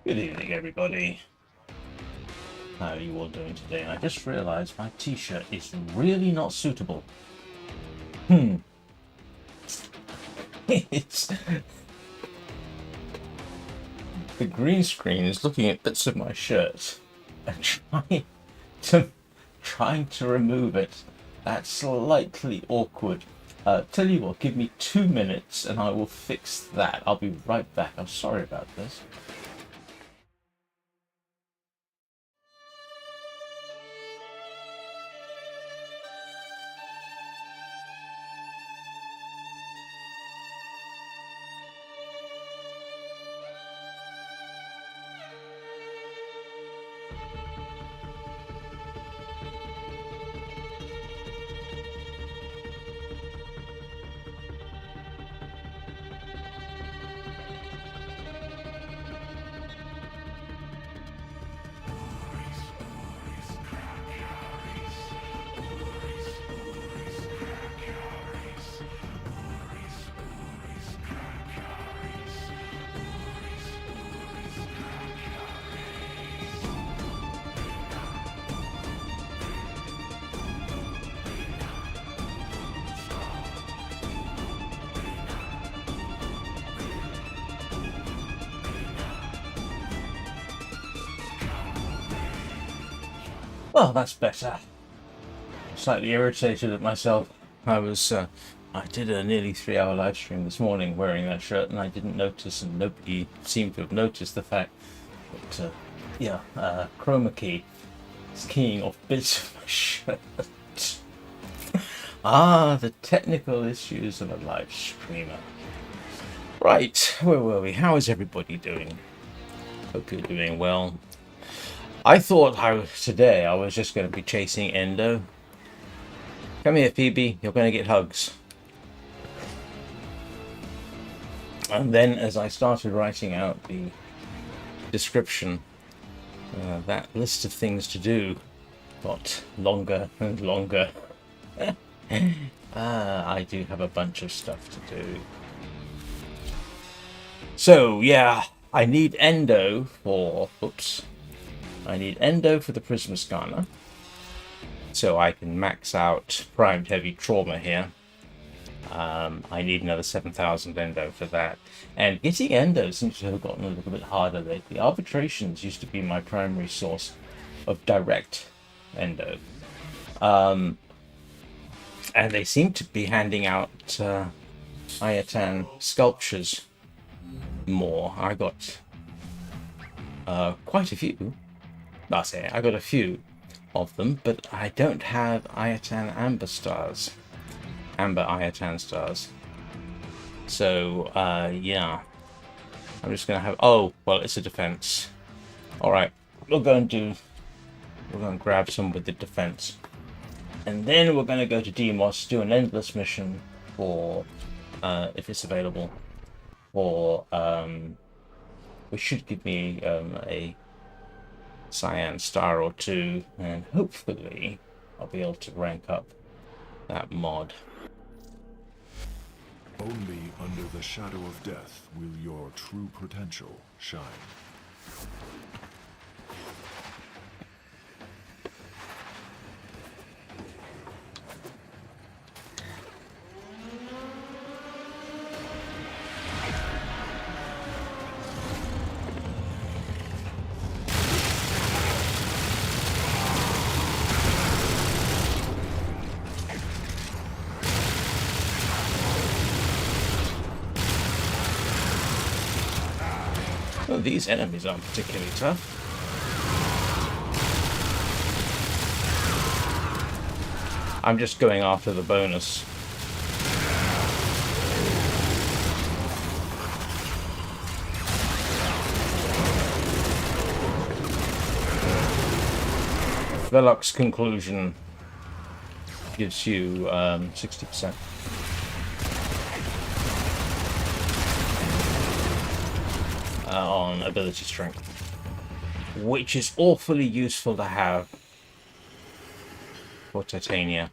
Good evening, everybody. How are you all doing today? I just realized my t-shirt is really not suitable. It's... The green screen is looking at bits of my shirt and trying to remove it. That's slightly awkward. Tell you what, give me 2 minutes and I will fix that. I'll be right back. I'm sorry about this. Well, that's better. Slightly irritated at myself. I did a nearly 3-hour live stream this morning wearing that shirt, and I didn't notice, and nobody seemed to have noticed the fact that, chroma key is keying off bits of my shirt. The technical issues of a live streamer. Right, where were we? How is everybody doing? Hope you're doing well. I thought today I was just going to be chasing Endo. Come here, Phoebe. You're going to get hugs. And then as I started writing out the description, that list of things to do got longer and longer. I do have a bunch of stuff to do. So, yeah, I need Endo for... Oops. I need Endo for the Prisma Skana, so I can max out primed heavy trauma here. I need another 7,000 Endo for that. And getting Endo seems to have gotten a little bit harder lately. Arbitrations used to be my primary source of direct Endo. And they seem to be handing out Ayatan Sculptures more. I got quite a few. I got a few of them, but I don't have Ayatan Amber Stars. Amber Ayatan Stars. So, yeah. I'm just going to have... Oh, well, it's a defense. Alright, we're going to grab some with the defense. And then we're going to go to Deimos, do an endless mission for, if it's available, for, which should give me a cyan star or two, and hopefully I'll be able to rank up that mod. Only under the shadow of death will your true potential shine. Well, these enemies aren't particularly tough. I'm just going after the bonus. Velux conclusion gives you 60%. On ability strength, which is awfully useful to have for Titania.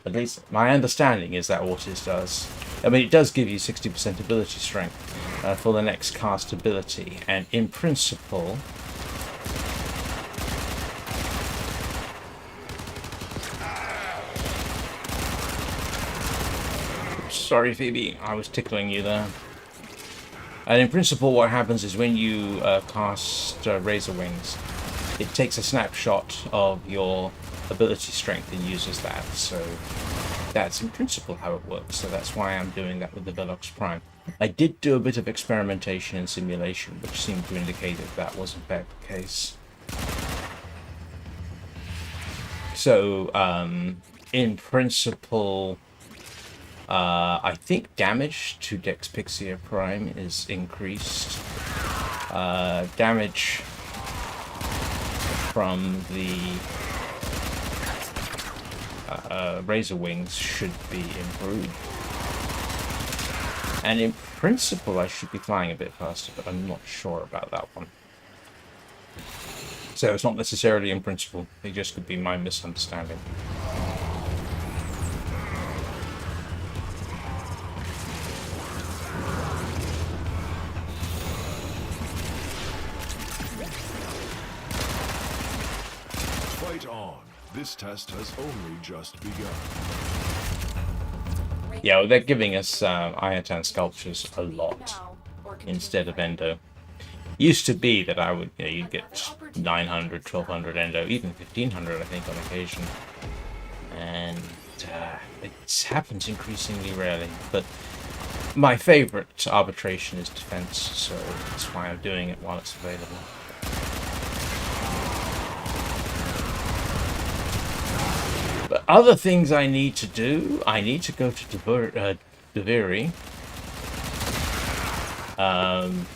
At least my understanding is that what it does. I mean, it does give you 60% ability strength, for the next cast ability, and in principle, sorry Phoebe, I was tickling you there. And in principle, what happens is when you cast Razor Wings, it takes a snapshot of your ability strength and uses that. So that's in principle how it works. So that's why I'm doing that with the Velox Prime. I did do a bit of experimentation and simulation, which seemed to indicate that that was in fact the case. So in principle, I think damage to Dexpixia Prime is increased. Damage from the Razor Wings should be improved. And in principle, I should be flying a bit faster, but I'm not sure about that one. So it's not necessarily in principle. It just could be my misunderstanding. Fight on. This test has only just begun. Yeah, well, they're giving us Ayatan Sculptures a lot instead of Endo. Used to be that I would, you'd get 900, 1200 Endo, even 1500, I think, on occasion. And it happens increasingly rarely. But my favorite arbitration is defense, so that's why I'm doing it while it's available. But other things I need to do, I need to go to Duviri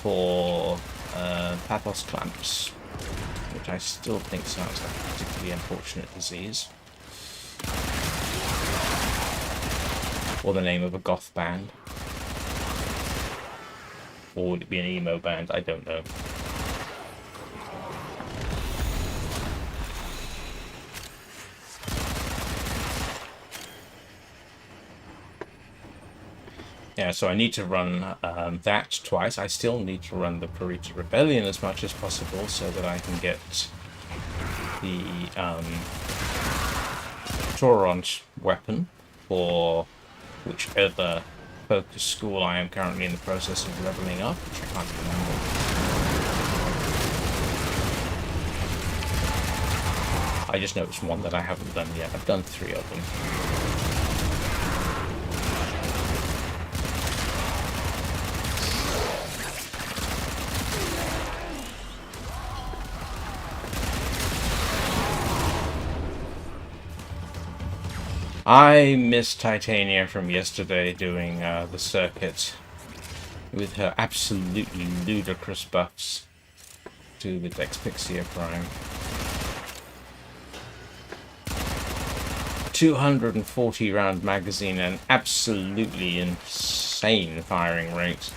for Pathos Clamps, which I still think sounds like a particularly unfortunate disease. Or the name of a goth band. Or would it be an emo band? I don't know. Yeah, so I need to run that twice. I still need to run the Purita Rebellion as much as possible so that I can get the Torrent weapon for whichever focus school I am currently in the process of leveling up, which I can't remember. I just know it's one that I haven't done yet. I've done 3 of them. I miss Titania from yesterday doing the circuit with her absolutely ludicrous buffs to the Dexpixia Prime. 240 round magazine and absolutely insane firing rate,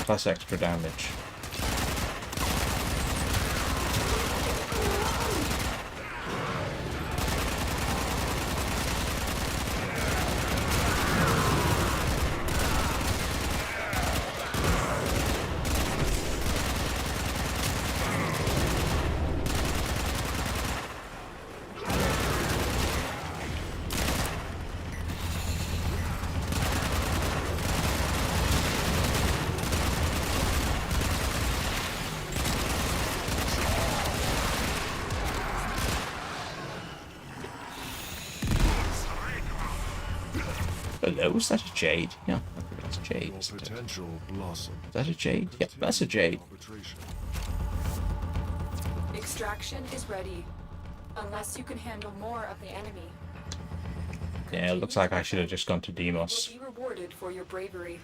plus extra damage. Hello, is that a jade? Yeah, I think that's a jade. Is that a jade? Yep, that's a jade. Extraction is ready, unless you can handle more of the enemy. Yeah, it looks like I should have just gone to Deimos. Will be rewarded for your bravery.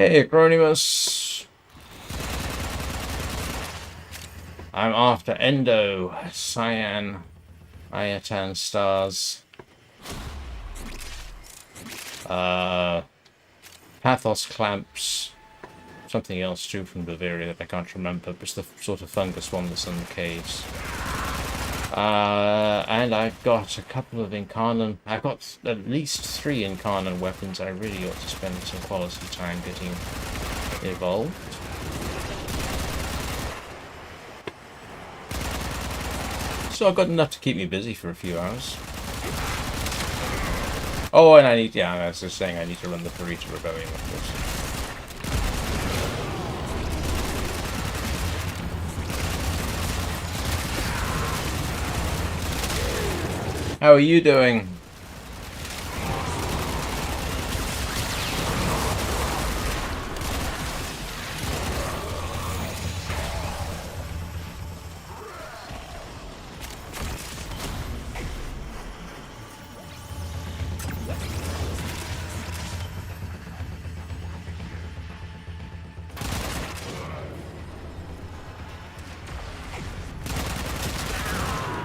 Hey, Acronymus. I'm after Endo, Ayatan Stars. Pathos Clamps. Something else too from Duviri that I can't remember, but it's the sort of fungus one that's in the caves. And I've got a couple of Incarnon. I've got at least 3 Incarnon weapons I really ought to spend some quality time getting evolved. So I've got enough to keep me busy for a few hours. Oh, and I need, yeah, I was just saying I need to run the Burrito Rebellion, of course. How are you doing?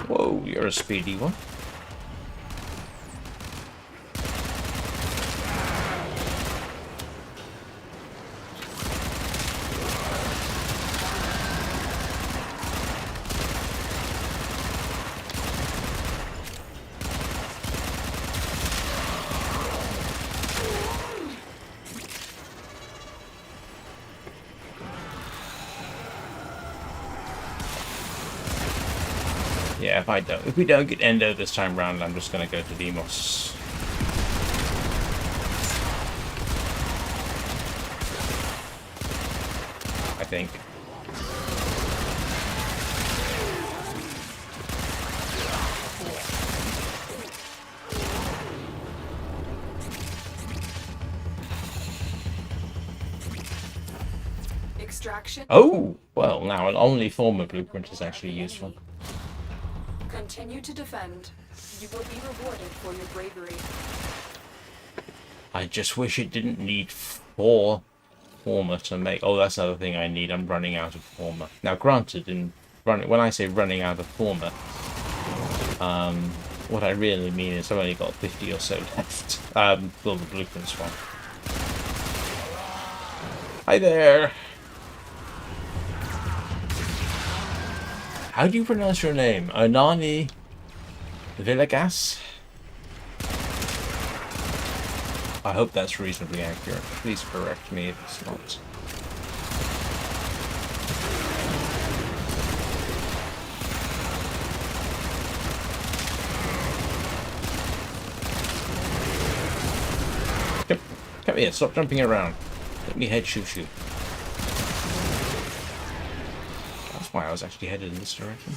Whoa, you're a speedy one. Yeah, if we don't get Endo this time round, I'm just gonna go to Deimos. I think. Extraction. Oh, well, now an only form of blueprint is actually useful. Continue to defend. You will be rewarded for your bravery. I just wish it didn't need 4 former to make. Oh, that's another thing I need. I'm running out of former. Now, granted, when I say running out of former, what I really mean is I've only got 50 or so left. Well, the blueprints one. Hi there. How do you pronounce your name? Onani Villagas? I hope that's reasonably accurate. Please correct me if it's not. Come here, stop jumping around. Let me head shoot you. That's why I was actually headed in this direction.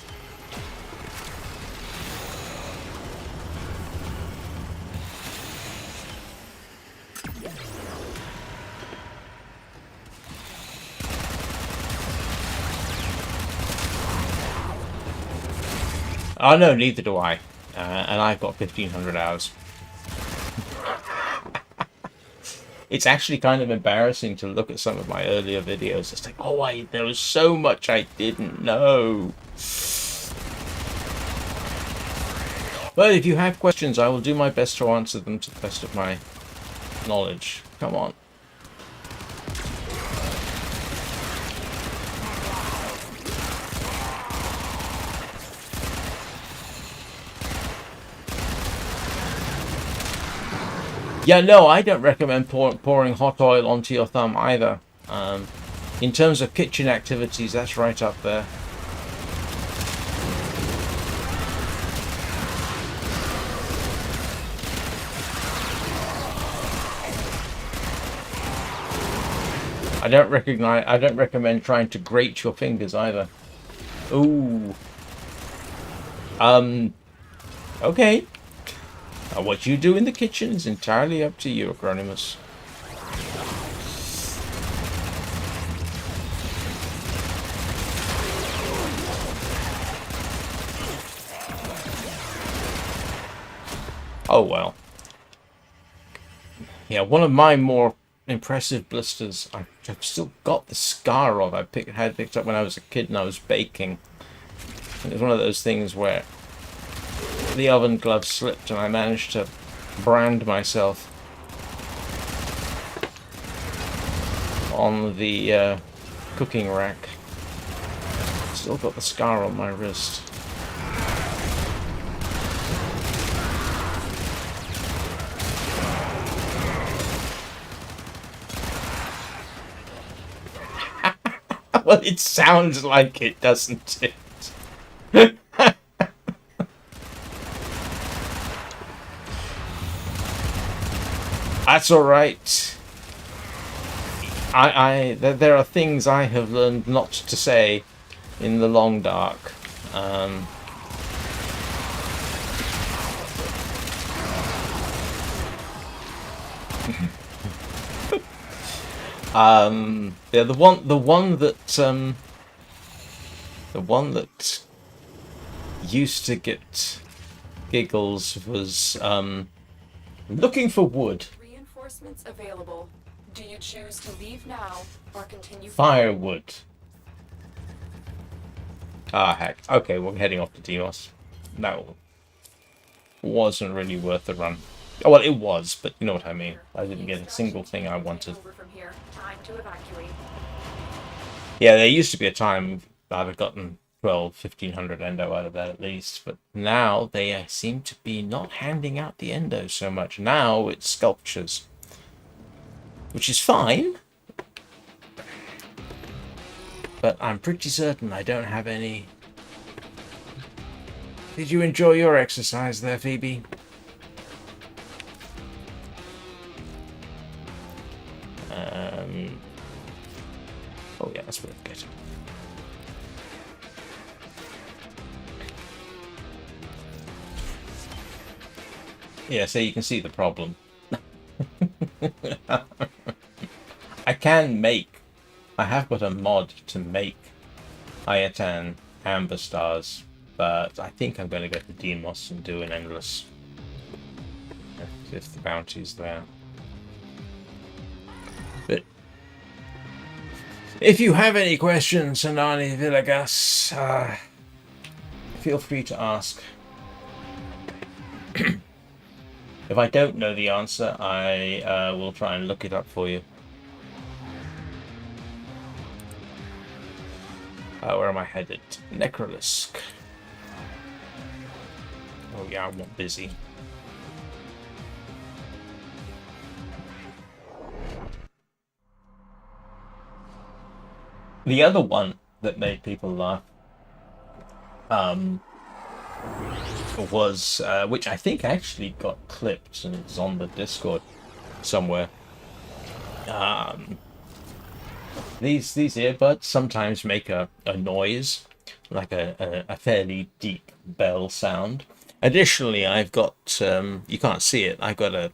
Oh no, neither do I. And I've got 1500 hours. It's actually kind of embarrassing to look at some of my earlier videos. It's like, oh, there was so much I didn't know. Well, if you have questions, I will do my best to answer them to the best of my knowledge. Come on. Yeah, no, I don't recommend pouring hot oil onto your thumb either. In terms of kitchen activities, that's right up there. I don't recommend trying to grate your fingers either. Ooh. Okay. What you do in the kitchen is entirely up to you, Acronymus. Oh well. Yeah, one of my more impressive blisters I've still got the scar of. Had picked up when I was a kid and I was baking. And it was one of those things where the oven glove slipped and I managed to brand myself on the cooking rack. Still got the scar on my wrist. Well, it sounds like it, doesn't it? That's all right. There are things I have learned not to say in the long dark. Yeah, the one that used to get giggles was looking for wood. Reinforcements available. Do you choose to leave now or continue? Firewood. Ah, heck. Okay, we're heading off to Deimos. No. Wasn't really worth the run. Oh, well, it was, but you know what I mean. I didn't get a single thing I wanted. Time to evacuate. Yeah, there used to be a time I'd have gotten 1,500 Endo out of that at least, but now they seem to be not handing out the Endo so much. Now it's sculptures, which is fine, but I'm pretty certain I don't have any. Did you enjoy your exercise there, Phoebe? Oh yeah, that's worth getting. Yeah, so you can see the problem. I have got a mod to make Ayatan Amber Stars, but I think I'm going to go to Deimos and do an endless if the bounty's there. But if you have any questions, Sanani Villagas, feel free to ask. If I don't know the answer, I will try and look it up for you. Where am I headed? Necrolisk. Oh yeah, I want busy. The other one that made people laugh was, which I think actually got clipped and it's on the Discord somewhere. These earbuds sometimes make a noise, like a fairly deep bell sound. Additionally, I've got, you can't see it, I've got a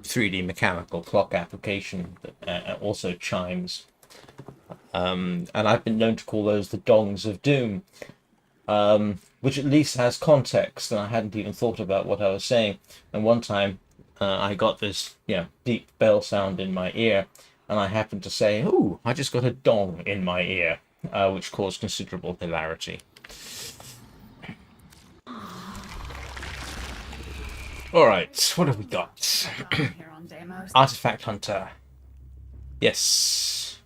3D mechanical clock application that also chimes. And I've been known to call those the dongs of doom, which at least has context, and I hadn't even thought about what I was saying. And one time I got this deep bell sound in my ear, and I happened to say, "Ooh, I just got a dong in my ear," which caused considerable hilarity. Alright, what have we got? Artifact Hunter. Yes.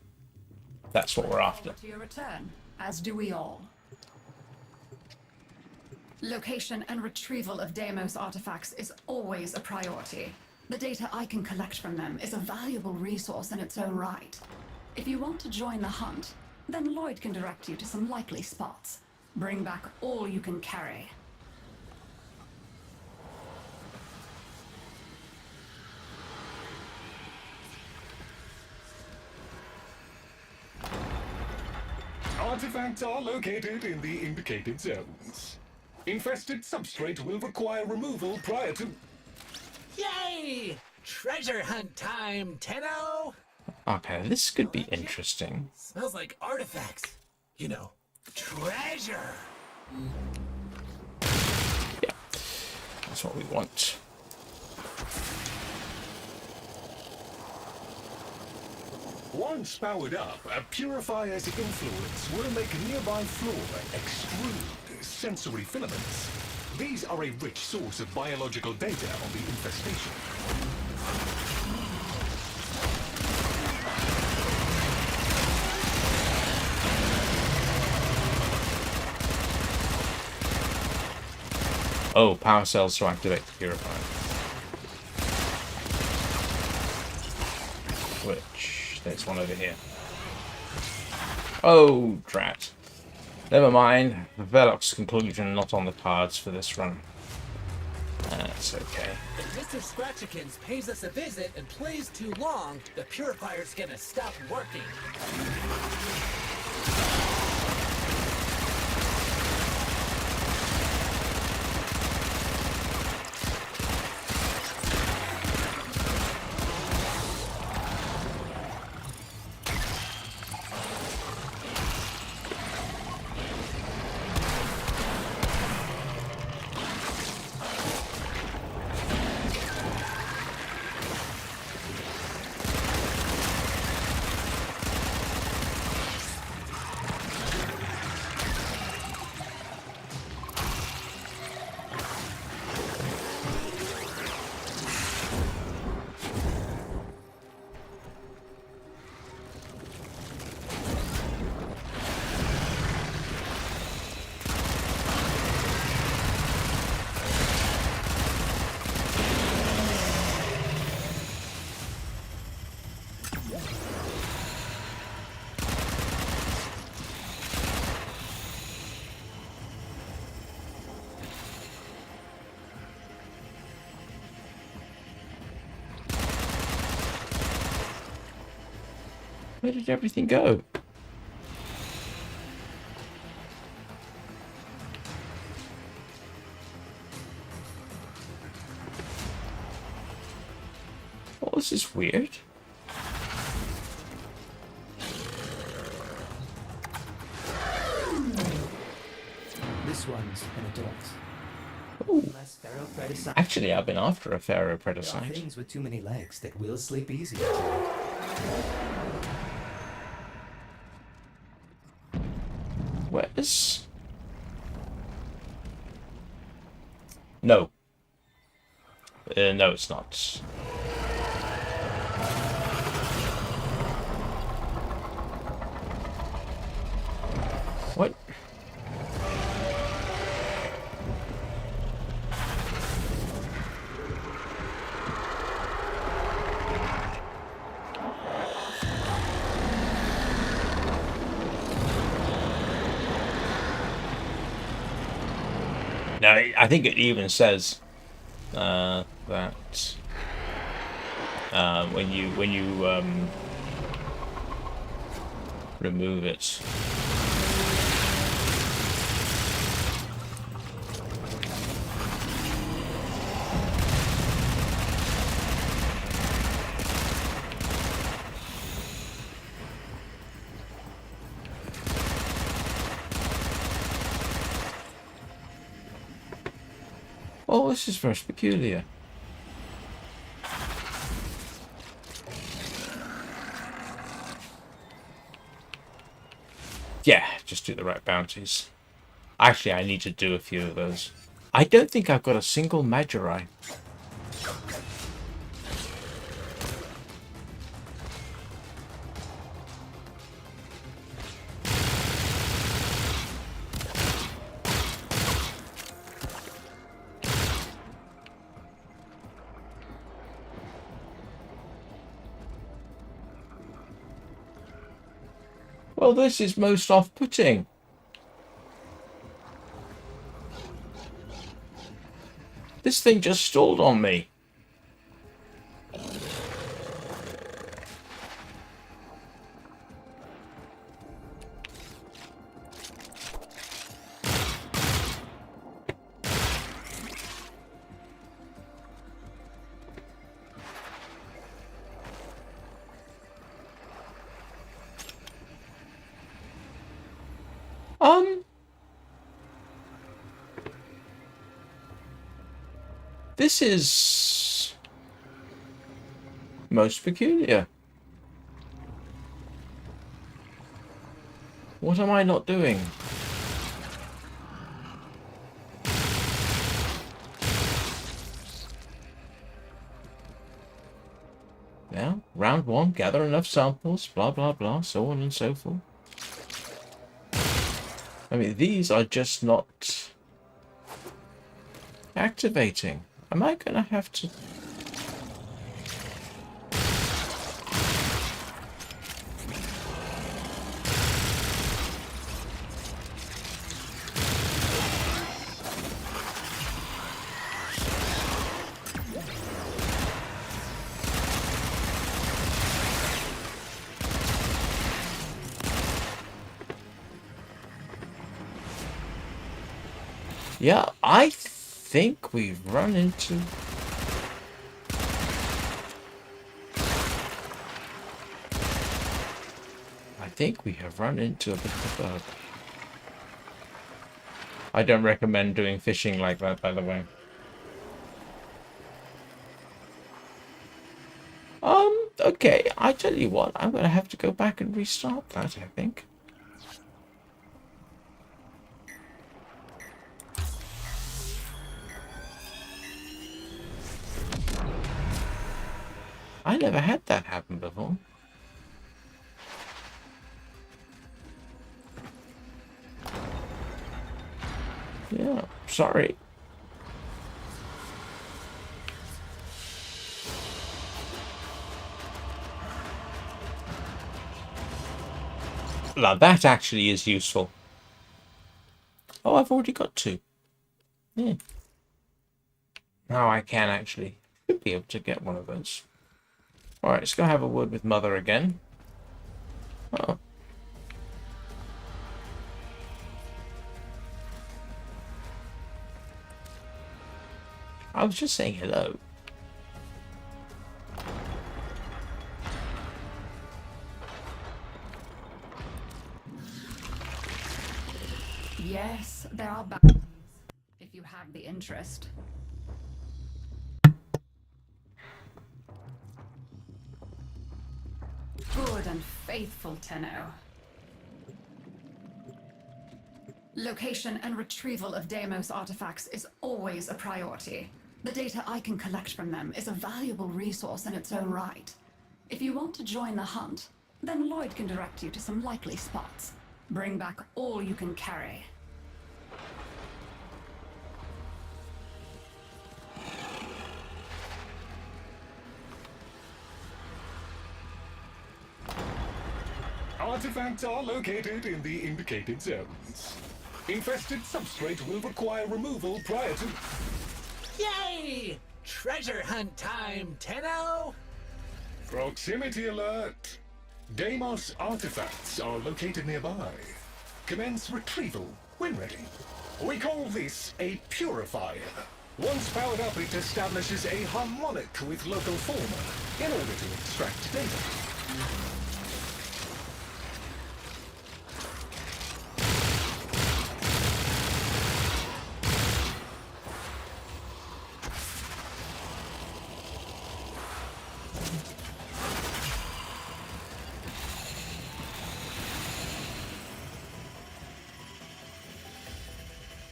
That's what we're after. To your return, as do we all. Location and retrieval of Deimos artifacts is always a priority. The data I can collect from them is a valuable resource in its own right. If you want to join the hunt, then Lloyd can direct you to some likely spots. Bring back all you can carry. Artifacts are located in the indicated zones. Infested substrate will require removal prior to... Yay! Treasure hunt time, Tenno! Okay, this could be interesting. Smells like artifacts. You know, treasure! Yeah, that's what we want. Once powered up, a purifier's influence will make nearby flora extrude sensory filaments. These are a rich source of biological data on the infestation. Oh, power cells to activate the purifier. Which, there's one over here. Oh, drat. Never mind. The Velox conclusion not on the cards for this run. That's okay. If Mr. Scratchikins pays us a visit and plays too long, the purifier's gonna stop working. Where did everything go? Oh, this is weird. This one's an adult. Oh, Less Pharaoh actually, I've been after a Pharaoh There are Predicite. things with too many legs that will sleep easy tonight. Where's... No. No, it's not. What? No, I think it even says that when you remove it. Oh, this is most peculiar. Yeah, just do the right bounties. Actually, I need to do a few of those. I don't think I've got a single Magi. Well, this is most off-putting. This thing just stalled on me. This is most peculiar. What am I not doing? Now, round 1, gather enough samples, blah blah blah, so on and so forth. I mean, these are just not activating. Am I gonna have to... Yeah, I think we've run into... I think we have run into a bit of a bug. I don't recommend doing fishing like that, by the way. Okay, I tell you what, I'm gonna have to go back and restart that, I think. I never had that happen before. Yeah, sorry. Now that actually is useful. Oh, I've already got 2. Yeah. Now I can actually be able to get one of those. Alright, let's go have a word with Mother again. Oh. I was just saying hello. Yes, there are bounties, if you have the interest. Good and faithful Tenno. Location and retrieval of Deimos artifacts is always a priority. The data I can collect from them is a valuable resource in its own right. If you want to join the hunt, then Lloyd can direct you to some likely spots. Bring back all you can carry. Artifacts are located in the indicated zones. Infested substrate will require removal prior to... Yay! Treasure hunt time, Tenno! Proximity alert! Deimos artifacts are located nearby. Commence retrieval when ready. We call this a purifier. Once powered up, it establishes a harmonic with local fauna in order to extract data.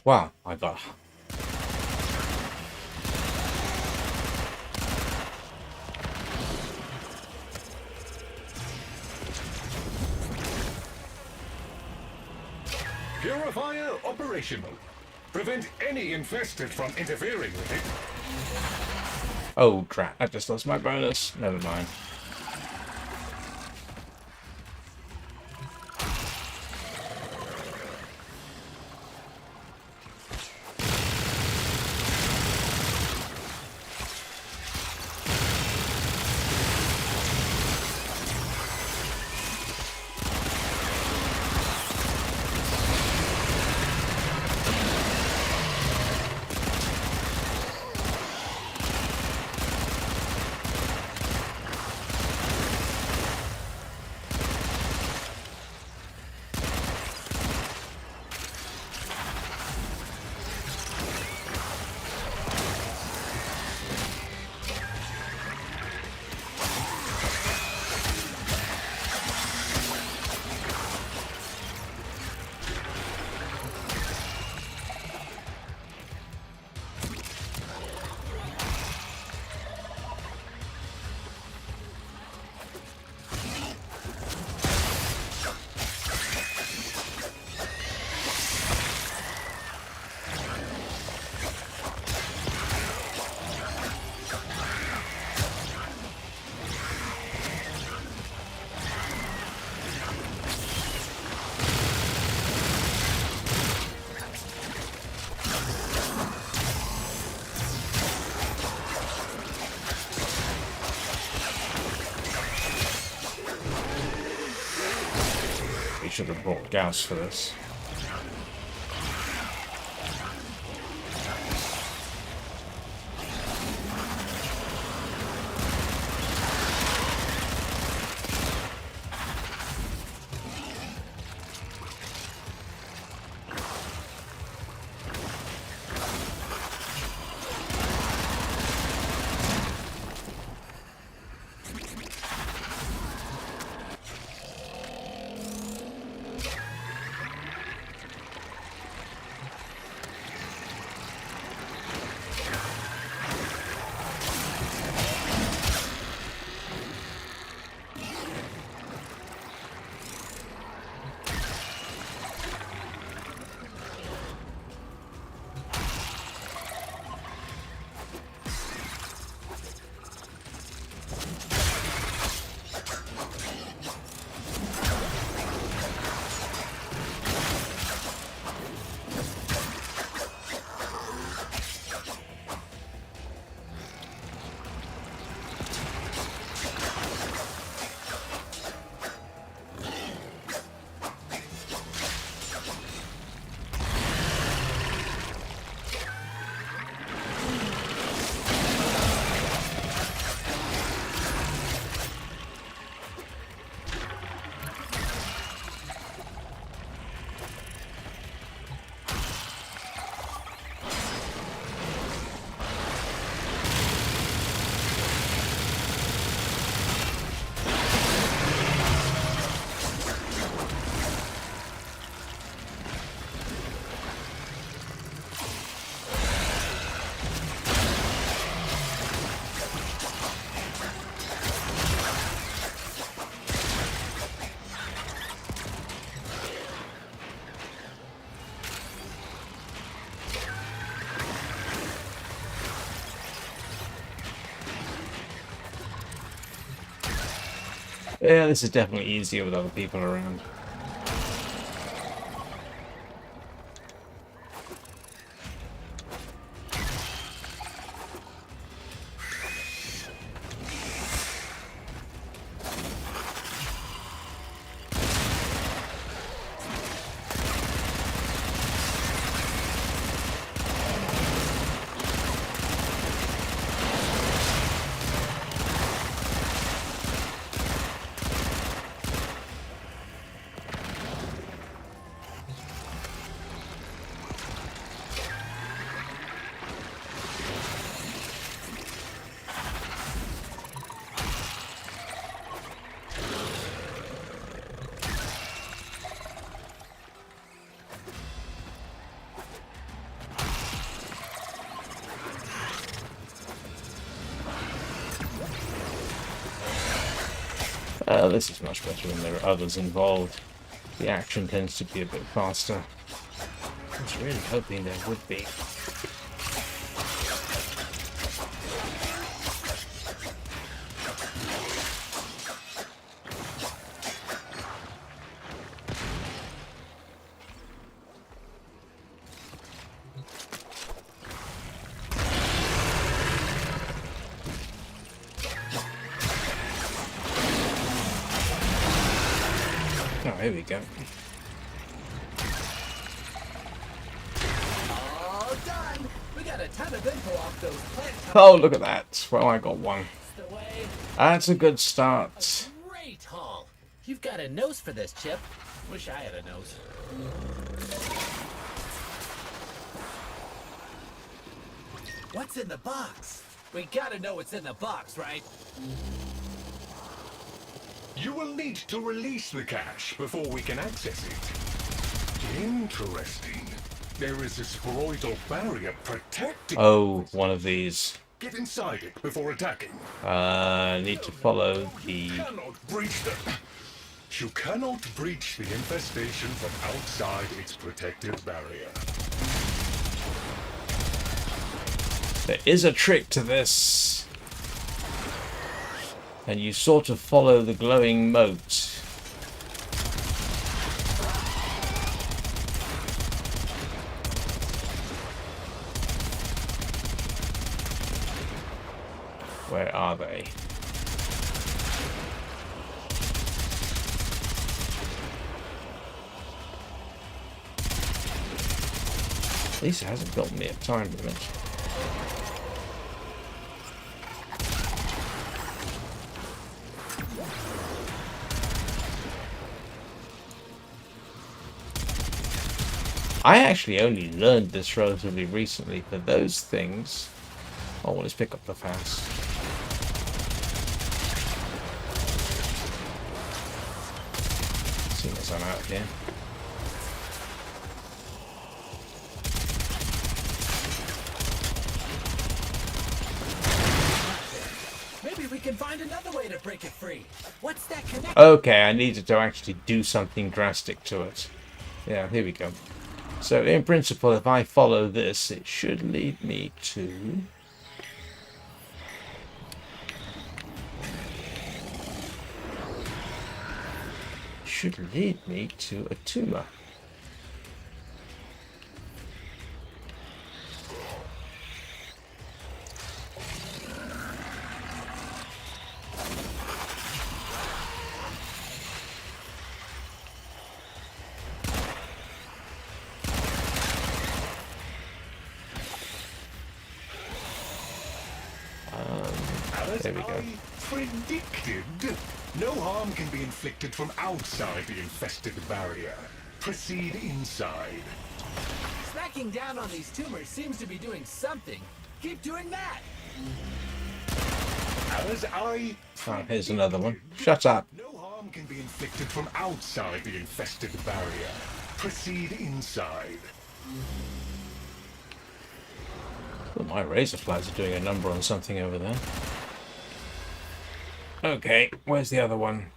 Wow, I got... Purifier operational. Prevent any infested from interfering with it. Oh, drat. I just lost my bonus. Never mind. should have brought Gauss for this. Yeah, this is definitely easier with other people around. This is much better when there are others involved. The action tends to be a bit faster. I was really hoping there would be. Here we go. All done. We got a ton of info off those plant. Oh, look at that. Well, I got one. The way. That's a good start. Great haul. You've got a nose for this, Chip. Wish I had a nose. What's in the box? We gotta know what's in the box, right? You will need to release the cache before we can access it. Interesting. There is a spheroidal barrier protecting. Oh, one of these. Get inside it before attacking. Need to follow the... You cannot breach the infestation from outside its protective barrier. There is a trick to this. And you sort of follow the glowing moat. Where are they? At least it hasn't got me a time limit. I actually only learned this relatively recently for those things. Oh, let's pick up the fast. Seeing as I'm out here. Maybe we can find another way to break it free. What's that connection? Okay, I needed to actually do something drastic to it. Yeah, here we go. So in principle, if I follow this, it should lead me to... should lead me to a tumor. There we go. I predicted, no harm can be inflicted from outside the infested barrier. Proceed inside. Smacking down on these tumors seems to be doing something. Keep doing that. As I Oh, here's another one. Shut up. No harm can be inflicted from outside the infested barrier. Proceed inside. Well, my razor flies are doing a number on something over there. Okay, where's the other one?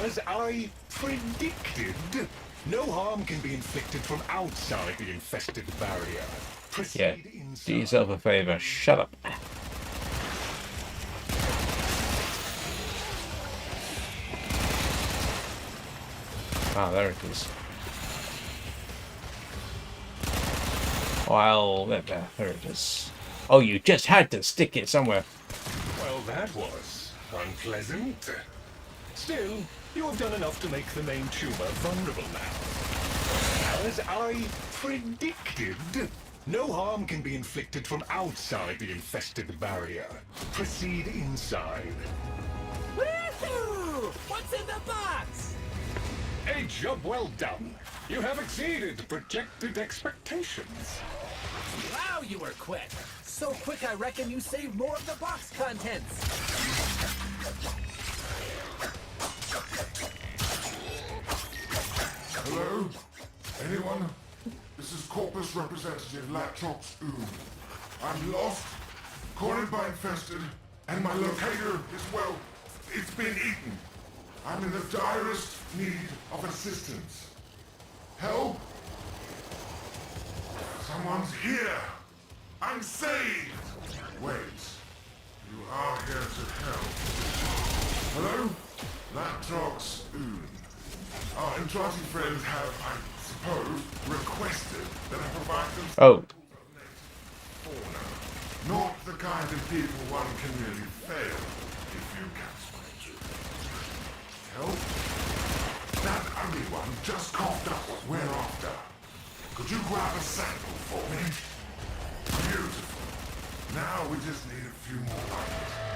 As I predicted, no harm can be inflicted from outside the infested barrier. Proceed Yeah, inside. do yourself a favor. Shut up. Ah, there it is. Well, there it is. Oh, you just had to stick it somewhere. Well, that was unpleasant. Still, you have done enough to make the main tumor vulnerable now. As I predicted, no harm can be inflicted from outside the infested barrier. Proceed inside. Woohoo! What's in the box? A job well done. You have exceeded projected expectations. Wow, you were quick. So quick I reckon you saved more of the box contents. Hello? Anyone? This is Corpus Representative Latrox Oom. I'm lost, cornered by infested, and my locator is, well, it's been eaten. I'm in the direst need of assistance. Help? Someone's here. I'm saved. Wait. You are here to help. Hello? Latrox Oom. Our Entrati friends have, I suppose, requested that I provide them Oh, fauna. Not the kind of people one can really fail if you catch my drift. Help? That ugly one just coughed up what we're after. Could you grab a sample for me? Beautiful. Now we just need a few more items.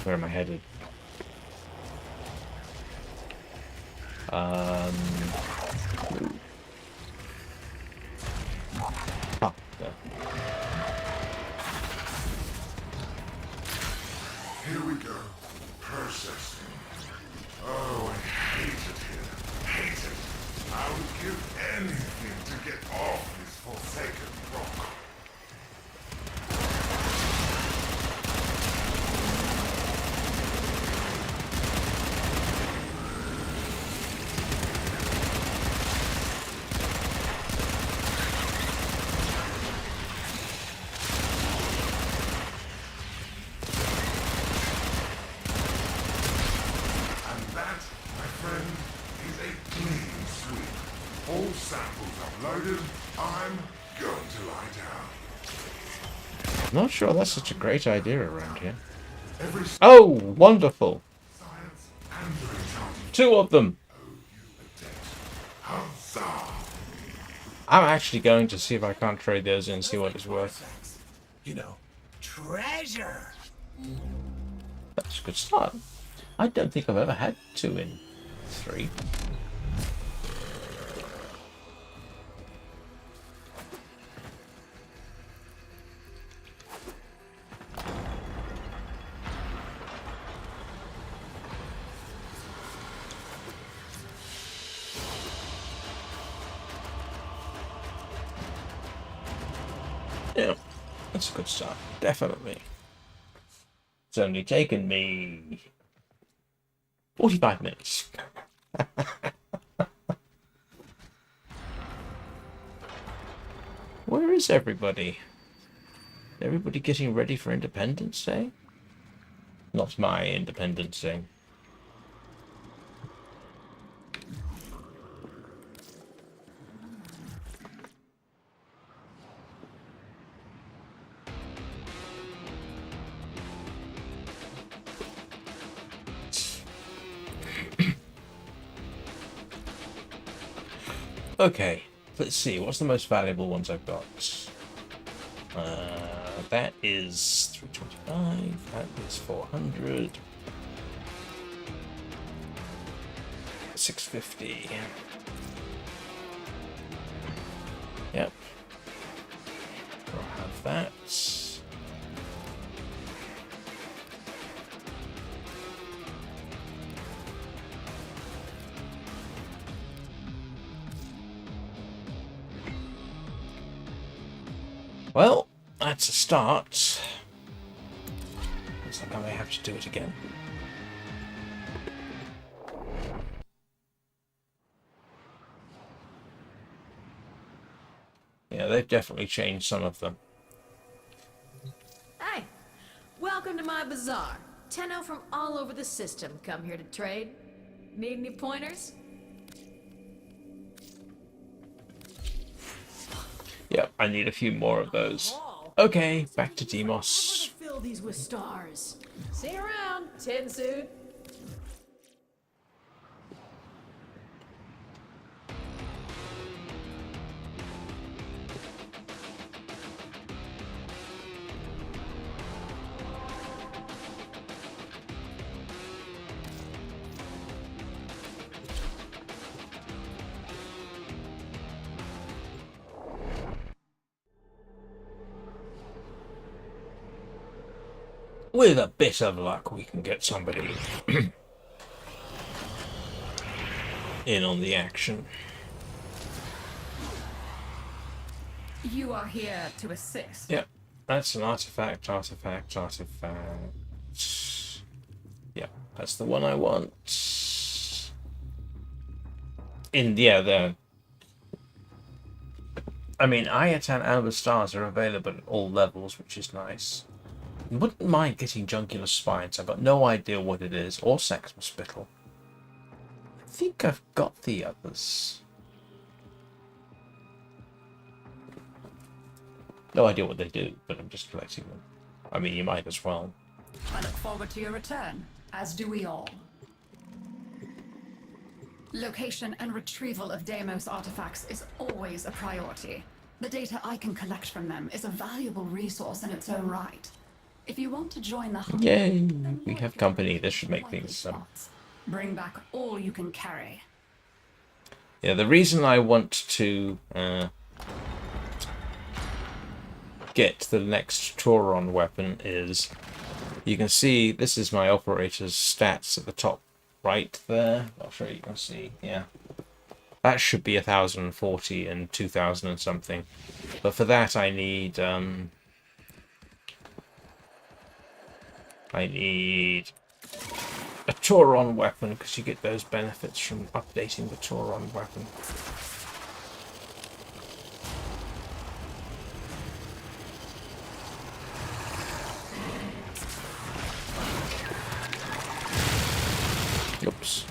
where am I headed? Oh, there. Here we go. processing. Oh, I hate it here. Hate it. I would give anything to get off this forsaken rock. Not sure that's such a great idea around here. Oh, wonderful! 2 of them! I'm actually going to see if I can't trade those in and see what it's worth. You know, treasure. That's a good start. I don't think I've ever had 2 in 3. Yeah, that's a good start, definitely. It's only taken me 45 minutes. Where is everybody? Everybody getting ready for Independence Day? Not my Independence Day. Okay, let's see. What's the most valuable ones I've got? That is 325. That is 400. 650. Yep. I'll have that. Well, that's a start. Looks like I may have to do it again. Yeah, they've definitely changed some of them. Hey, welcome to my bazaar. Tenno from all over the system come here to trade. Need any pointers? Yep, I need a few more of those. Okay, back to Deimos. Fill these with stars. See you around, tin suit. With a bit of luck, we can get somebody in on the action. You are here to assist. Yep, that's an artifact. Yep, that's the one I want. I mean, Ayatan Amber Stars are available at all levels, which is nice. Wouldn't mind getting Jungular Spines. I've got no idea what it is, or Saxmal Spittle. I think I've got the others. No idea what they do, but I'm just collecting them. I mean, you might as well. I look forward to your return, as do we all. Location and retrieval of Deimos artifacts is always a priority. The data I can collect from them is a valuable resource in its own right. If you want to join the hunt, Yay! We have company. This should make things bring back all you can carry. Yeah, the reason I want to get the next Tauron weapon is You can see this is my operator's stats at the top right there. I'll show you. You can see, yeah. That should be 1,040 and 2,000 and something. But for that I need a Tauron weapon, because you get those benefits from updating the Tauron weapon. Oops.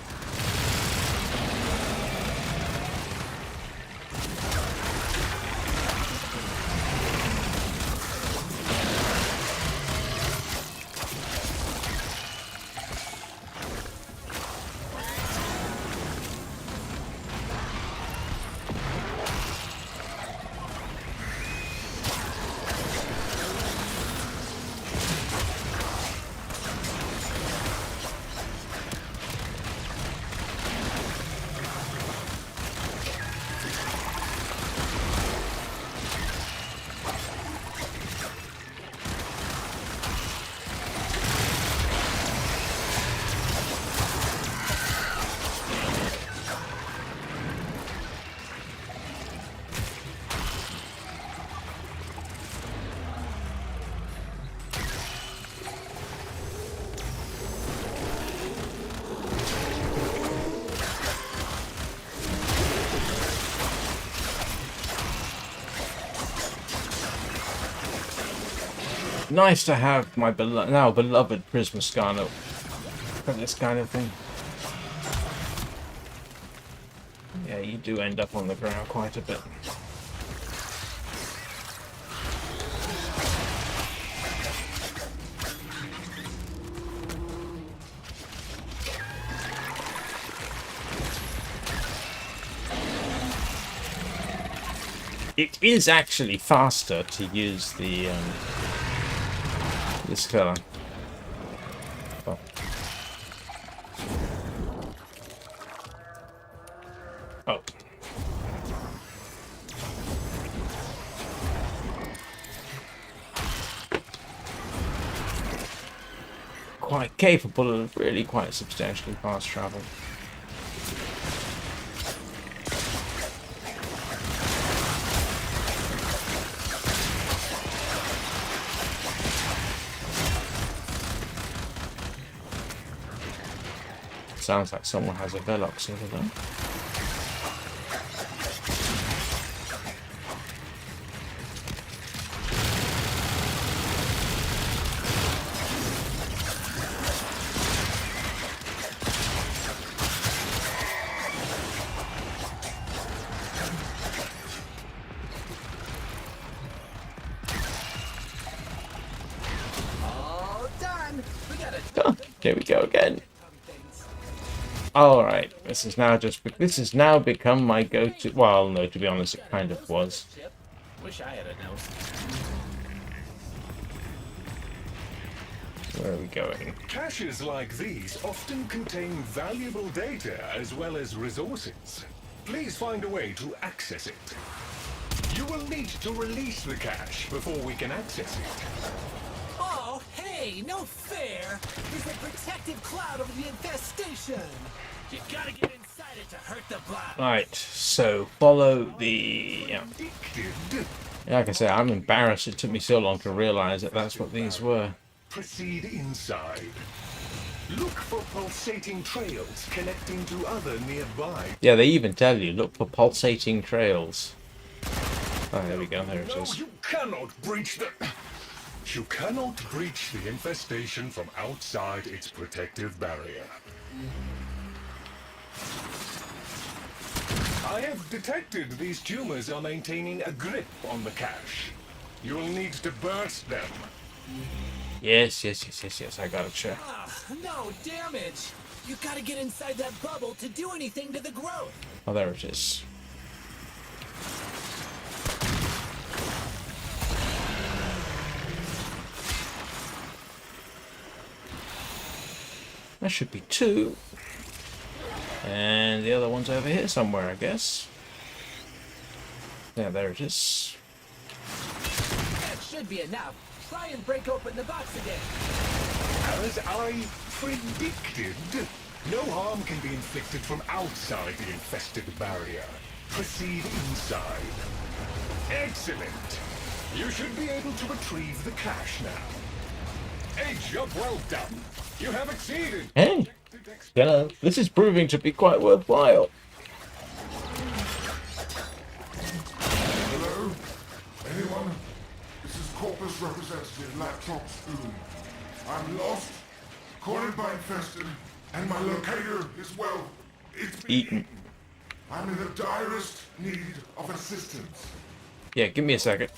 Nice to have my now beloved Prisma Skana for this kind of thing. Yeah, you do end up on the ground quite a bit. It is actually faster to use the this fella. Oh. Oh. Quite capable of really quite substantially fast travel. Sounds like someone has a Velox over there. All done. We got it. Oh, here we go again. Alright, this has now become my go-to. Well, no, to be honest, it kind of was. Wish I had known. Where are we going? Caches like these often contain valuable data as well as resources. Please find a way to access it. You will need to release the cache before we can access it. Oh, hey, no fair! There's a protective cloud over the infestation! You gotta get inside it to hurt the blob! Right, so follow the... Yeah. Like I said, I'm embarrassed it took me so long to realize that that's what these were. Proceed inside. Look for pulsating trails connecting to other nearby. Yeah, they even tell you, look for pulsating trails. Oh, there we go, there it No, is. you cannot breach the... You cannot breach the infestation from outside its protective barrier. I have detected these tumors are maintaining a grip on the cache. You will need to burst them. Yes, I got it, sure. No damage! You gotta get inside that bubble to do anything to the growth! Oh, there it is. There should be two. And the other one's over here somewhere, I guess. Yeah, there it is. That should be enough. Try and break open the box again. As I predicted, no harm can be inflicted from outside the infested barrier. Proceed inside. Excellent. You should be able to retrieve the cache now. A job well done. You have exceeded. Hey, this is proving to be quite worthwhile. Hello? Anyone? This is Corpus Representative Laptop's Oom. I'm lost, cornered by infested, and my locator is, well, it's been Eaten. I'm in the direst need of assistance. Yeah, give me a second.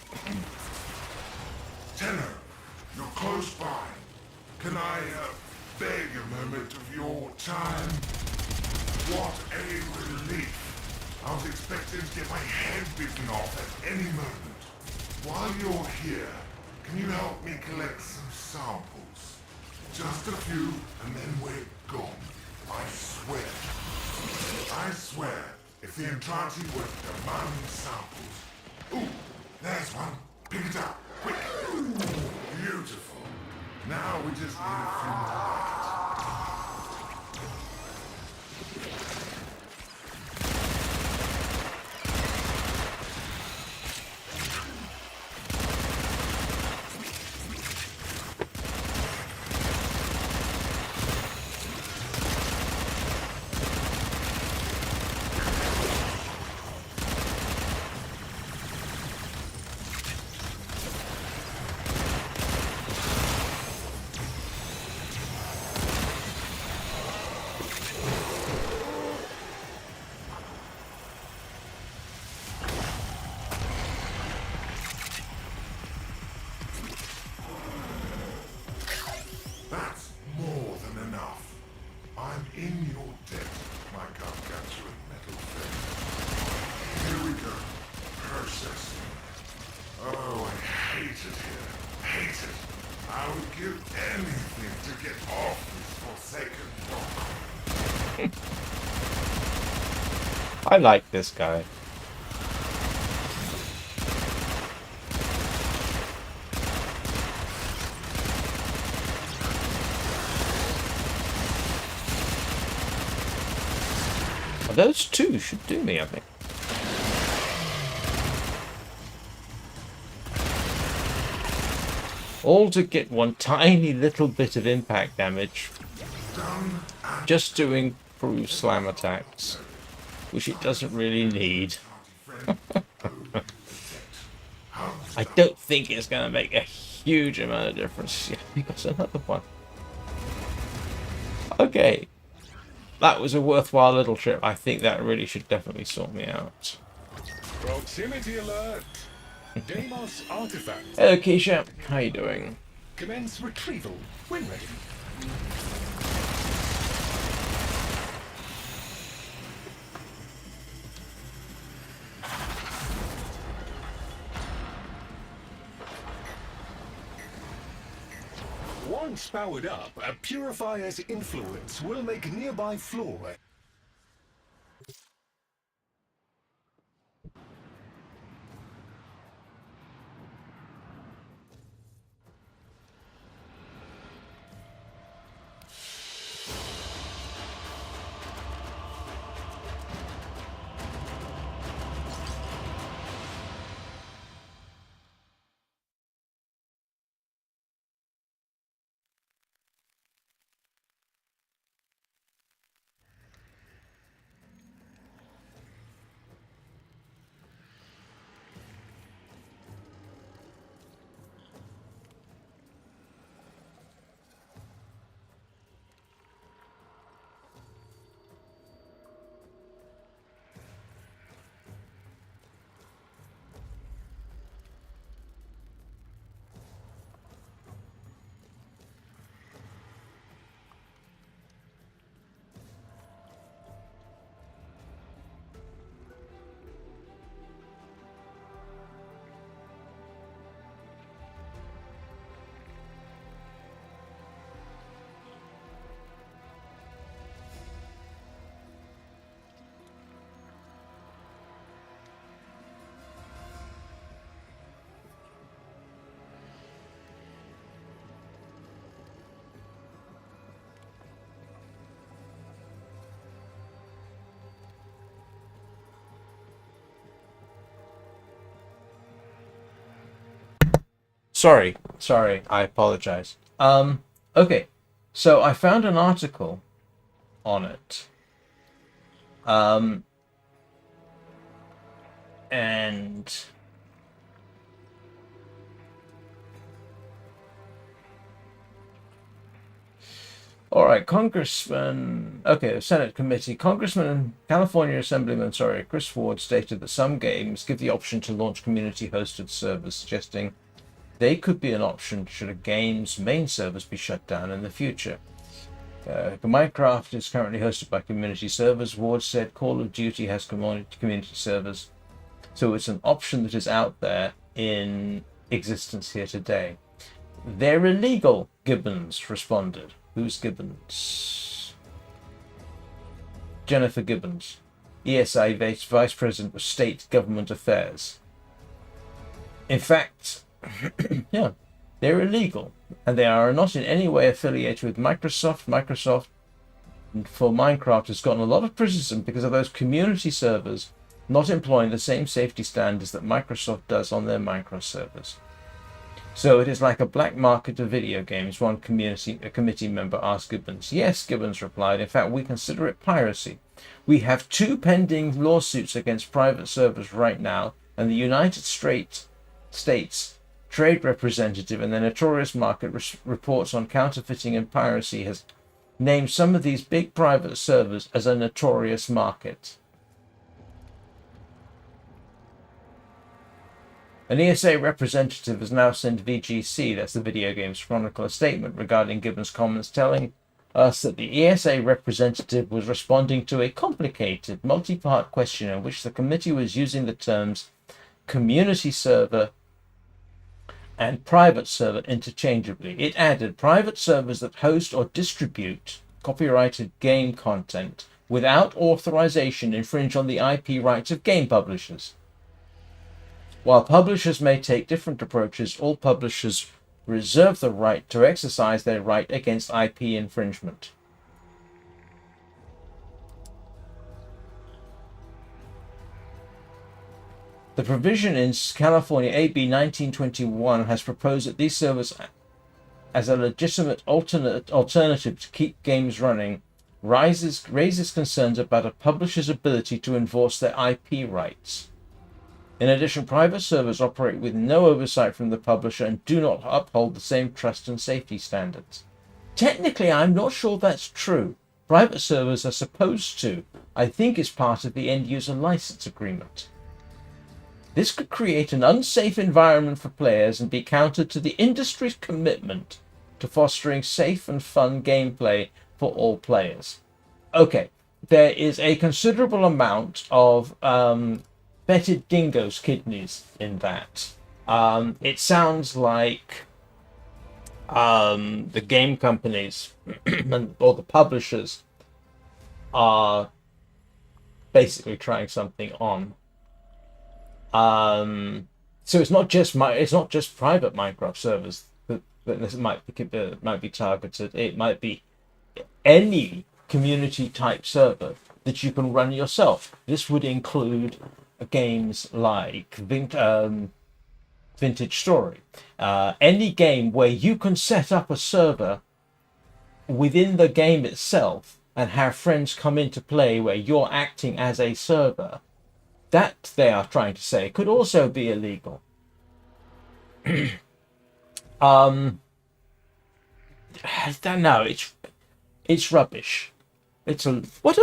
Tenor, you're close by. Can I beg a moment of your time? What a relief. I was expecting to get my head bitten off at any moment. While you're here, can you help me collect some samples? Just a few, and then we're gone. I swear. I swear, if the entirety were demanding samples. Ooh, there's one. Pick it up, quick. Beautiful. Now we just need a few more like it. That's more than enough. I'm in your debt, my gargantuan metal friend. Here we go. Processing. Oh, I hate it here. Hate it. I would give anything to get off this forsaken rock. I like this guy. Those two should do me, I think. All to get one tiny little bit of impact damage. Just to improve slam attacks. Which it doesn't really need. I don't think it's going to make a huge amount of difference. Yeah, we got another one. Okay. That was a worthwhile little trip. I think that really should definitely sort me out. Proximity alert. Deimos artifact. Hello, Keisha. How you doing? Commence retrieval when ready. Once powered up, a purifier's influence will make nearby flora. Sorry, I apologize. Okay, so I found an article on it. And all right, Senate committee, Congressman and California Assemblyman, Chris Ward stated that some games give the option to launch community-hosted servers, suggesting they could be an option should a game's main servers be shut down in the future. Minecraft is currently hosted by community servers. Ward said Call of Duty has community servers, so it's an option that is out there in existence here today. They're illegal, Gibbons responded. Who's Gibbons? Jennifer Gibbons, ESA Vice President of State Government Affairs. In fact, yeah, they're illegal, and they are not in any way affiliated with Microsoft. Microsoft, for Minecraft, has gotten a lot of criticism because of those community servers not employing the same safety standards that Microsoft does on their Minecraft servers. So it is like a black market of video games, one committee member asked Gibbons. Yes, Gibbons replied. In fact, we consider it piracy. We have 2 pending lawsuits against private servers right now, and the United States trade representative in the notorious market reports on counterfeiting and piracy has named some of these big private servers as a notorious market. An ESA representative has now sent VGC, that's the Video Games Chronicle, a statement regarding Gibbons' comments, telling us that the ESA representative was responding to a complicated, multi-part question in which the committee was using the terms community server and private server interchangeably. It added private servers that host or distribute copyrighted game content without authorization infringe on the IP rights of game publishers. While publishers may take different approaches, all publishers reserve the right to exercise their right against IP infringement. The provision in California AB 1921 has proposed that these servers, as a legitimate alternative to keep games running, raises concerns about a publisher's ability to enforce their IP rights. In addition, private servers operate with no oversight from the publisher and do not uphold the same trust and safety standards. Technically, I'm not sure that's true. Private servers are supposed to. I think it's part of the end-user license agreement. This could create an unsafe environment for players and be counter to the industry's commitment to fostering safe and fun gameplay for all players. Okay, there is a considerable amount of fetid dingo's kidneys in that. It sounds like the game companies or the publishers are basically trying something on. So it's not just private Minecraft servers that this might be targeted. It might be any community type server that you can run yourself. This would include games like Vintage Story, any game where you can set up a server within the game itself and have friends come into play where you're acting as a server. That, they are trying to say, could also be illegal. I don't know. It's rubbish. What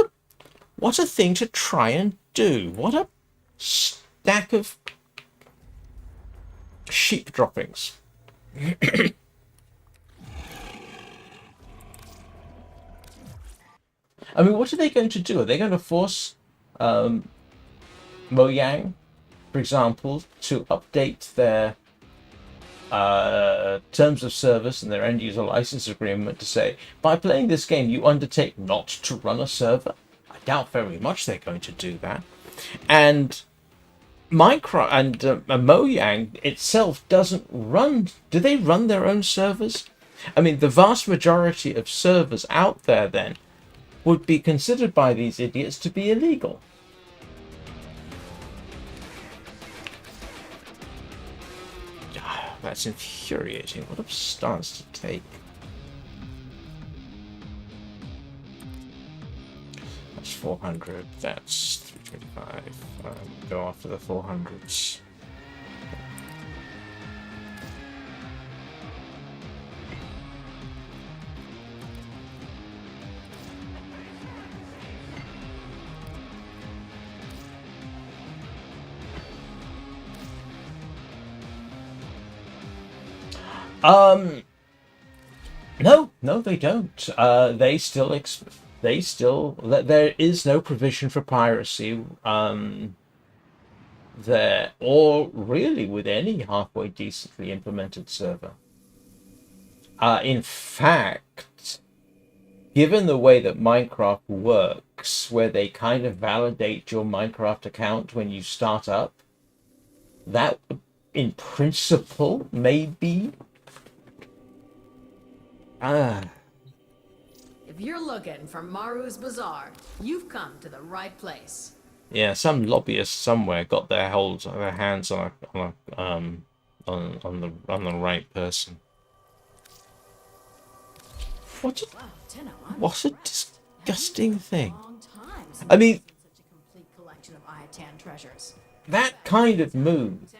a thing to try and do. What a stack of sheep droppings. I mean, what are they going to do? Are they going to force Mojang, for example, to update their terms of service and their end-user license agreement to say, by playing this game, you undertake not to run a server? I doubt very much they're going to do that. And Minecraft and Mojang itself doesn't run. Do they run their own servers? I mean, the vast majority of servers out there then would be considered by these idiots to be illegal. That's infuriating. What a stance to take. That's 400. That's 325. Go after the 400s. No, they don't. There is no provision for piracy there, or really with any halfway decently implemented server. In fact, given the way that Minecraft works, where they kind of validate your Minecraft account when you start up, that in principle maybe. If you're looking for Maroo's Bazaar, you've come to the right place. Yeah, some lobbyist somewhere got their hands on the right person. What a disgusting thing. I mean, Such a complete collection of Ayatan treasures. that kind of move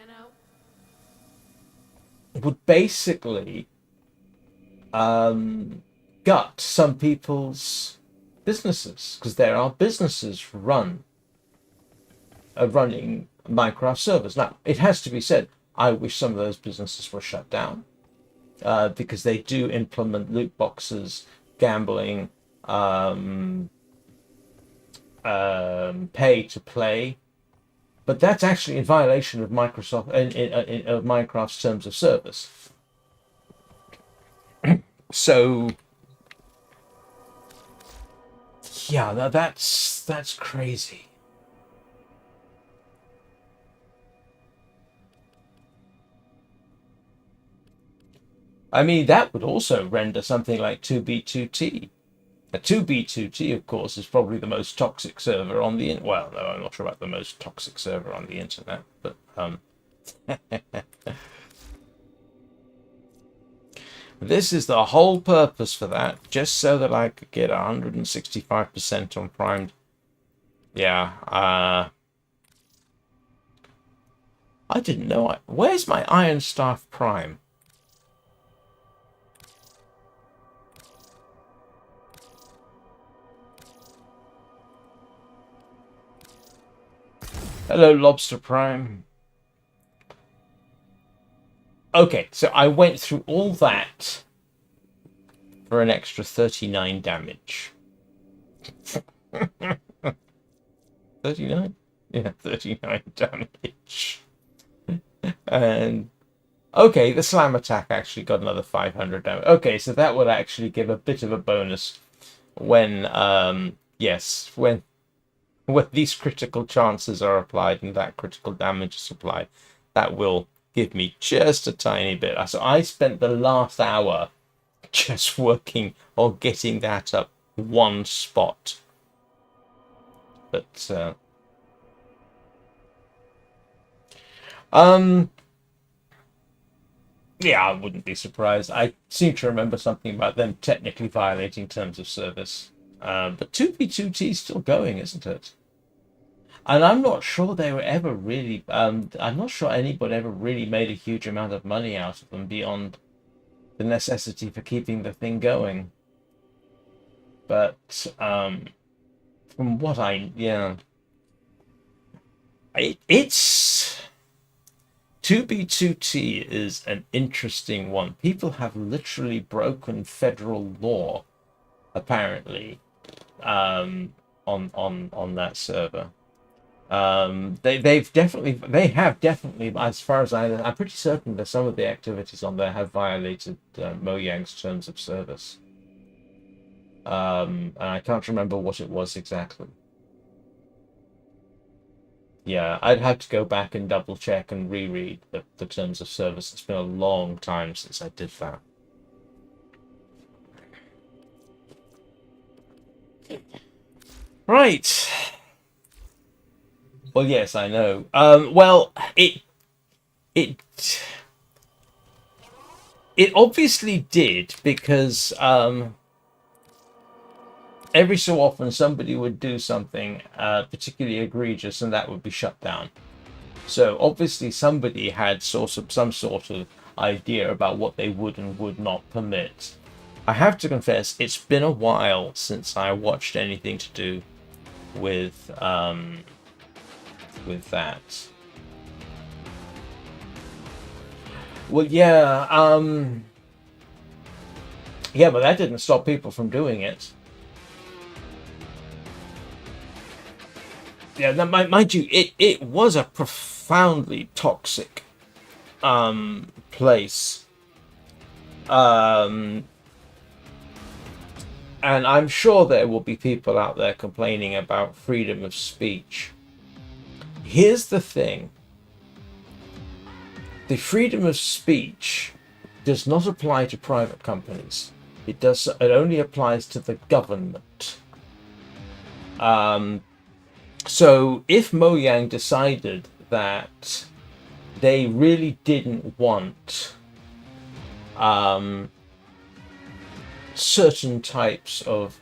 would basically gut some people's businesses, because there are businesses running Minecraft servers. Now, it has to be said, I wish some of those businesses were shut down, because they do implement loot boxes, gambling, pay to play, but that's actually in violation of Minecraft's terms of service. So, yeah, that's crazy. I mean, that would also render something like 2B2T. A 2B2T, of course, is probably the most toxic server on the internet. Well, no, I'm not sure about the most toxic server on the internet, but this is the whole purpose for that, just so that I could get 165% on Prime. Yeah, I didn't know. Where's my Iron Staff Prime? Hello, Lobster Prime. Okay, so I went through all that for an extra 39 damage. 39? Yeah, 39 damage. And okay, the slam attack actually got another 500 damage. Okay, so that would actually give a bit of a bonus when yes, when these critical chances are applied and that critical damage is applied. That will give me just a tiny bit. So I spent the last hour just working on getting that up one spot. But yeah, I wouldn't be surprised. I seem to remember something about them technically violating terms of service. But 2v2T is still going, isn't it? And I'm not sure they were ever really, I'm not sure anybody ever really made a huge amount of money out of them beyond the necessity for keeping the thing going. But from what it's 2B2T is an interesting one. People have literally broken federal law, apparently, on that server. They have definitely, as far as I'm pretty certain that some of the activities on there have violated Mojang's terms of service. And I can't remember what it was exactly. Yeah, I'd have to go back and double check and reread the terms of service. It's been a long time since I did that. Right. Well, yes, I know. Well, it obviously did, because every so often somebody would do something particularly egregious and that would be shut down. So obviously somebody had some sort of idea about what they would and would not permit. I have to confess, it's been a while since I watched anything to do with that. Well, yeah, yeah, but that didn't stop people from doing it. Yeah, now, mind you, it was a profoundly toxic place. And I'm sure there will be people out there complaining about freedom of speech. Here's the thing. The freedom of speech does not apply to private companies. It only applies to the government. So if Mojang decided that they really didn't want certain types of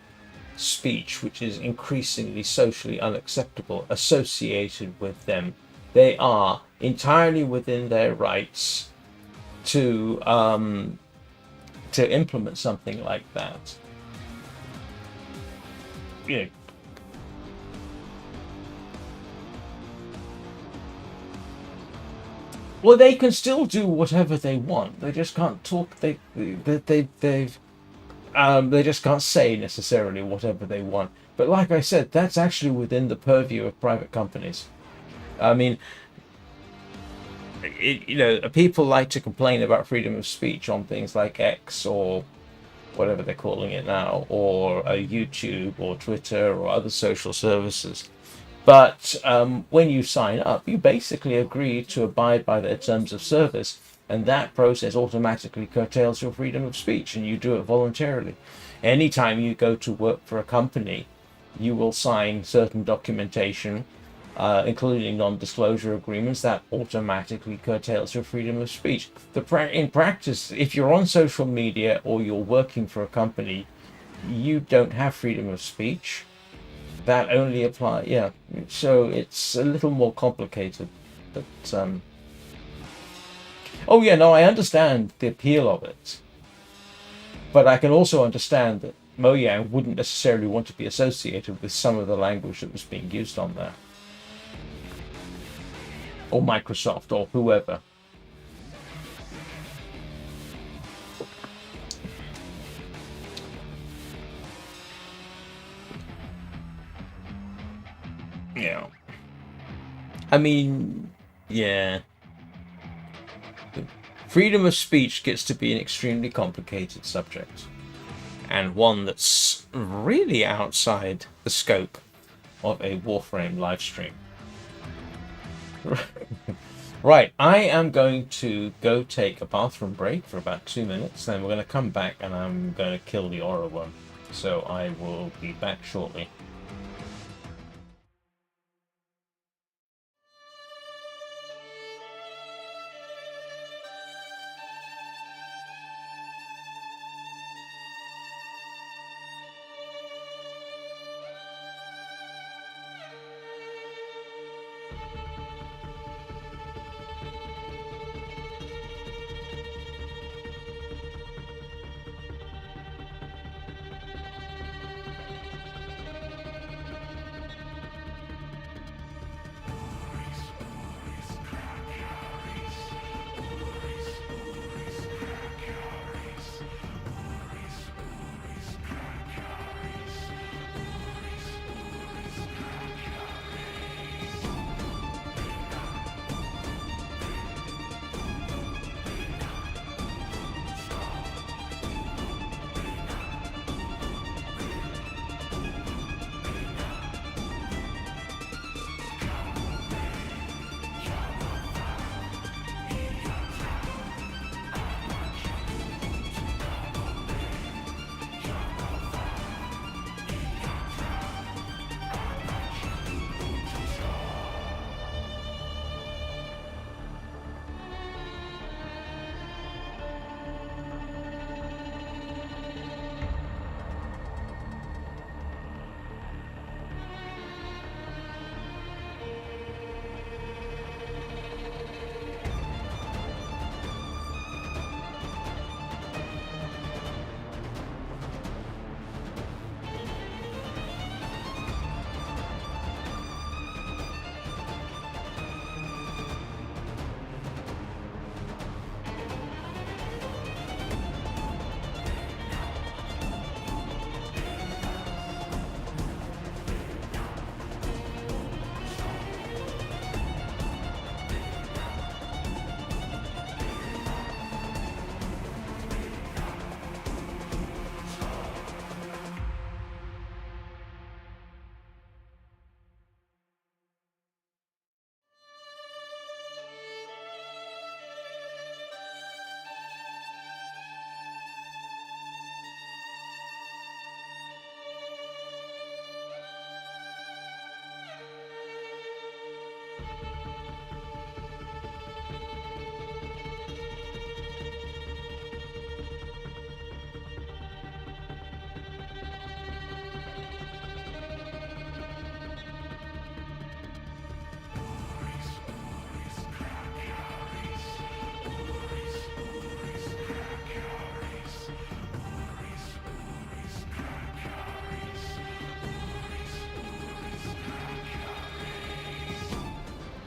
speech, which is increasingly socially unacceptable, associated with them, they are entirely within their rights to implement something like that. You know, well, they can still do whatever they want. They just can't talk. They just can't say necessarily whatever they want. But like I said, that's actually within the purview of private companies. I mean, people like to complain about freedom of speech on things like X or whatever they're calling it now, or YouTube or Twitter or other social services. But when you sign up, you basically agree to abide by their terms of service, and that process automatically curtails your freedom of speech, and you do it voluntarily. Anytime you go to work for a company, you will sign certain documentation, including non-disclosure agreements, that automatically curtails your freedom of speech. In practice, if you're on social media or you're working for a company, you don't have freedom of speech. That only applies, yeah. So it's a little more complicated, but oh yeah, no, I understand the appeal of it, but I can also understand that Mojang wouldn't necessarily want to be associated with some of the language that was being used on there, or Microsoft, or whoever. Yeah. I mean, yeah. Freedom of speech gets to be an extremely complicated subject, and one that's really outside the scope of a Warframe livestream. Right, I am going to go take a bathroom break for about 2 minutes, then we're going to come back and I'm going to kill the Orowyrm. So I will be back shortly.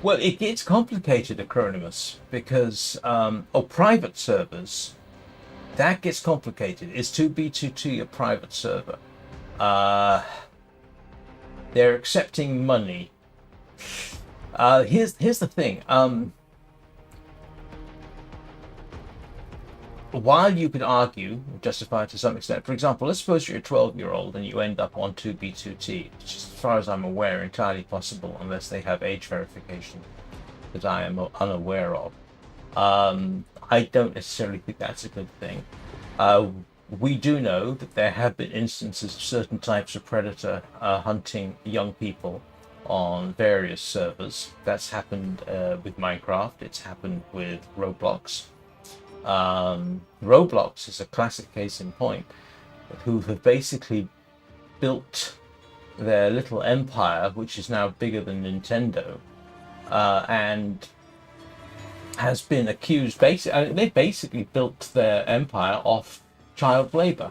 Well, it gets complicated, Acronymus, because private servers, that gets complicated. It's 2B2T a private server. They're accepting money. Here's the thing. While you could argue, justify it to some extent, for example, let's suppose you're a 12-year-old and you end up on 2B2T, which, as far as I'm aware, entirely possible unless they have age verification that I am unaware of. I don't necessarily think that's a good thing. We do know that there have been instances of certain types of predator hunting young people on various servers. That's happened with Minecraft. It's happened with Roblox. Roblox is a classic case in point, who have basically built their little empire, which is now bigger than Nintendo, and has been accused. They basically built their empire off child labor,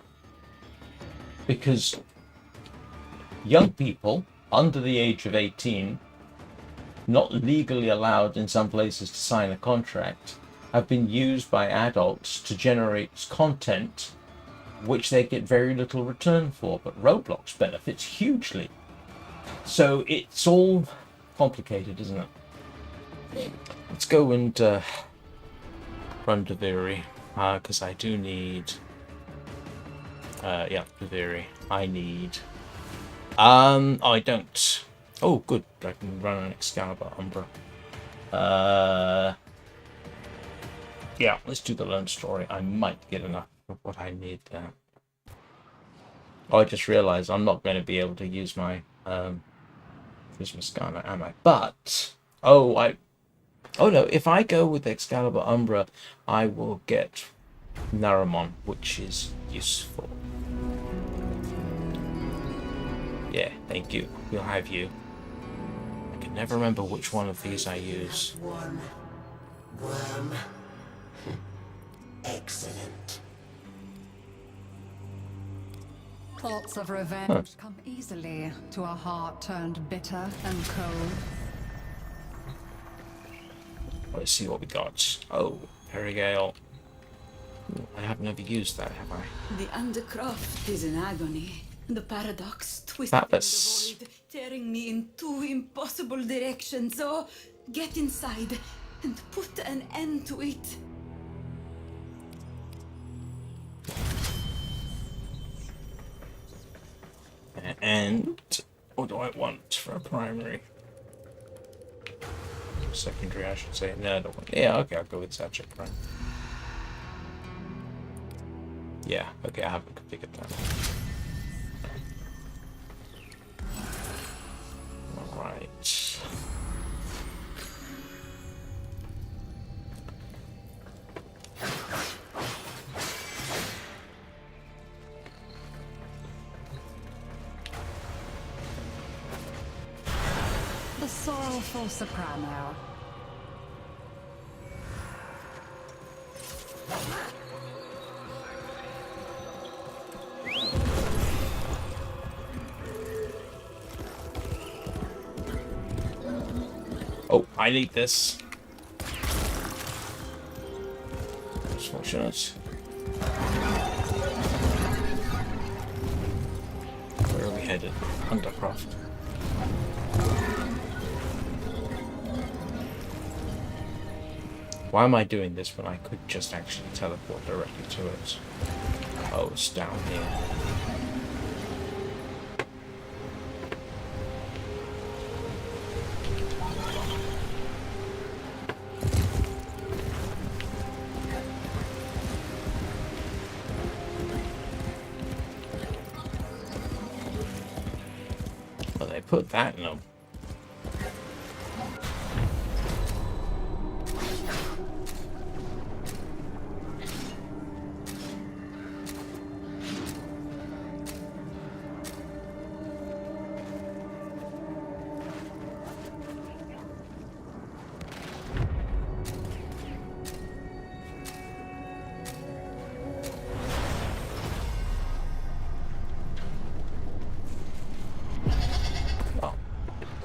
because young people under the age of 18, not legally allowed in some places to sign a contract, have been used by adults to generate content which they get very little return for, but Roblox benefits hugely. So it's all complicated, isn't it? Let's go and run Duviri, because I do need... Duviri. I need... I don't. Oh, good. I can run an Excalibur Umbra. Yeah, let's do the Lone Story. I might get enough of what I need there. Oh, I just realized I'm not going to be able to use my Prisma Skana, am I? But, oh no, if I go with Excalibur Umbra, I will get Naramon, which is useful. Yeah, thank you. We'll have you. I can never remember which one of these I use. One worm. Excellent. Thoughts of revenge come easily to a heart turned bitter and cold. Let's see what we got. Oh, Perigale. I have never used that, have I? The Undercroft is in agony. The paradox twisted in the void, tearing me in two impossible directions. So, get inside and put an end to it. And what do I want for a primary? Secondary, I should say. No, I don't want. Yeah, okay, I'll go with Satchel Prime. Yeah, okay, I haven't configured that. Alright. The sorrowful soprano. Oh, I need this. It's fortunate. Where are we headed? Undercroft. Why am I doing this when I could just actually teleport directly to it? Oh, it's down here. Well, they put that in them.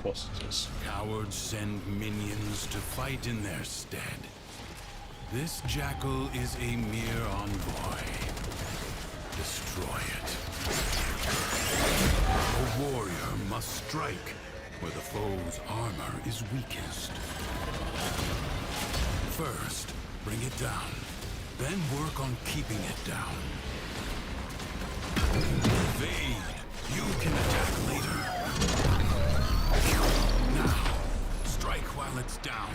course it is. Cowards send minions to fight in their stead. This jackal is a mere envoy. Destroy it. A warrior must strike where the foe's armor is weakest. First, bring it down. Then work on keeping it down. Evade. You can attack later. Now, strike while it's down.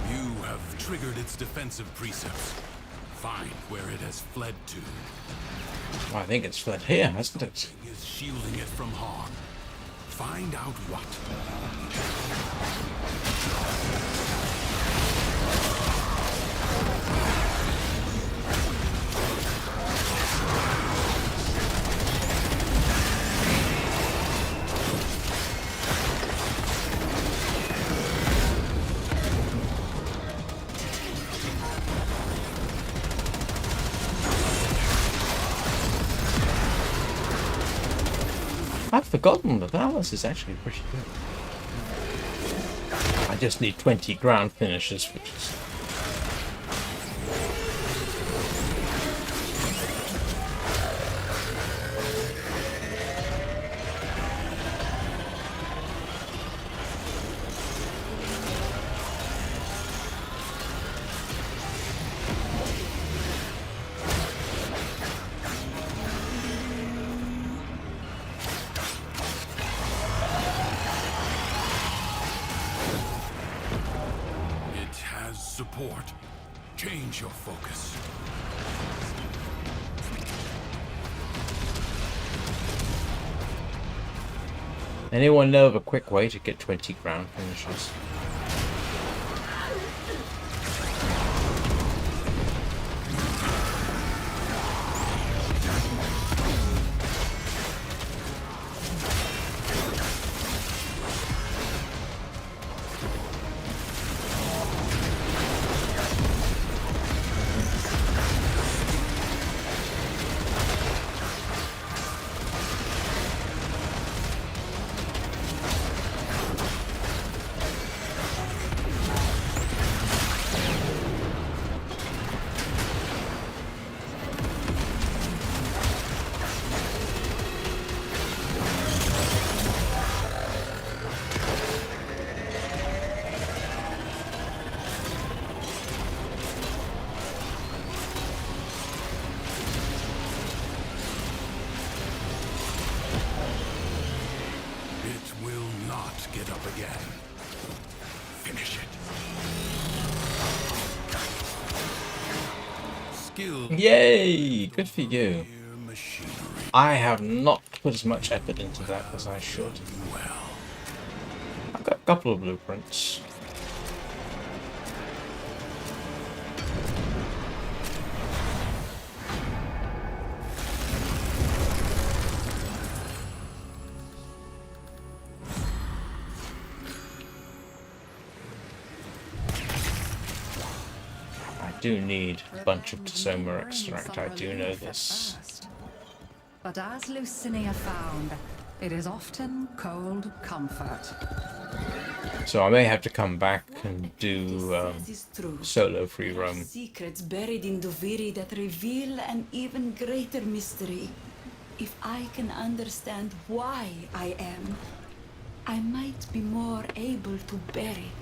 You have triggered its defensive precepts. Find where it has fled to. Well, I think it's fled here, hasn't it? Something is shielding it from harm. Find out what. I've forgotten that Alice is actually pretty good. I just need 20 ground finishes, which is... Support. Change your focus. Anyone know of a quick way to get 20 ground finishes? Get up again. Finish it. Skill. Yay! Good for you. I have not put as much effort into that as I should. I've got a couple of blueprints. I do need a bunch of Tsoma extract, I do know this. But as Lucinia found, it is often cold comfort. So I may have to come back and do solo free roam. Secrets buried in Duviri that reveal an even greater mystery. If I can understand why I am, I might be more able to bear it.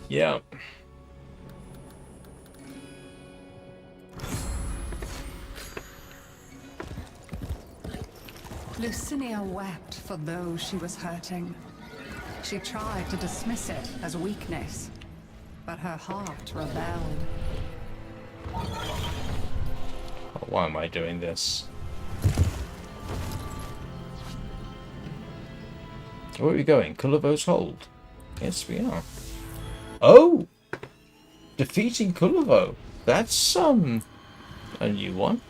Yeah. Lucinia wept for those she was hurting. She tried to dismiss it as weakness, but her heart rebelled. Why am I doing this? Where are we going? Kulavo's Hold. Yes, we are. Oh! Defeating Kulavo. That's, a new one.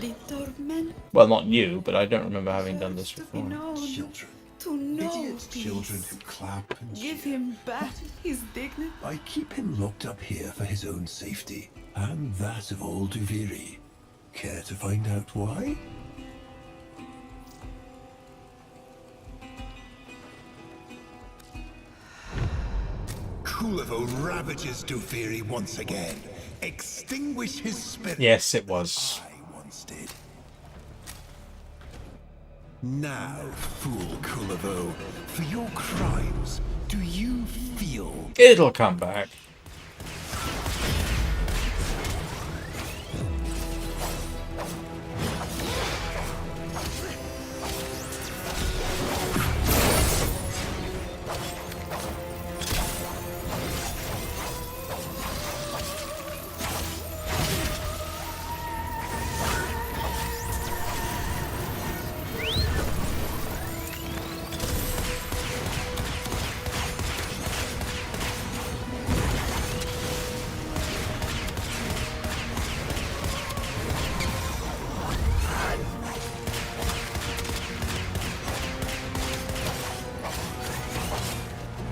The torment Well, not new, but I don't remember having done this before. Children. to know Idiot peace. children who clap and Give cheer. him back his dignity. I keep him locked up here for his own safety, and that of all Duviri. Care to find out why? Kulavo ravages Duviri once again. Extinguish his spirit. Yes, it was. I once did. Now, fool Kulavo, for your crimes, do you feel? It'll come back.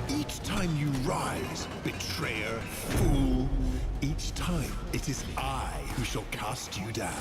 Each time you rise, betrayer, fool, each time it is I who shall cast you down.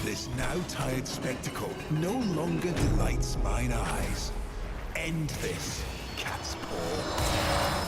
This now tired spectacle no longer delights mine eyes. End this, cat's paw.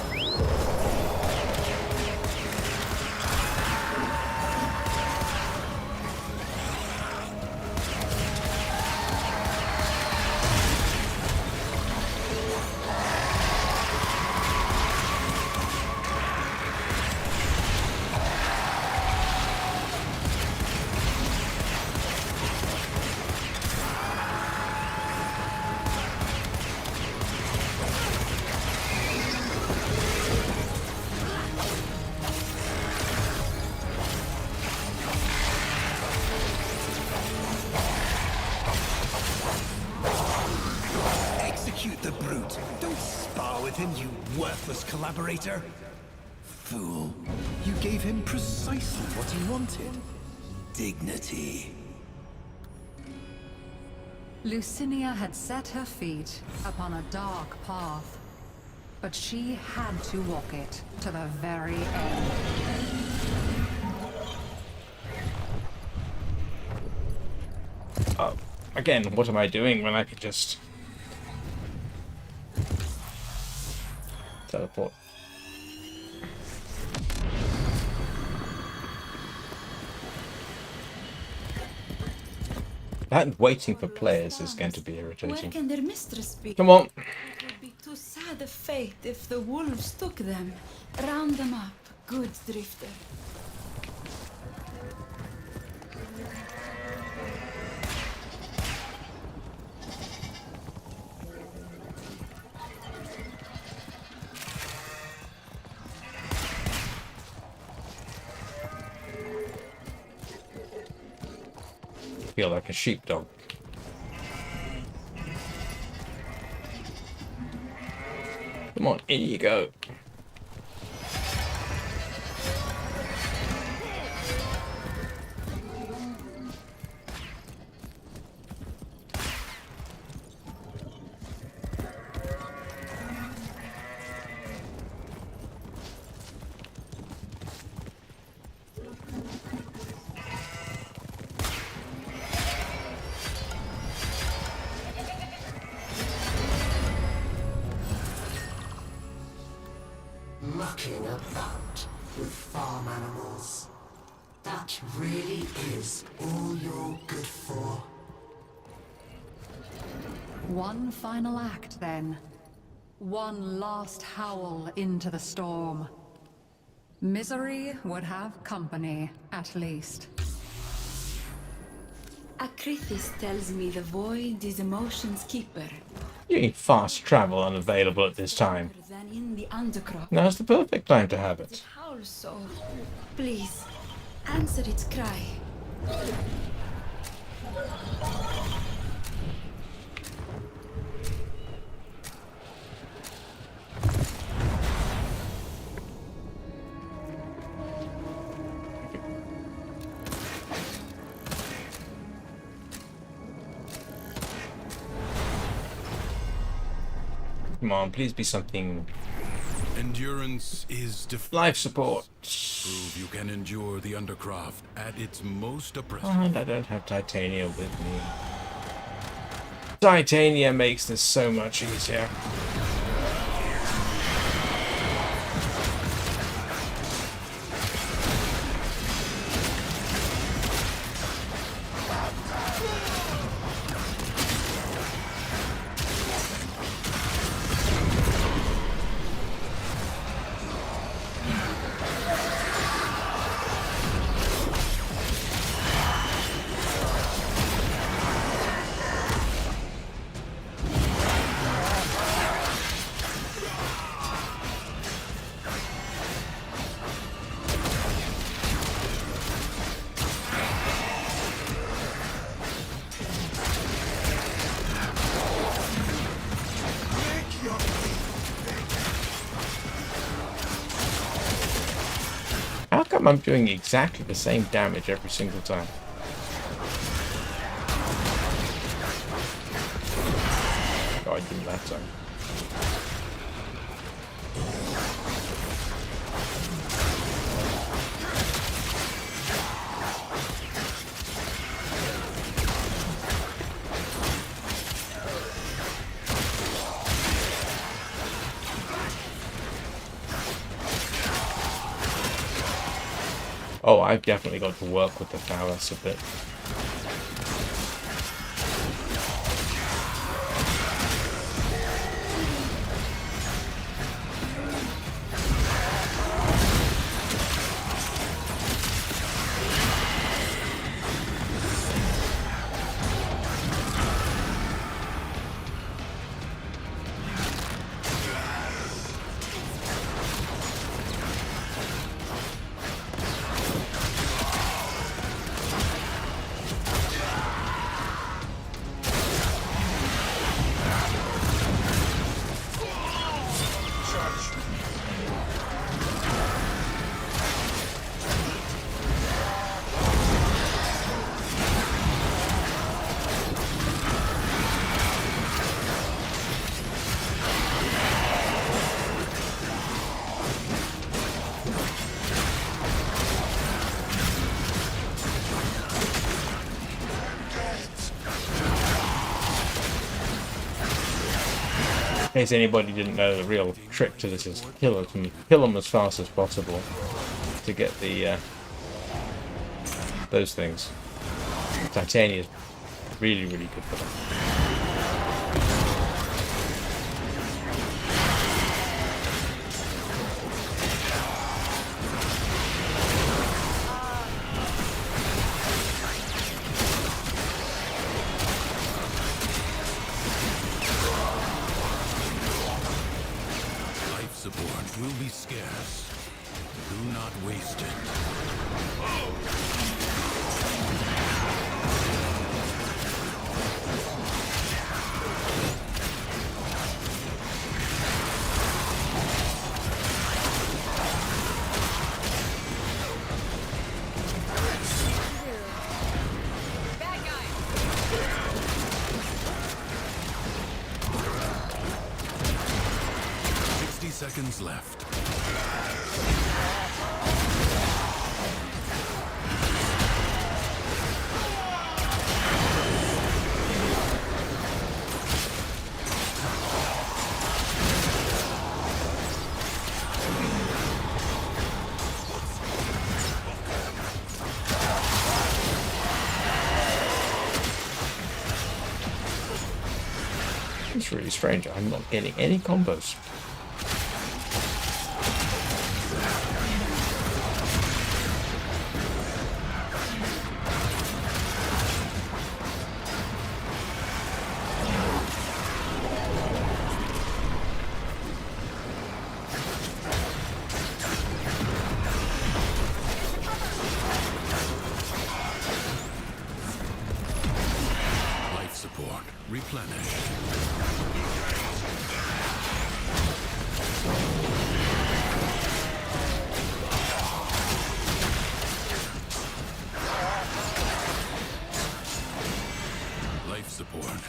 Execute the brute. Don't spar with him, you worthless collaborator. Fool. You gave him precisely what he wanted. Dignity. Lucinia had set her feet upon a dark path, but she had to walk it to the very end. Again, what am I doing when I could just teleport? That waiting for players is going to be Where irritating. can their mistress be? Come on. It would be too sad a fate if the wolves took them. Round them up, good drifter. Feel like a sheepdog. Come on, in you go. Mucking about. with farm animals. That really is all you're good for. One final act, then. One last howl into the storm. Misery would have company, at least. Akrithis tells me the void is emotion's keeper. You need fast travel unavailable at this time. Than in the undercroft. Now's the perfect time to have it. It howls so. Please, answer its cry. Come on, please be something. Endurance is life support. Prove you can endure the undercroft at its most oppressive. And I don't have Titania with me. Titania makes this so much easier. How come I'm doing exactly the same damage every single time? Oh, I didn't that time. Oh, I've definitely got to work with the prowess a bit. In case anybody didn't know, the real trick to this is kill them as fast as possible to get the those things. Titania is really, really good for them. Will be scarce. Do not waste it. Bad guy. 60 seconds left. It's really strange. I'm not getting any combos.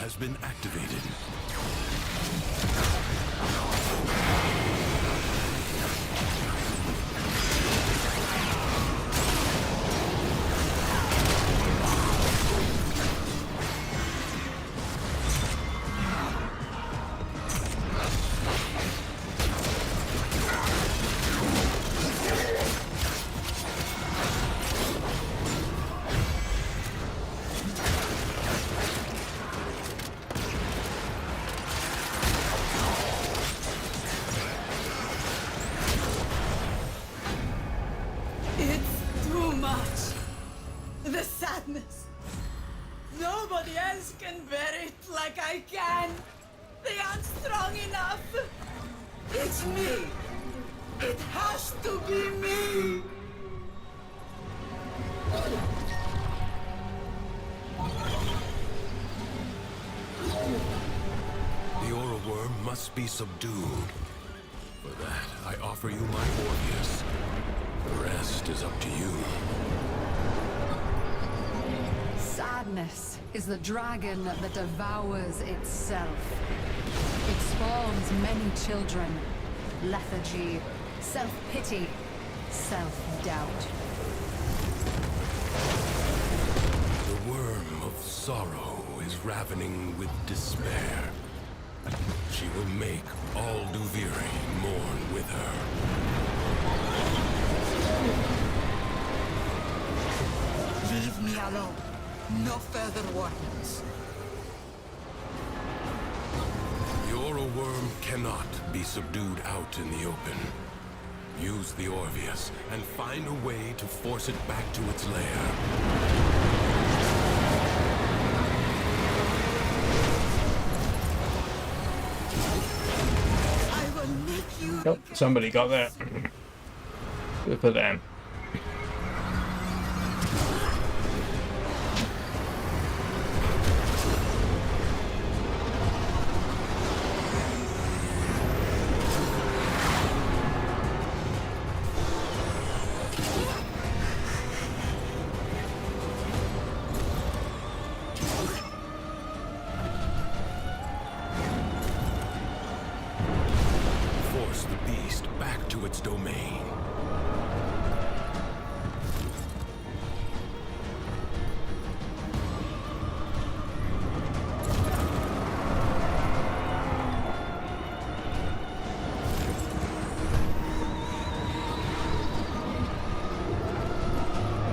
Has been activated. Nobody else can bear it like I can. They aren't strong enough. It's me. It has to be me. The Orowyrm must be subdued. For that, I offer you my Orpheus. The rest is up to you. Sadness is the dragon that devours itself. It spawns many children. Lethargy, self-pity, self-doubt. The worm of sorrow is ravening with despair. She will make all Duviri mourn with her. Leave me alone. No further warnings. The Orowyrm cannot be subdued out in the open. Use the Orpheus and find a way to force it back to its lair. Nope, somebody got that. Good for them.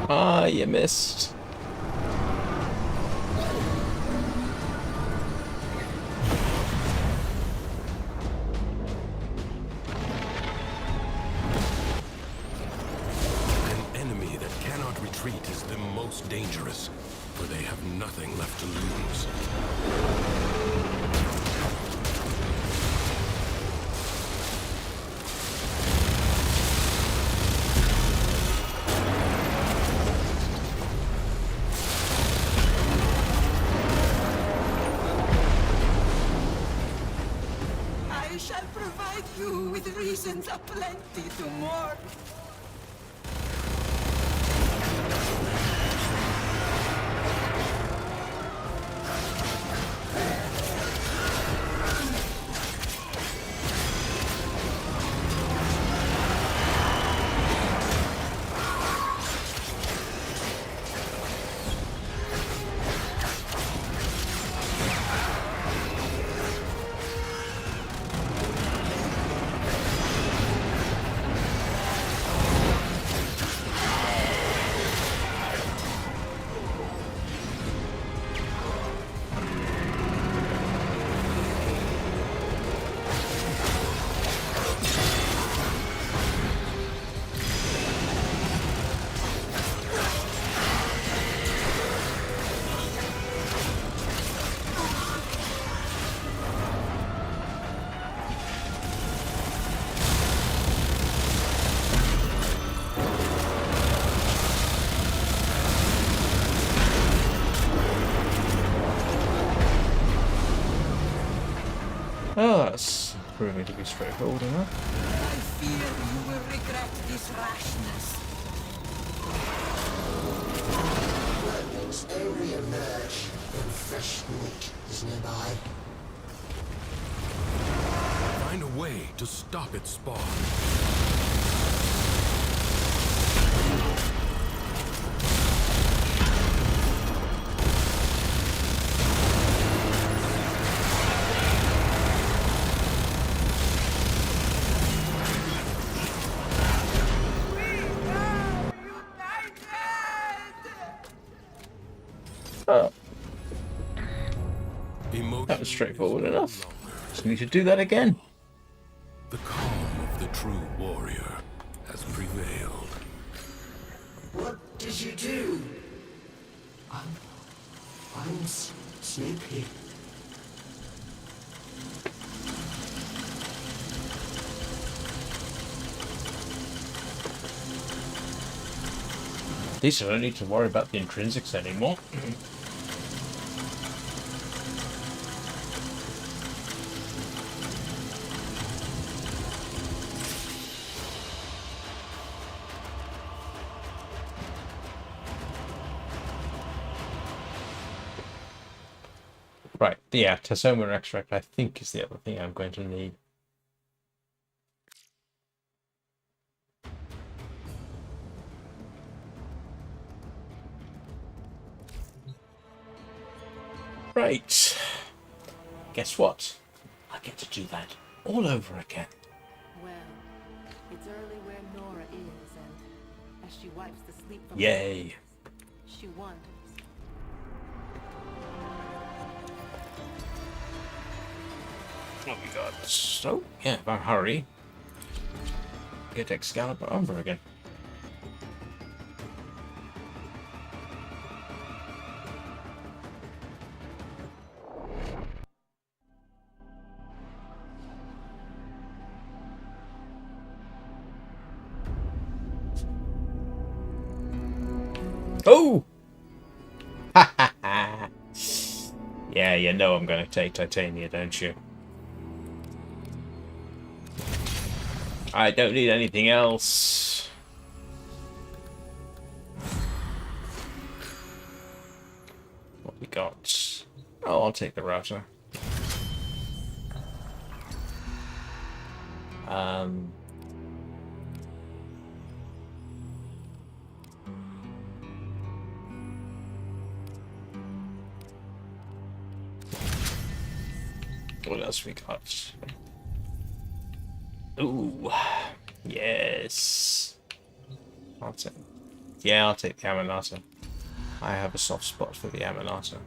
Ah, you missed. An enemy that cannot retreat is the most dangerous, for they have nothing left to lose. Reasons aplenty to mourn. that's proving to be straightforward enough. I fear you will regret this rashness. Weapons only emerge when fresh meat is nearby. Find a way to stop its spawn. Oh. That was straightforward enough. Just need to do that again. The calm of the true warrior has prevailed. What did you do? I'm sleepy. At least I don't need to worry about the intrinsics anymore. Right, yeah, Tasoma extract I think is the other thing I'm going to need. Right. Guess what? I get to do that all over again. Well, it's early where Nora is, and as she wipes the sleep from Yay. her eyes, she wonders. What we got? So, yeah, if I hurry, get Excalibur Amber again. Oh! Ha ha ha! Yeah, you know I'm going to take Titania, don't you? I don't need anything else. What we got? Oh, I'll take the router. What else we got? Ooh, yes. I'll take. Yeah, I'll take the Aminata. I have a soft spot for the Aminata.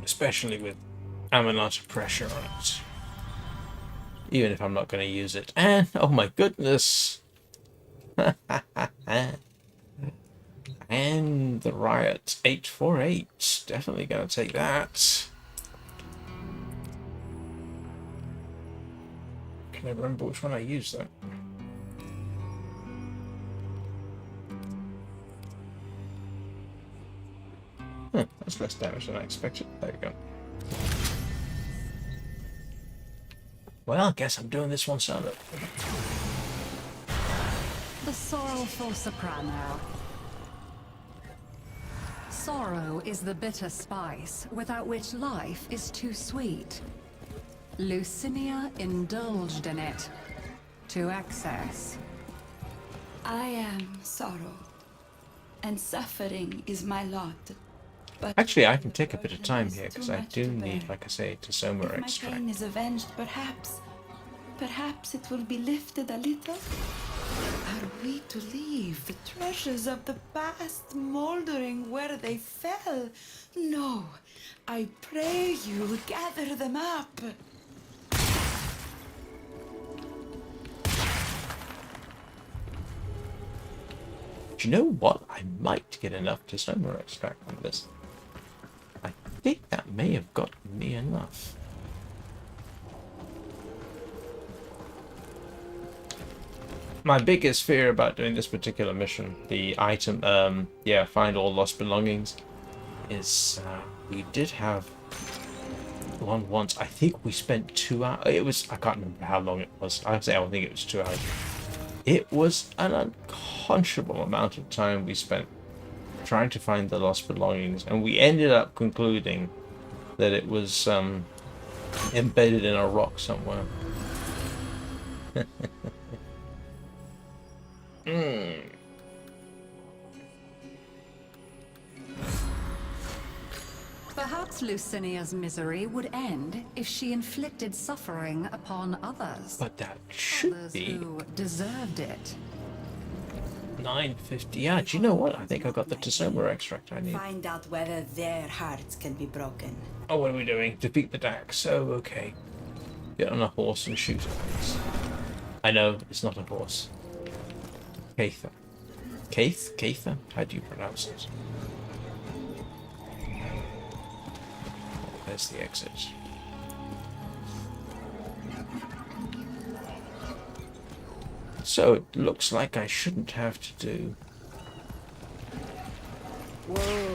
Especially with Aminata pressure on it. Even if I'm not going to use it. And, oh my goodness! And the Riot 848. Definitely going to take that. Can I remember which one I used though? That's less damage than I expected. There we go. Well, I guess I'm doing this one solo. The sorrowful soprano. Sorrow is the bitter spice without which life is too sweet. Lucinia indulged in it to excess. I am sorrow, and suffering is my lot. But actually, I can take a bit of time here because I do need, like I say, Tasoma if extract. my pain is avenged, perhaps it will be lifted a little. Are we to leave the treasures of the past moldering where they fell? No, I pray you gather them up. Do you know what? I might get enough Tasoma extract from this. I think that may have gotten me enough. My biggest fear about doing this particular mission, the item, find all lost belongings, is we did have one once. I think we spent 2 hours. It was, I can't remember how long it was. I say I think it was 2 hours. It was an unconscionable amount of time we spent trying to find the lost belongings, and we ended up concluding that it was embedded in a rock somewhere. Perhaps Lucinia's misery would end if she inflicted suffering upon others. But that should others be who deserved it. 950. Yeah, do you know what? I think I got the Tisoma extract I need. Find out whether their hearts can be broken. Oh, what are we doing? Defeat the Dax. Oh, okay. Get on a horse and shoot it. I know, it's not a horse. Katha. Kaith? Katha? How do you pronounce it? There's the exit. So it looks like I shouldn't have to do. Whoa.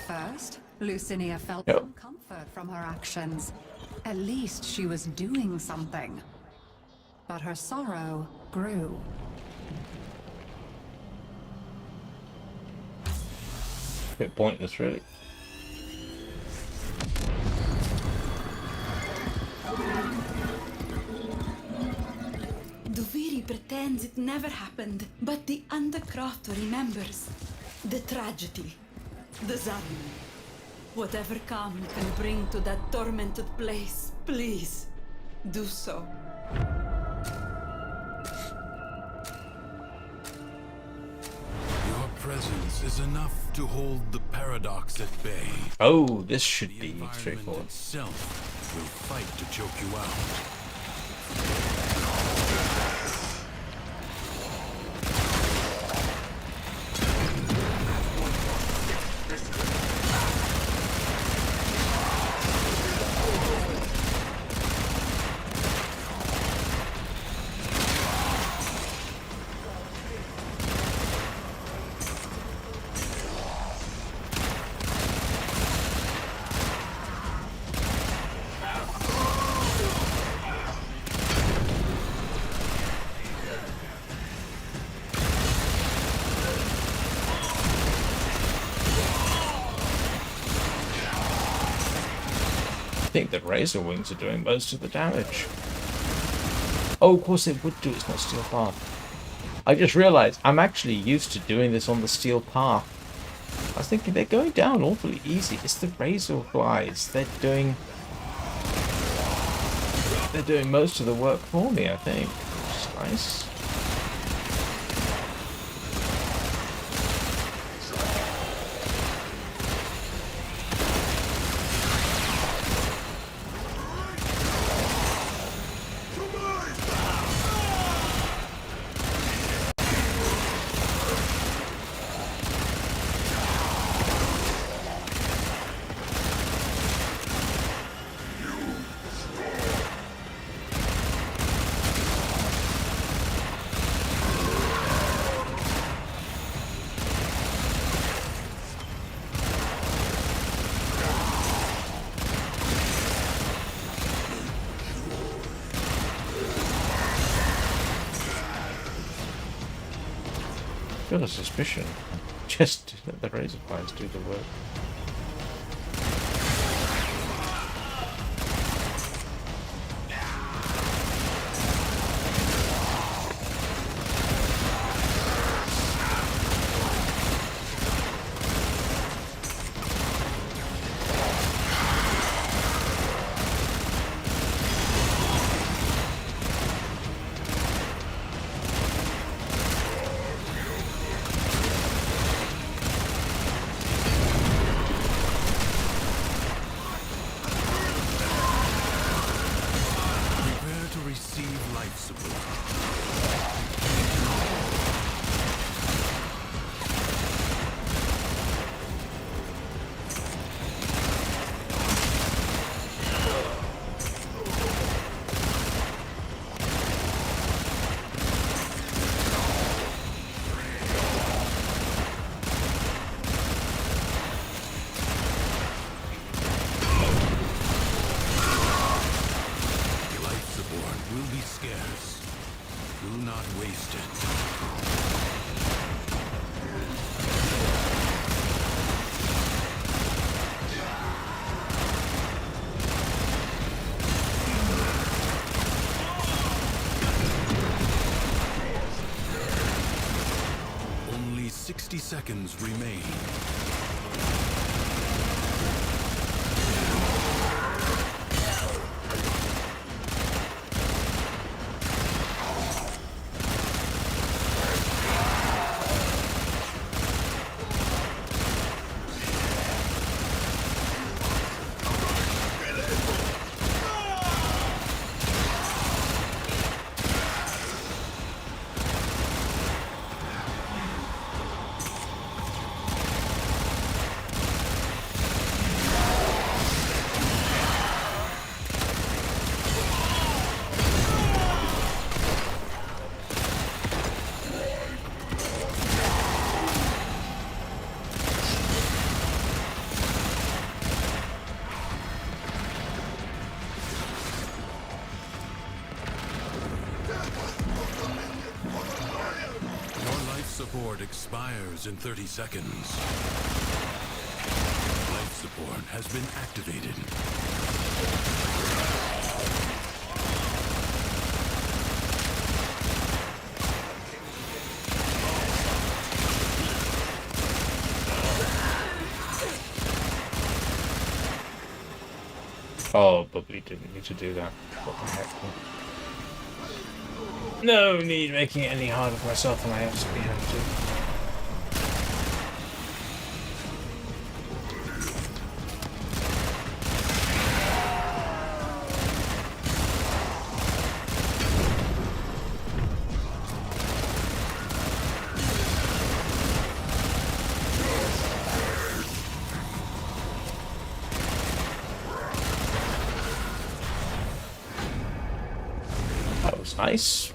First, Lucinia felt Yep. some comfort from her actions. At least she was doing something. But her sorrow grew. Bit pointless, really. Duviri pretends it never happened, but the Undercroft remembers. The tragedy. The Zalim. Whatever calm you can bring to that tormented place, please, do so. Your presence is enough to hold the paradox at bay. Oh, this should be Environment straightforward. itself will fight to choke you out. I think that Razor Wings are doing most of the damage. Oh, of course it would do, it's not Steel Path. I just realized I'm actually used to doing this on the Steel Path. I was thinking they're going down awfully easy. It's the Razor Flies. They're doing most of the work for me, I think. Which is nice. Got a suspicion. Just let the Razor Flies do the work. 60 seconds remain. Support expires in 30 seconds. Life support has been activated. Oh, but we didn't need to do that. What the heck? No need making it any harder for myself than I absolutely have to. That was nice.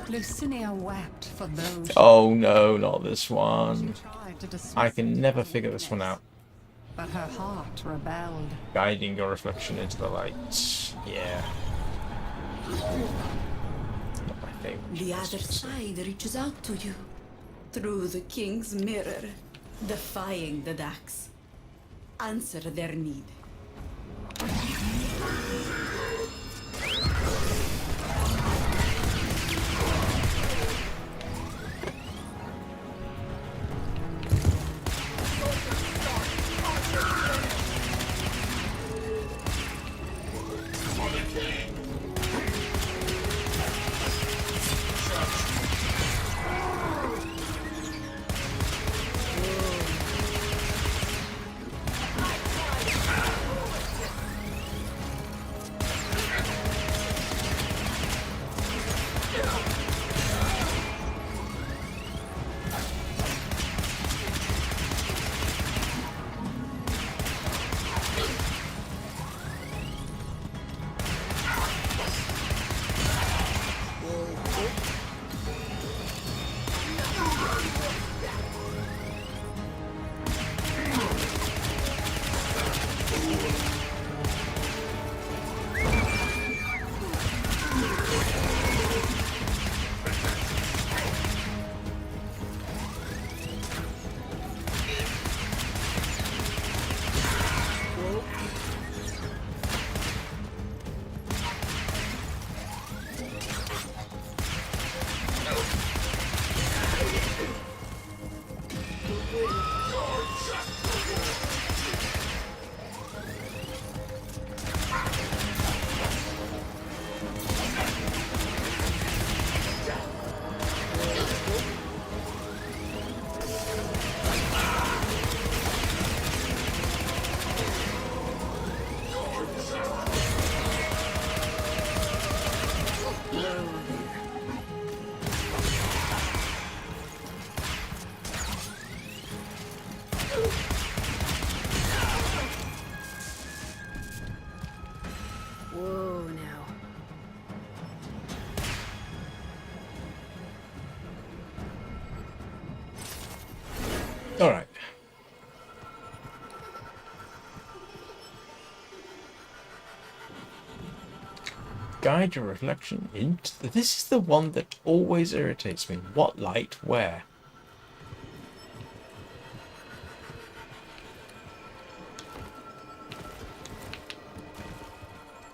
Lucinia wept for those. Oh no, not this one. I can never figure this one out. But her heart rebelled. Guiding your reflection into the light. Yeah. Not my favorite. The other side reaches out to you. Through the king's mirror. Defying the Dax. Answer their need. All right. Guide your reflection into the... This is the one that always irritates me. What light? Where?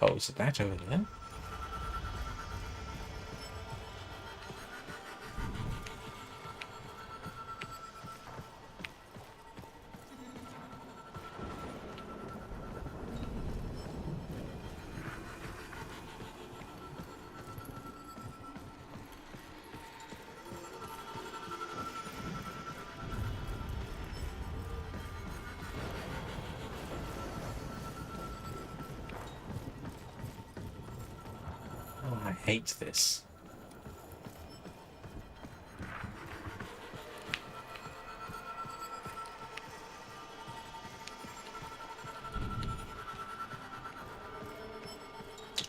Oh, is it that over there? I hate this.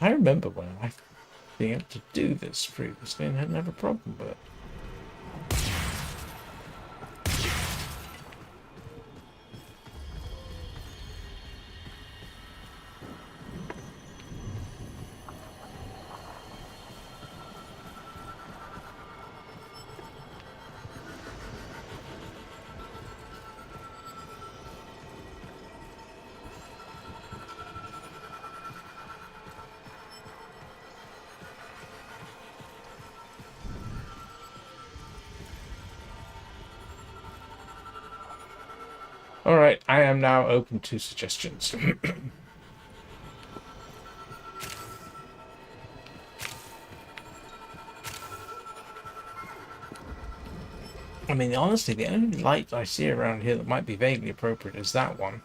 I remember when I being able to do this previously and hadn't had a problem with it. Alright, I am now open to suggestions. I mean, honestly, the only light I see around here that might be vaguely appropriate is that one.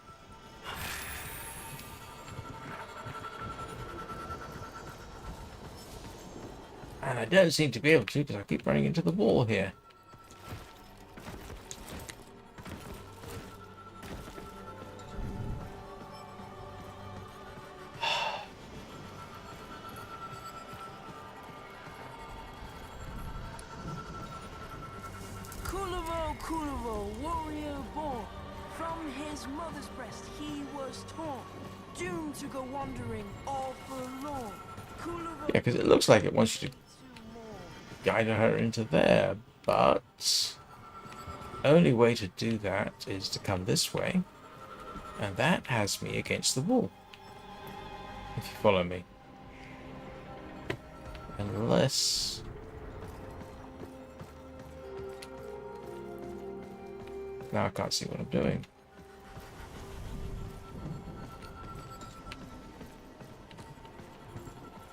And I don't seem to be able to because I keep running into the wall here. Warrior born. From his mother's breast he was torn, doomed to go wandering all forlorn. Yeah, because it looks like it wants you to guide her into there, but only way to do that is to come this way, and that has me against the wall, if you follow me. Unless... now I can't see what I'm doing.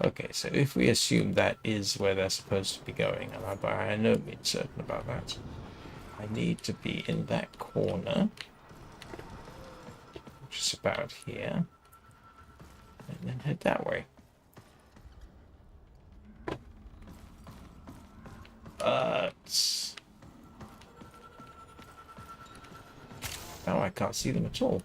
Okay, so if we assume that is where they're supposed to be going, and I know I'm certain about that, I need to be in that corner, which is about here, and then head that way. But now I can't see them at all.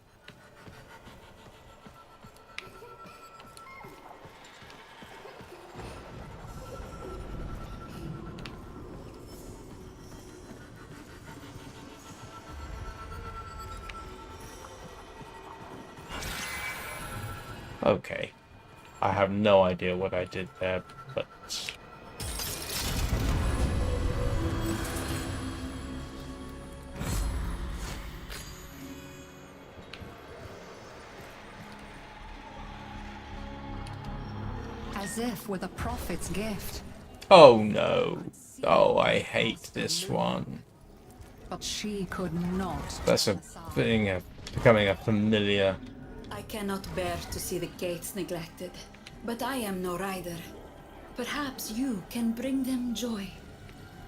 Okay, I have no idea what I did there, but... as if with a prophet's gift. oh no! Oh, I hate this one. But she could not. That's becoming a familiar... I cannot bear to see the gates neglected, but I am no rider. Perhaps you can bring them joy,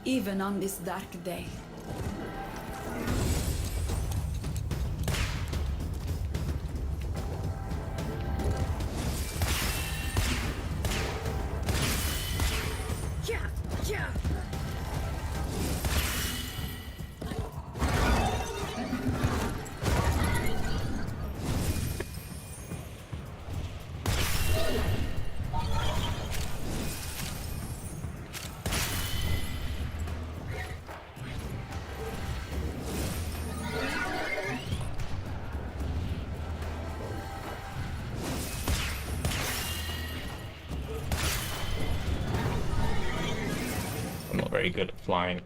even on this dark day. I'm not very good at flying.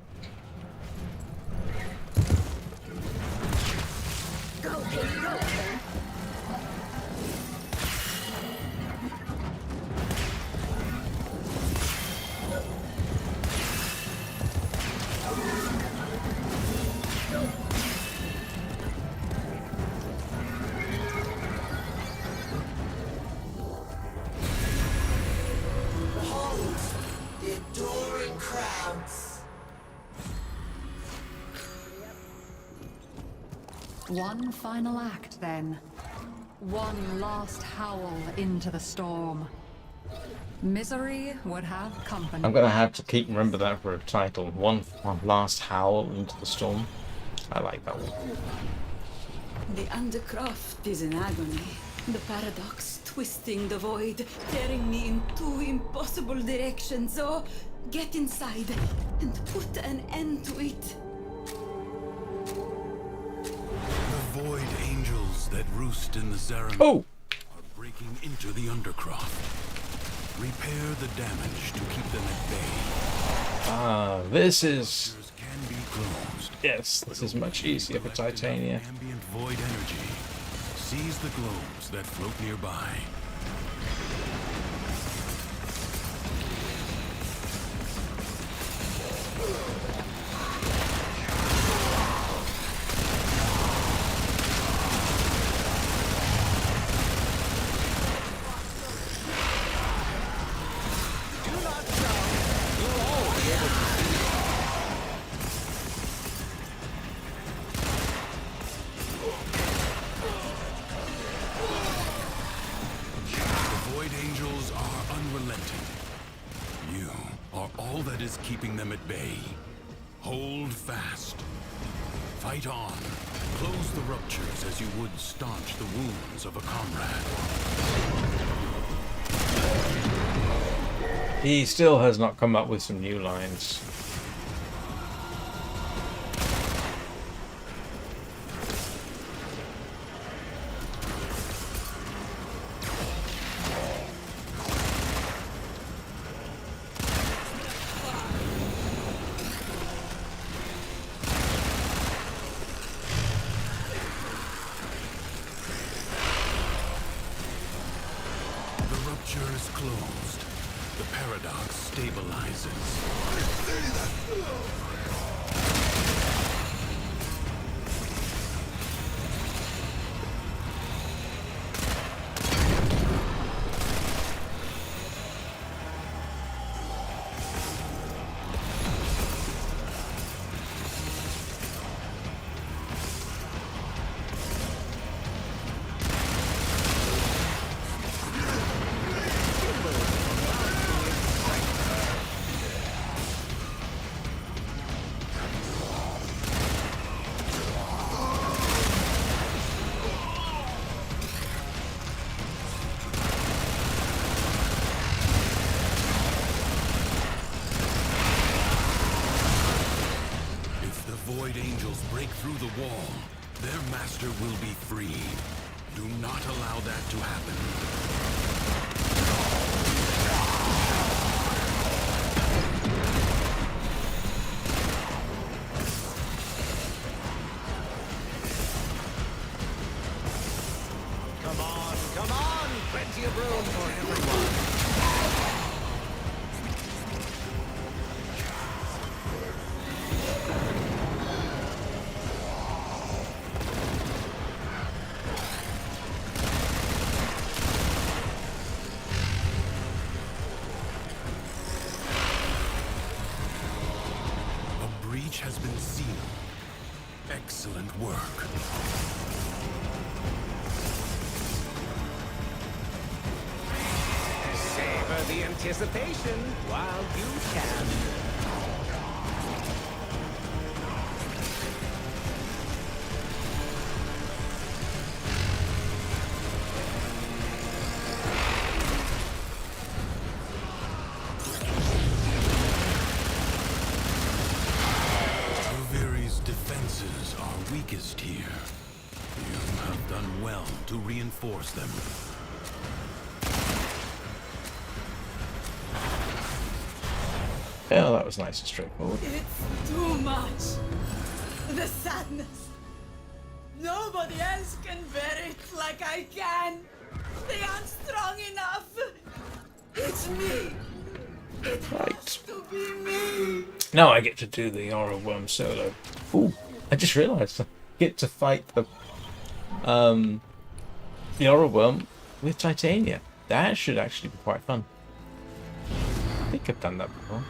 Behold, the adoring crowds. One final act, then. One last howl into the storm. Misery would have company. I'm gonna have to keep remember that for a title. One last howl into the storm. I like that one. The undercroft is in agony. The paradox twisting the void, tearing me in two impossible directions. So, get inside and put an end to it. The void angels that roost in the Zaran are breaking into the undercroft. Repair the damage to keep them at bay. Ah, this is... Can be closed. Yes, this is much easier for Titania. Ambient void energy. Seize the globes that float nearby. Keeping them at bay. Hold fast. Fight on. Close the ruptures as you would staunch the wounds of a comrade. He still has not come up with some new lines. Through the wall, their master will be free. Do not allow that to happen. Come on! Plenty of room for everyone. Has been sealed. Excellent work. Savor the anticipation while you can. Weakest here. You have done well to reinforce them. Yeah, that was nice and straightforward. It's too much. The sadness. Nobody else can bear it like I can. They aren't strong enough. It's me. Right. Now I get to do the Orowyrm solo. Ooh, I just realised I get to fight the Orowyrm with Titania. That should actually be quite fun. I think I've done that before.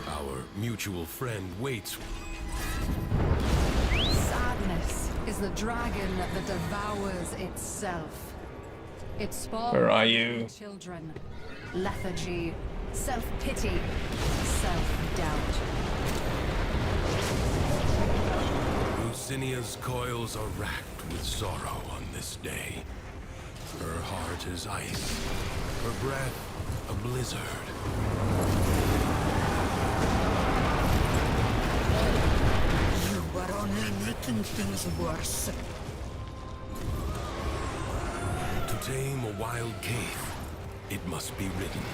Our mutual friend waits. Sadness is the dragon that devours itself. It spawns Where are you? Children, lethargy, self-pity, self-doubt. Lucinia's coils are racked with sorrow on this day. Her heart is ice, her breath a blizzard. You are only making things worse. To tame a wild cave, it must be ridden.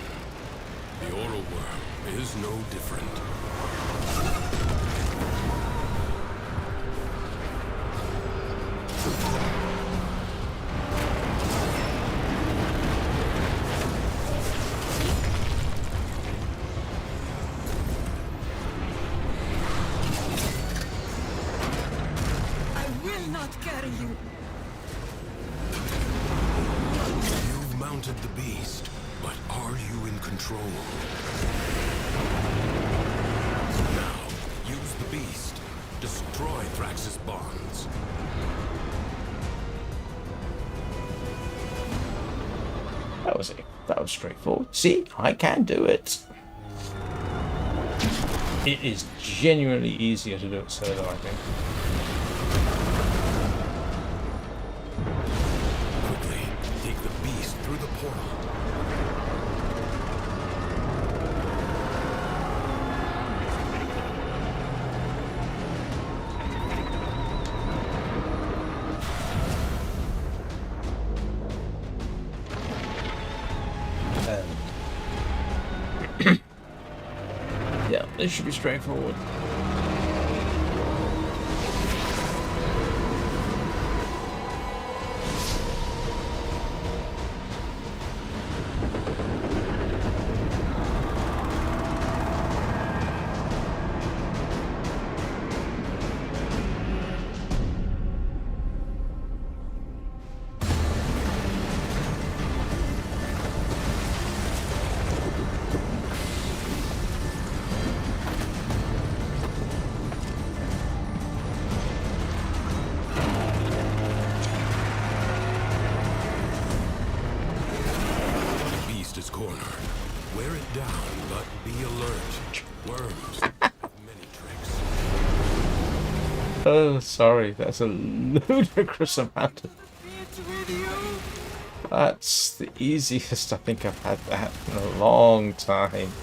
The Orowyrm is no different. I will not carry you. You've mounted the beast, but are you in control? Now, use the beast. Destroy Thrax's bonds. That was it. That was straightforward. See, I can do it. It is genuinely easier to do it solo, I think. Quickly, take the beast through the portal. Yeah, this should be straightforward. Is cornered. Wear it down, but be alert. Worms have many tricks. Oh, sorry. That's a ludicrous amount of... That's the easiest I think I've had that in a long time.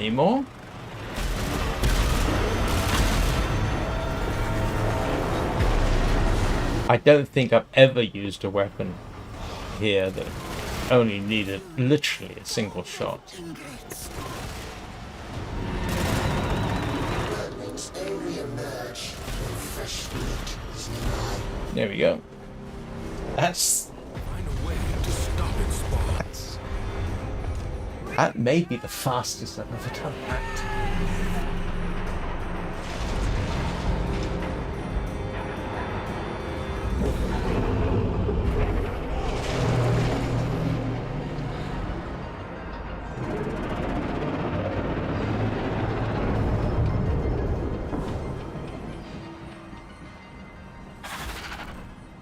More? I don't think I've ever used a weapon here that only needed literally a single shot. There we go. That's... Find a way to stop its spots. That may be the fastest I've ever done that.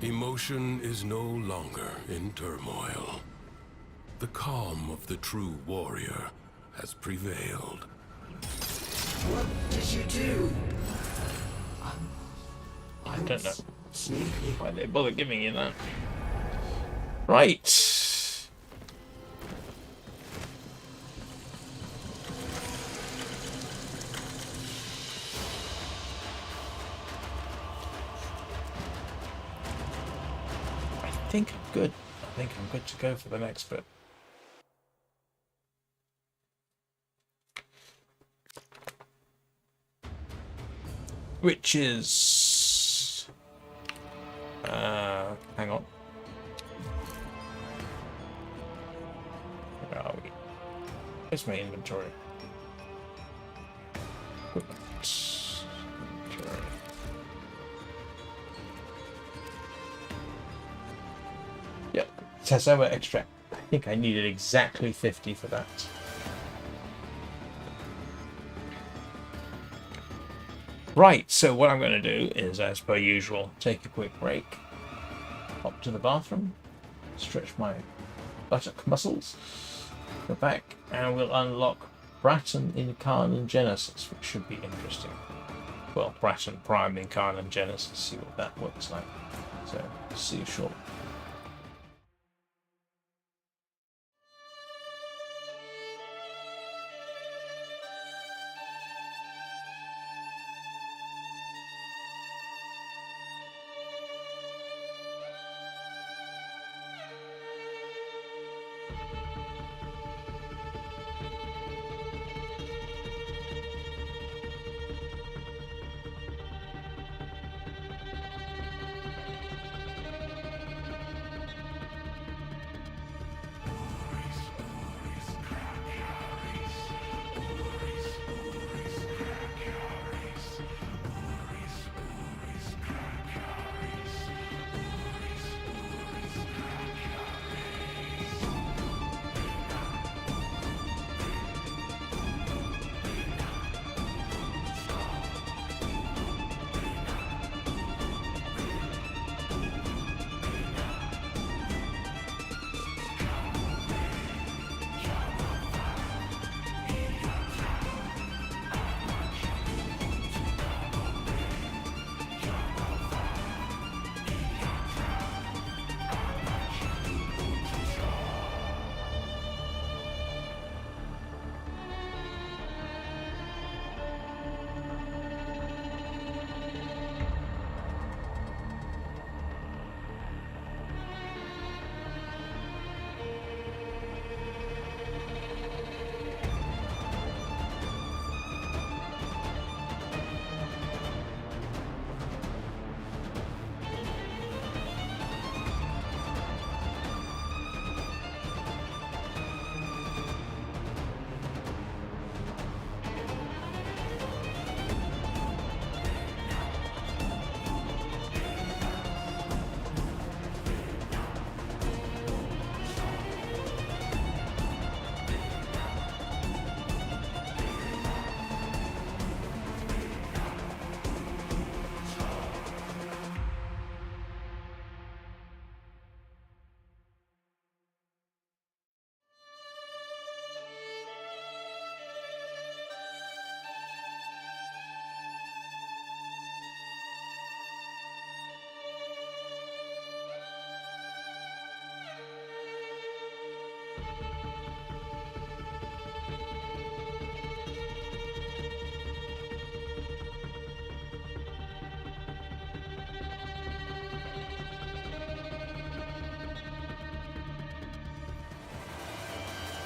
Emotion is no longer in turmoil. The calm of the true warrior has prevailed. What did you do? I don't know why they bother giving you that. Right. think I'm good. I think I'm good to go for the next bit. Which is... hang on. Where are we? Where's my inventory? Equipment. Inventory. Yep. Tasoma extract. I think I needed exactly 50 for that. Right, so what I'm going to do is, as per usual, take a quick break, hop to the bathroom, stretch my buttock muscles, go back, and we'll unlock Braton Incarnon Genesis, which should be interesting. Well, Braton Prime Incarnon Genesis, see what that looks like. So, see you shortly.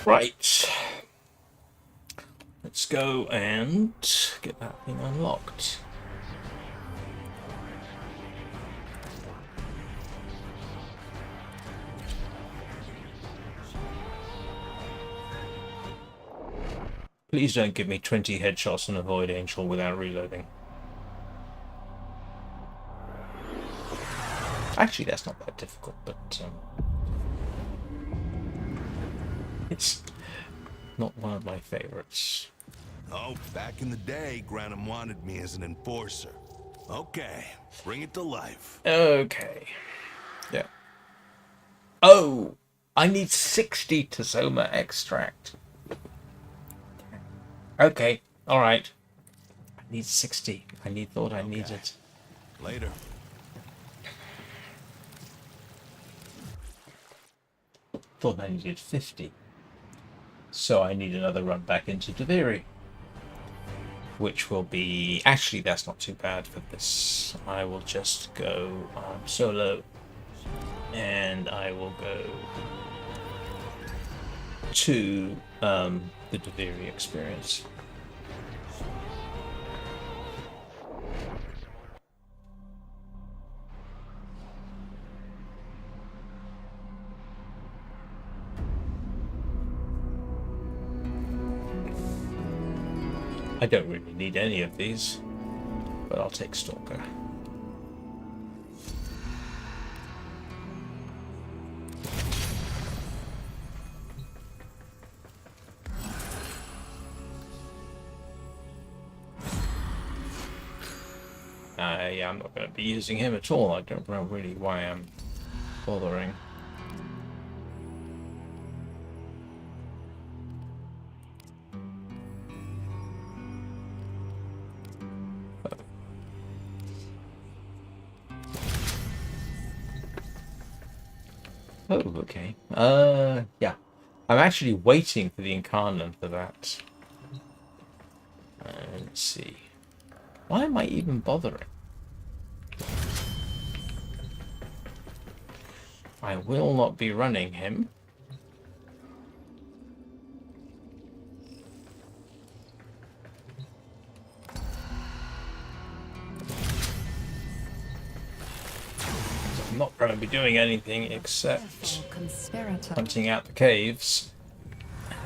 Right. Let's go and get that thing unlocked. Please don't give me 20 headshots on a Void Angel without reloading. Actually, that's not that difficult, but it's not one of my favorites. Oh, back in the day, Granum wanted me as an enforcer. Okay, bring it to life. Okay. Yeah. Oh! I need 60 Tasoma extract. Okay, alright. I need 60. I thought I needed... Later. Thought I needed 50. So I need another run back into Duviri. Which will be... Actually, that's not too bad for this. I will just go solo And I will go to the Duviri experience. I don't really need any of these, but I'll take Stalker. Yeah, I'm not going to be using him at all. I don't know really why I'm bothering. Oh, okay. Yeah. I'm actually waiting for the Incarnon for that. Let's see. Why am I even bothering? I will not be running him. I'm not going to be doing anything except hunting out the caves.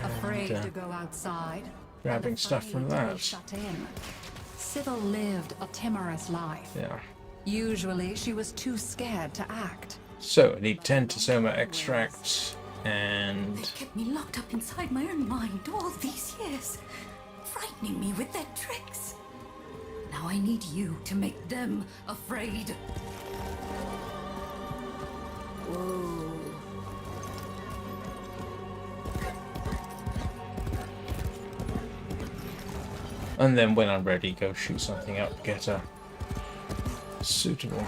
Afraid to go outside. Grabbing stuff from that. Shut in. Sybil lived a timorous life. Yeah. Usually she was too scared to act. So I need 10 Tasoma extracts and... They kept me locked up inside my own mind all these years, frightening me with their tricks. Now I need you to make them afraid. Whoa. And then when I'm ready, go shoot something up, get a suitable.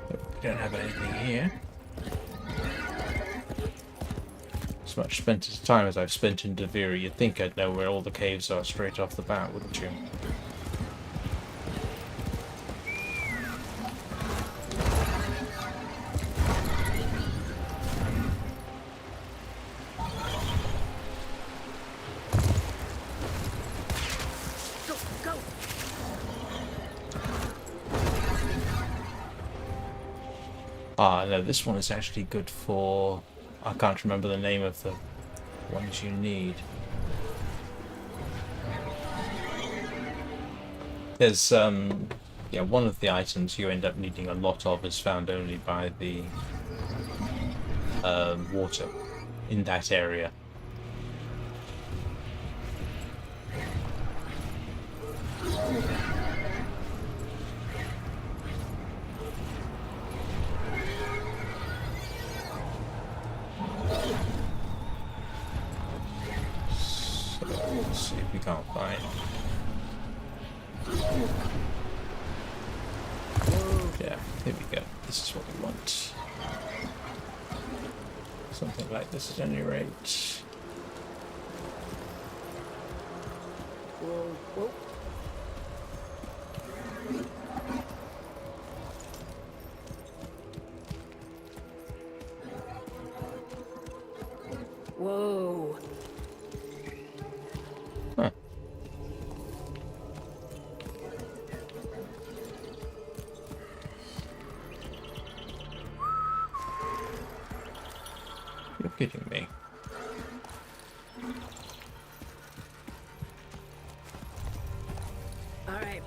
We don't have anything here. As much spent as time as I've spent in Duviri, you'd think I'd know where all the caves are straight off the bat, wouldn't you? Ah, no, this one is actually good for... I can't remember the name of the ones you need. There's, yeah, one of the items you end up needing a lot of is found only by the water in that area. Let's see if we can't find. Yeah, here we go. This is what we want. Something like this at any rate. Whoa, whoa. Whoa. Huh. You're kidding me. All right.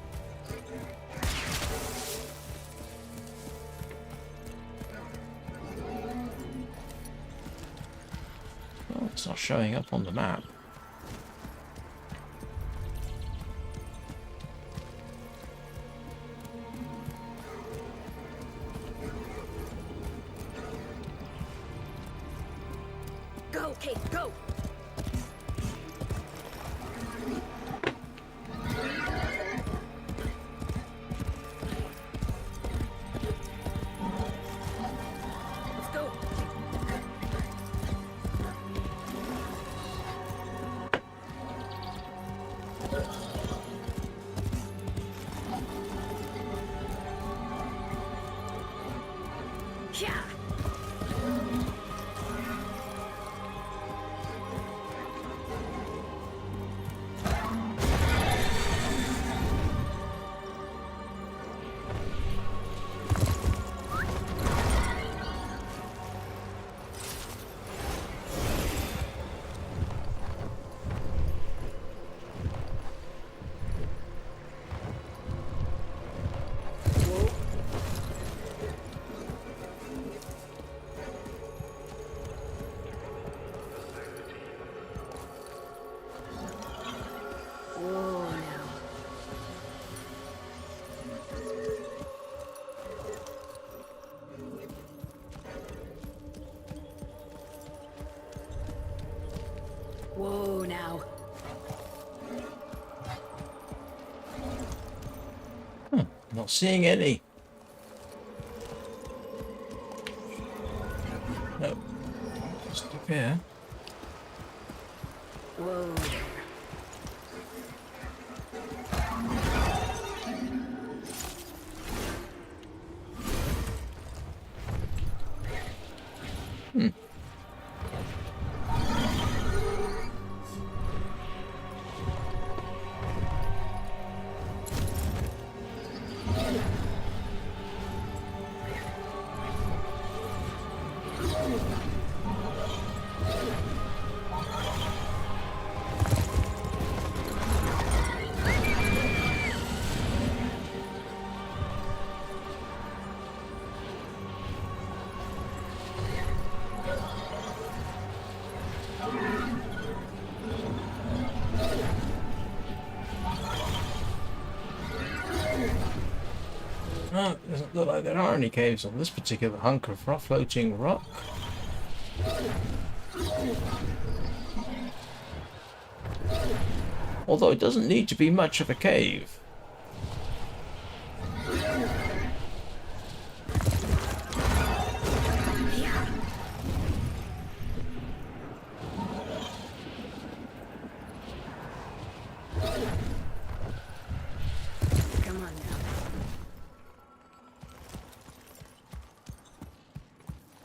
Well, it's not showing up on the map. Go, Kate, go! Let's go! Whoa, now. Not seeing any. No. Just up here. Whoa. Oh, it doesn't look like there are any caves on this particular hunk of floating rock. Although it doesn't need to be much of a cave.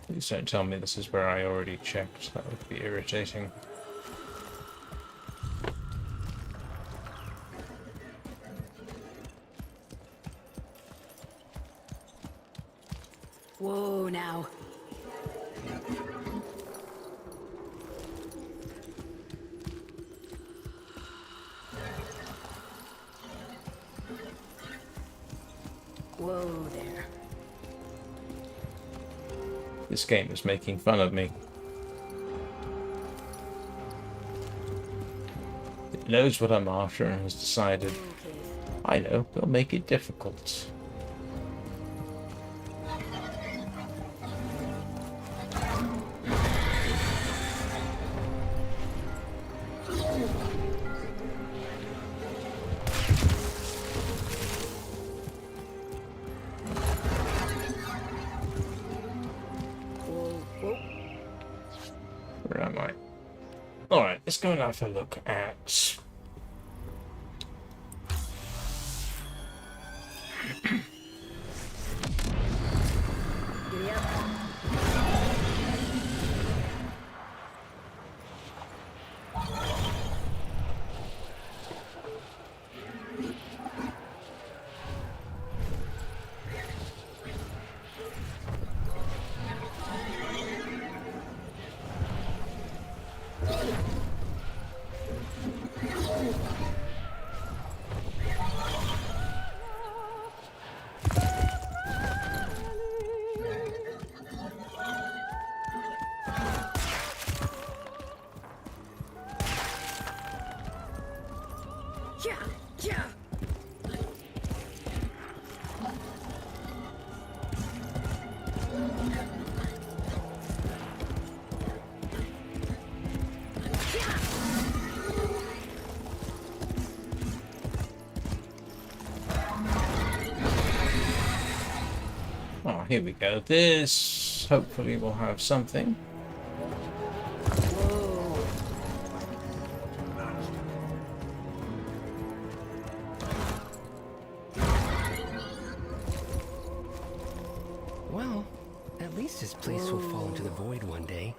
Please don't tell me this is where I already checked. That would be irritating. Whoa, now. Whoa there. This game is making fun of me. It knows what I'm after and has decided, I know, we'll make it difficult. Where am I? Alright, let's go and have a look at... Oh, here we go. This hopefully will have something. Well, at least this place will fall into the void one day.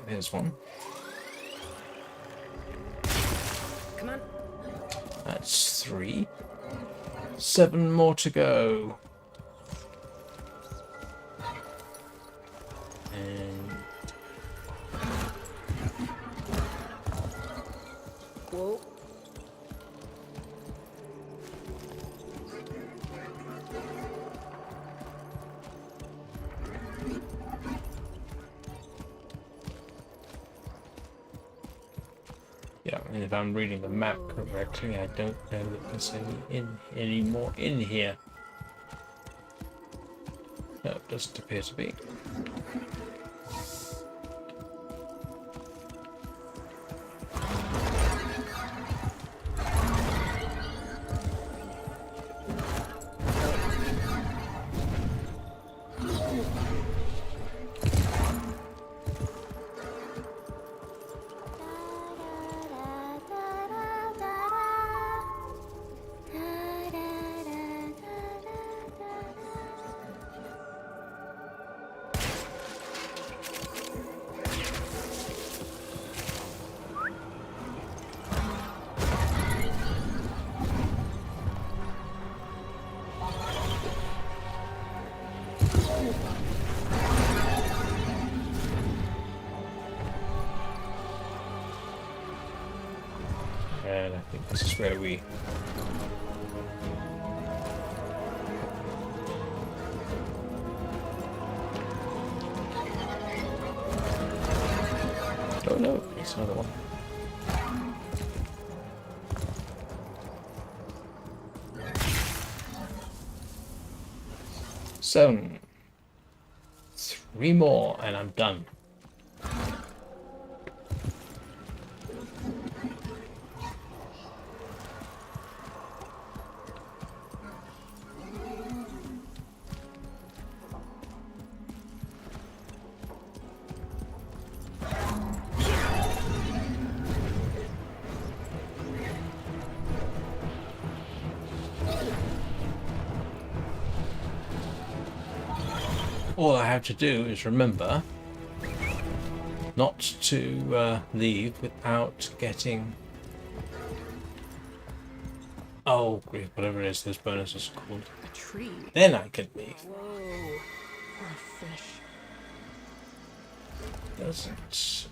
Here's one. Come on. That's 3. 7 more to go. And whoa. yeah, and if I'm reading the map correctly, I don't know that there's any more in here. No, it doesn't appear to be. And I think this is where we... Oh no, it's another one. So, 3 more and I'm done. All I have to do is remember not to leave without getting... Oh, grief, whatever it is, this bonus is called. A tree. Then I can leave. Whoa. Or a fish. Doesn't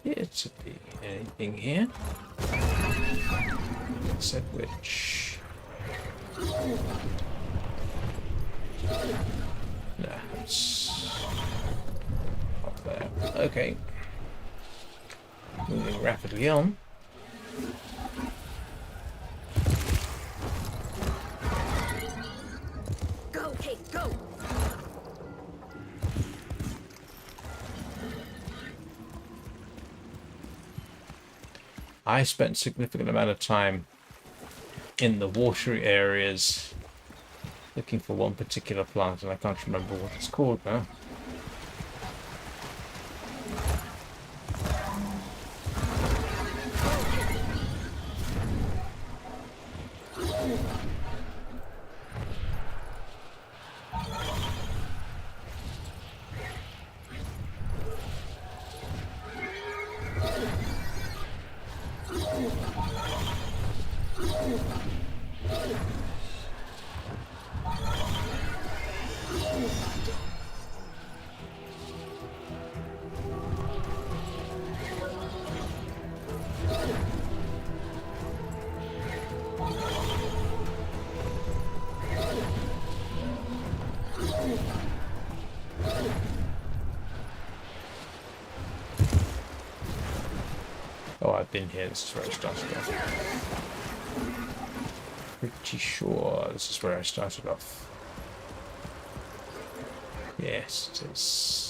appear to be anything here. Except which... No, it's up there. Okay. Moving rapidly on. Go, Kate, go! I spent a significant amount of time in the watery areas looking for one particular plant, and I can't remember what it's called now. Oh, I've been here. This is where I started off. Pretty sure this is where I started off. Yes, it is.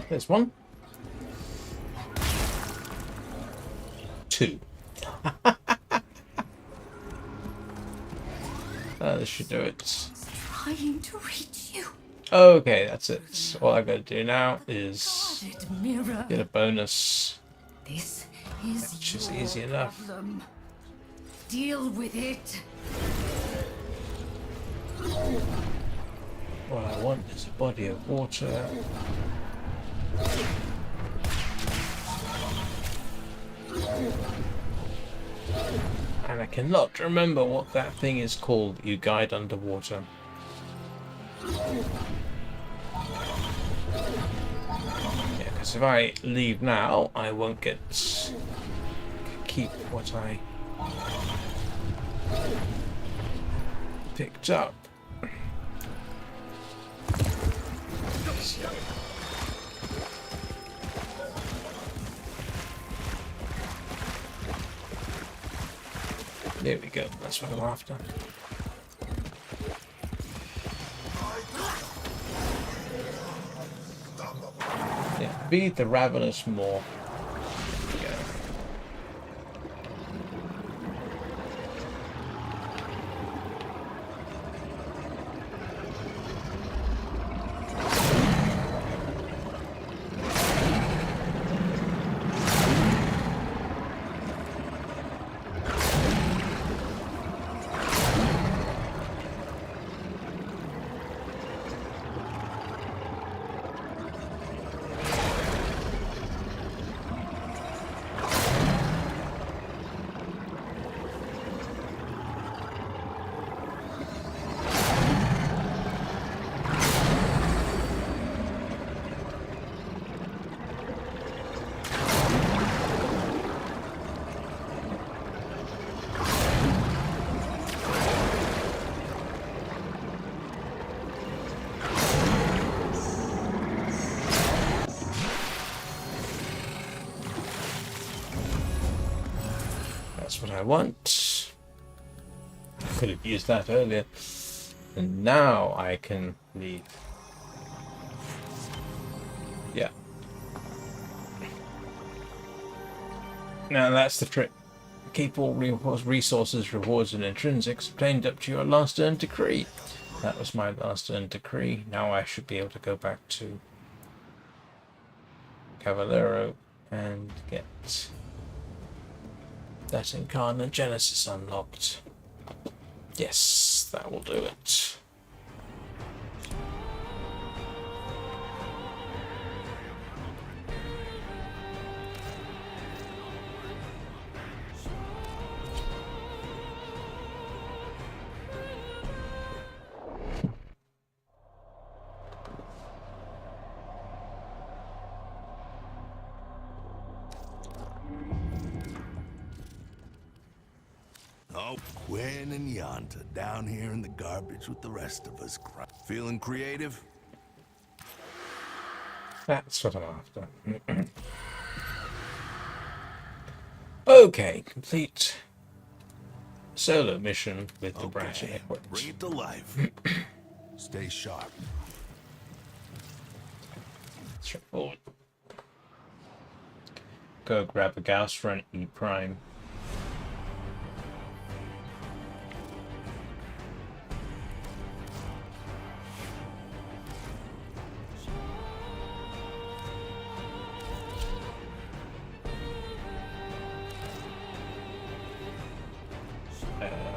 There's one. 2. This should do it. Trying to reach you. Okay, that's it. All I gotta do now is get a bonus. This is which is your easy enough. problem. Deal with it. What I want is a body of water. And I cannot remember what that thing is called you guide underwater. Yeah, because if I leave now, I won't keep what I picked up. So. There we go, that's what I'm after. Yeah, feed the ravenous maw. Yeah. That's what I want. I could have used that earlier. And now I can leave. Yeah. Now that's the trick. Keep all resources, rewards, and intrinsics obtained up to your last earned decree. That was my last earned decree. Now I should be able to go back to Cavallero and get that Incarnon Genesis unlocked. Yes, that will do it. Oh, Quinn and Yanta down here in the garbage with the rest of us. Feeling creative? That's what I'm after. Okay, complete solo mission with the Braton equipped. Bring it to life. Stay sharp. Straightforward. Go grab a Gauss for an E Prime.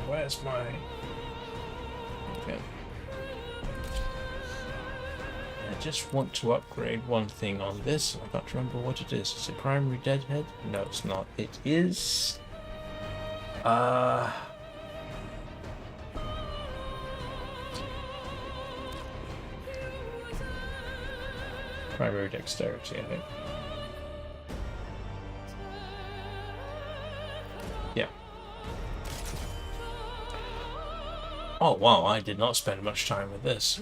Where's my... Okay. I just want to upgrade one thing on this. I can't remember what it is. Is it primary deadhead? No, it's not. It is... primary dexterity, I think. Yeah. Oh wow, I did not spend much time with this.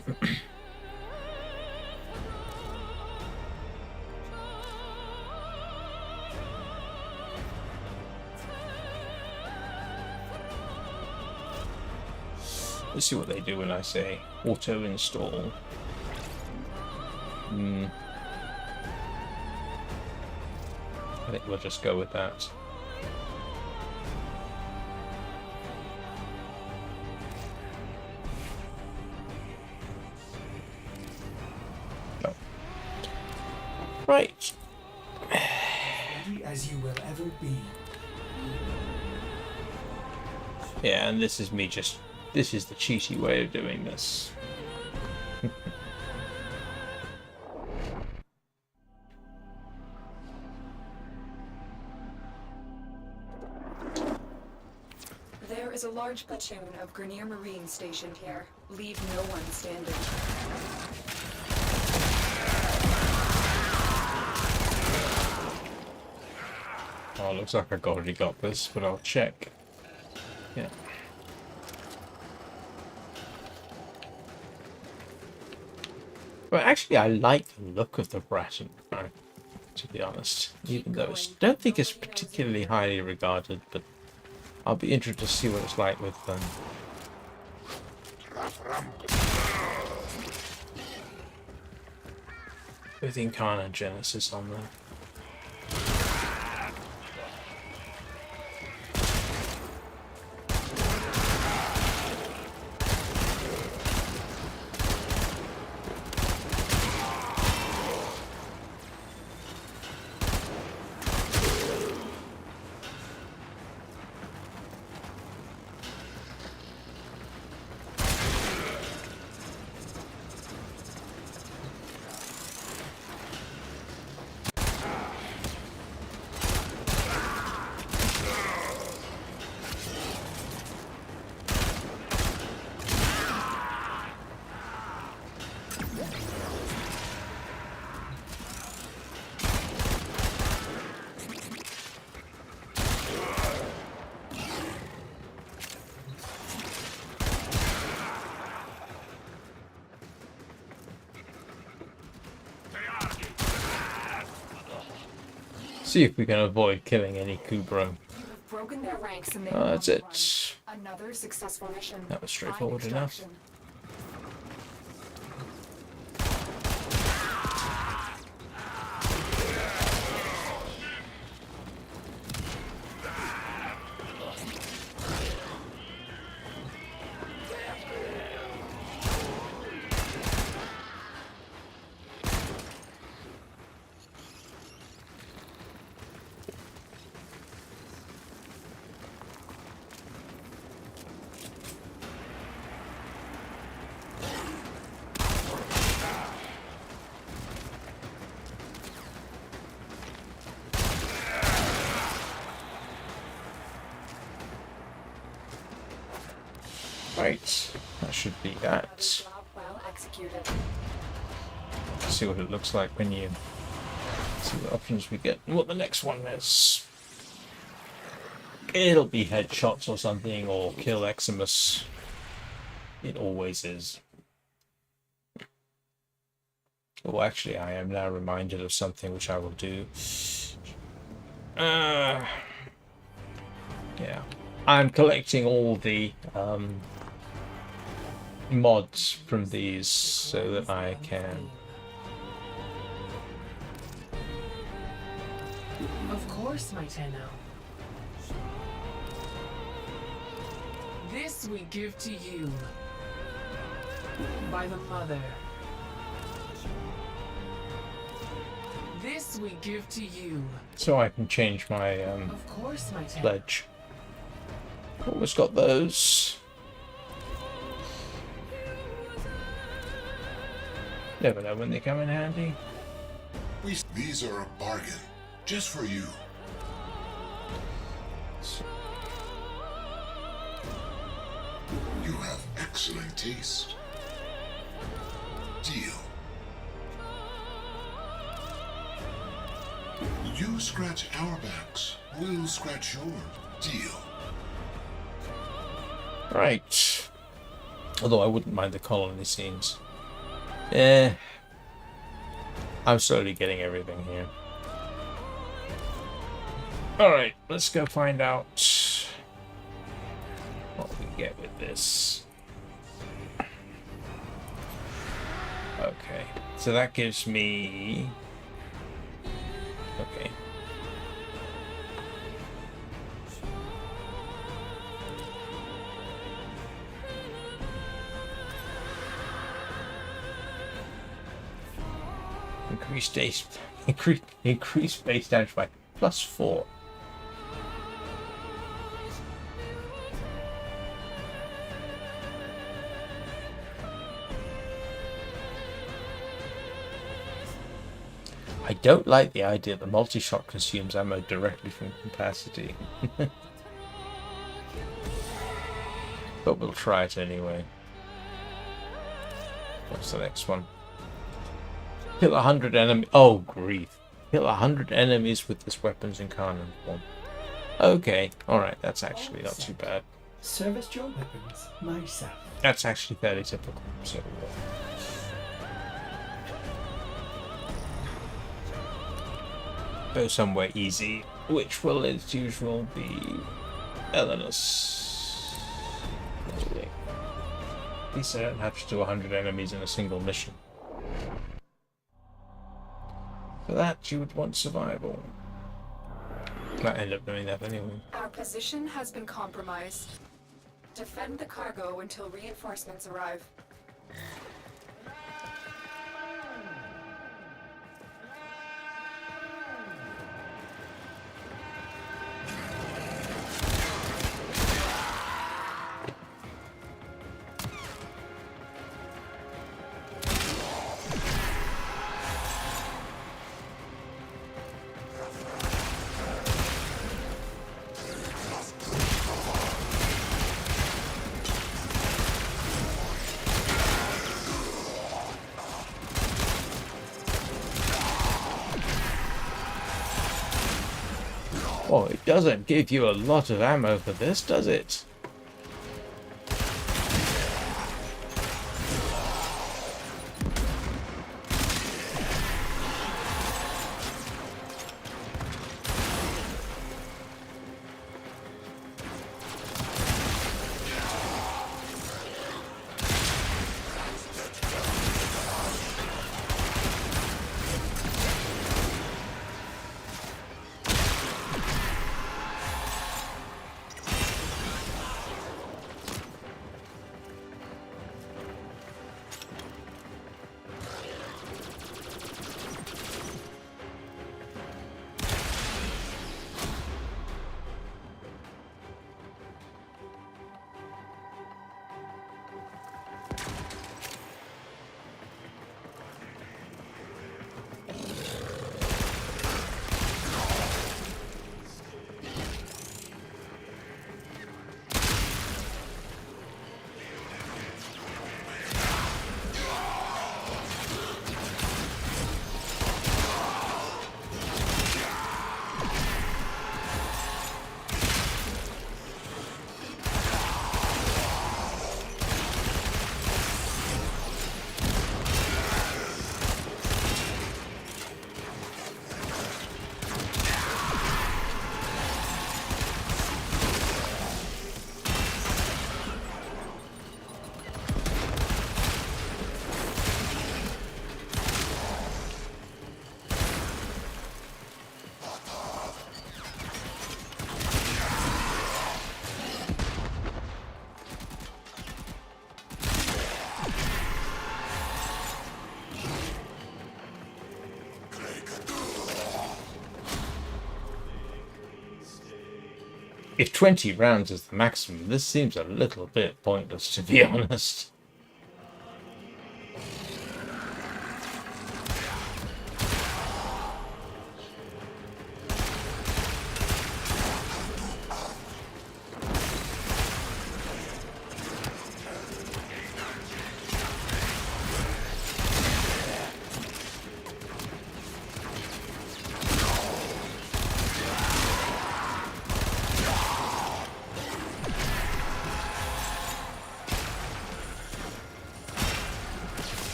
Let's see what they do when I say auto install. I think we'll just go with that. No. Right. Ready as you will ever be. Yeah, and this is me just... This is the cheaty way of doing this. There is a large platoon of Grenier Marines stationed here. Leave no one standing. Oh, looks like I already got this, but I'll check. Yeah. Well, actually, I like the look of the Braton Prime, to be honest. Even though I don't think it's particularly highly regarded, but I'll be interested to see what it's like with Incarnon Genesis on there. See if we can avoid killing any Kubro. Broken their ranks and they That's it. Another successful mission. That was straightforward enough. Right, that should be that. Well executed. See what it looks like when you see what options we get and what the next one is. It'll be headshots or something, or kill Eximus. It always is. Oh, actually, I am now reminded of something which I will do. Yeah. I'm collecting all the mods from these so that I can... Of course, my Tenno. This we give to you by the Mother. This we give to you. So I can change my Of course, my Tenno. pledge. Always got those. Never know when they come in handy. These are a bargain, just for you. You have excellent taste. Deal. You scratch our backs, we'll scratch yours. Deal. Right. Although I wouldn't mind the colony scenes. Eh. I'm slowly getting everything here. Alright, let's go find out what we get with this. Okay, so that gives me... Okay. Increase base damage by +4. I don't like the idea that multi-shot consumes ammo directly from capacity. But we'll try it anyway. What's the next one? Kill 100 enemies. Oh, grief. Kill 100 enemies with this weapon's Incarnon form. Okay, alright, that's actually not too bad. Serviced your weapons myself. That's actually fairly typical. So, go somewhere easy, which will, as usual, be Eleanor's. At least I don't have to do 100 enemies in a single mission. For that, you would want survival. Might end up doing that anyway. Our position has been compromised. Defend the cargo until reinforcements arrive. Oh, it doesn't give you a lot of ammo for this, does it? If 20 rounds is the maximum, this seems a little bit pointless, to be honest.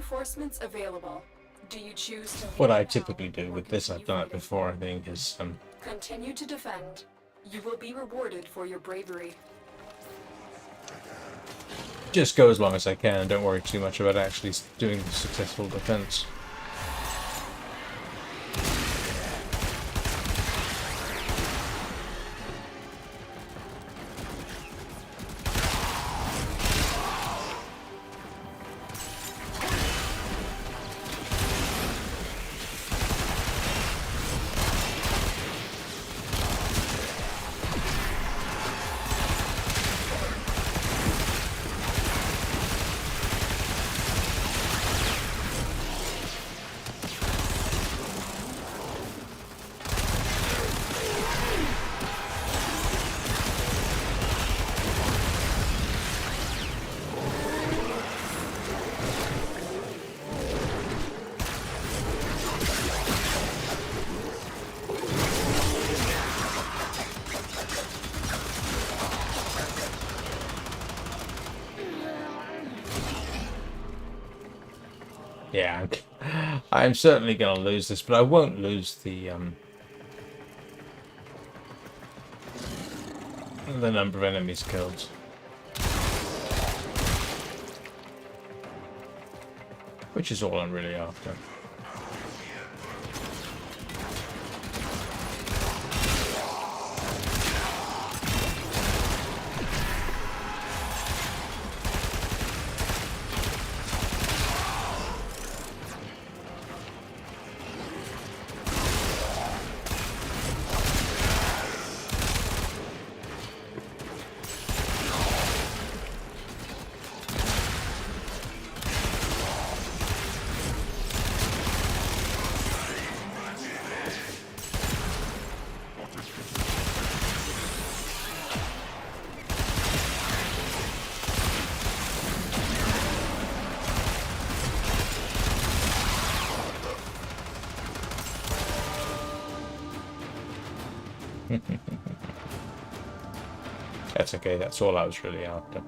reinforcements available. Do you choose to What I typically do with this, I've done it before, I think, is continue to defend? You will be rewarded for your bravery. just go as long as I can and don't worry too much about actually doing the successful defense. Yeah, I'm certainly going to lose this, but I won't lose the number of enemies killed. Which is all I'm really after. That's okay, that's all I was really after.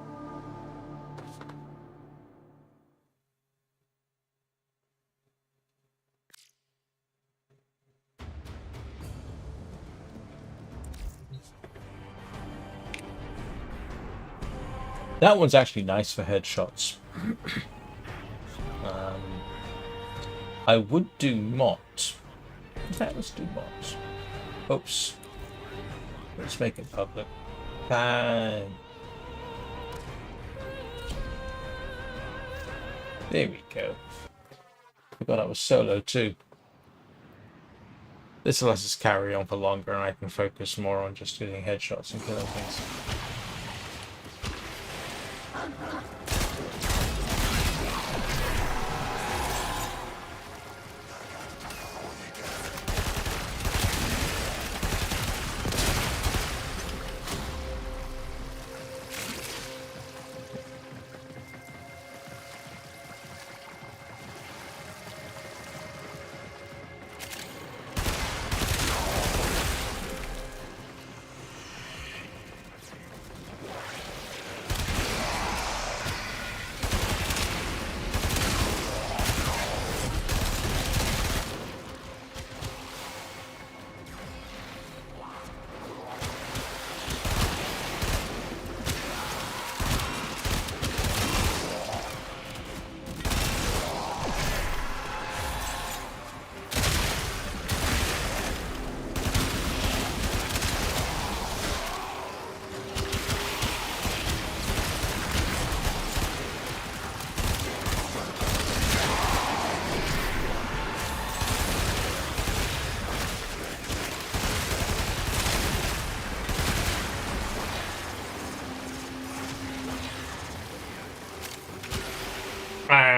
That one's actually nice for headshots. I would do Mott. In fact, let's do Mott. Oops. Let's make it public. Fine. There we go. Forgot I was solo too. This lets us carry on for longer and I can focus more on just getting headshots and killing things.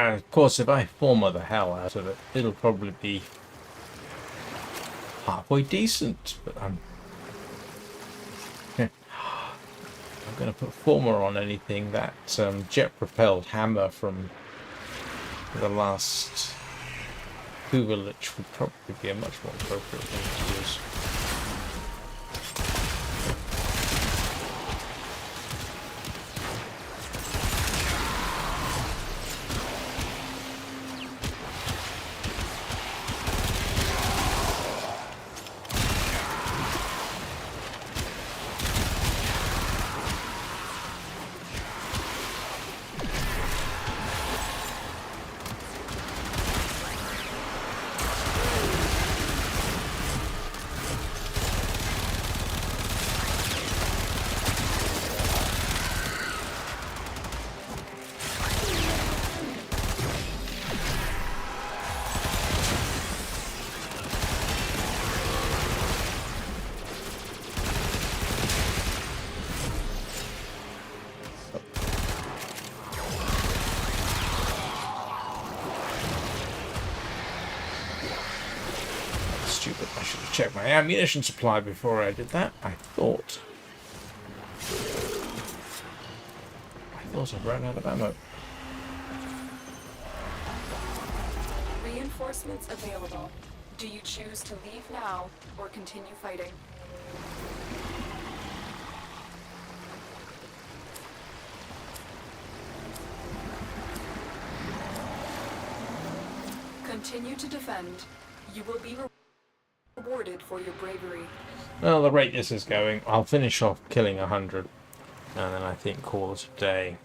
Of course, if I former the hell out of it, it'll probably be halfway decent. But I'm going to put former on anything. That jet-propelled hammer from the last Lich would probably be a much more appropriate thing to use. check my ammunition supply before I did that. I thought I'd run out of ammo. Reinforcements available. Do you choose to leave now or continue fighting? Continue to defend. You will be rewarded for your bravery. Well, the rate this is going, I'll finish off killing 100, and then I think call it a day.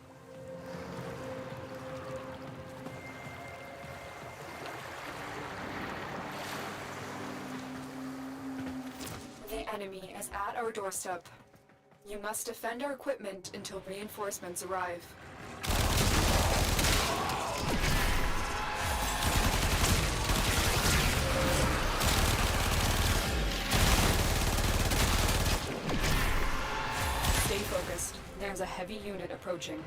The enemy is at our doorstep. You must defend our equipment until reinforcements arrive. Stay focused. There's a heavy unit approaching.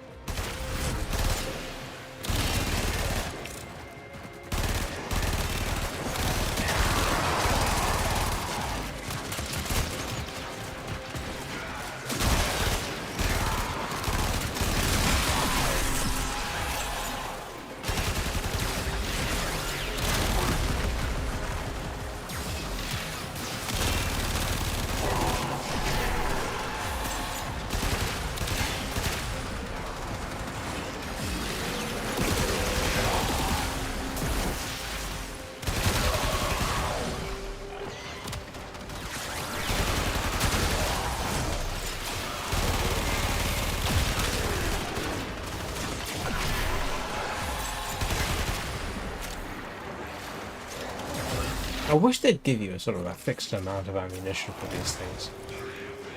I wish they'd give you a sort of a fixed amount of ammunition for these things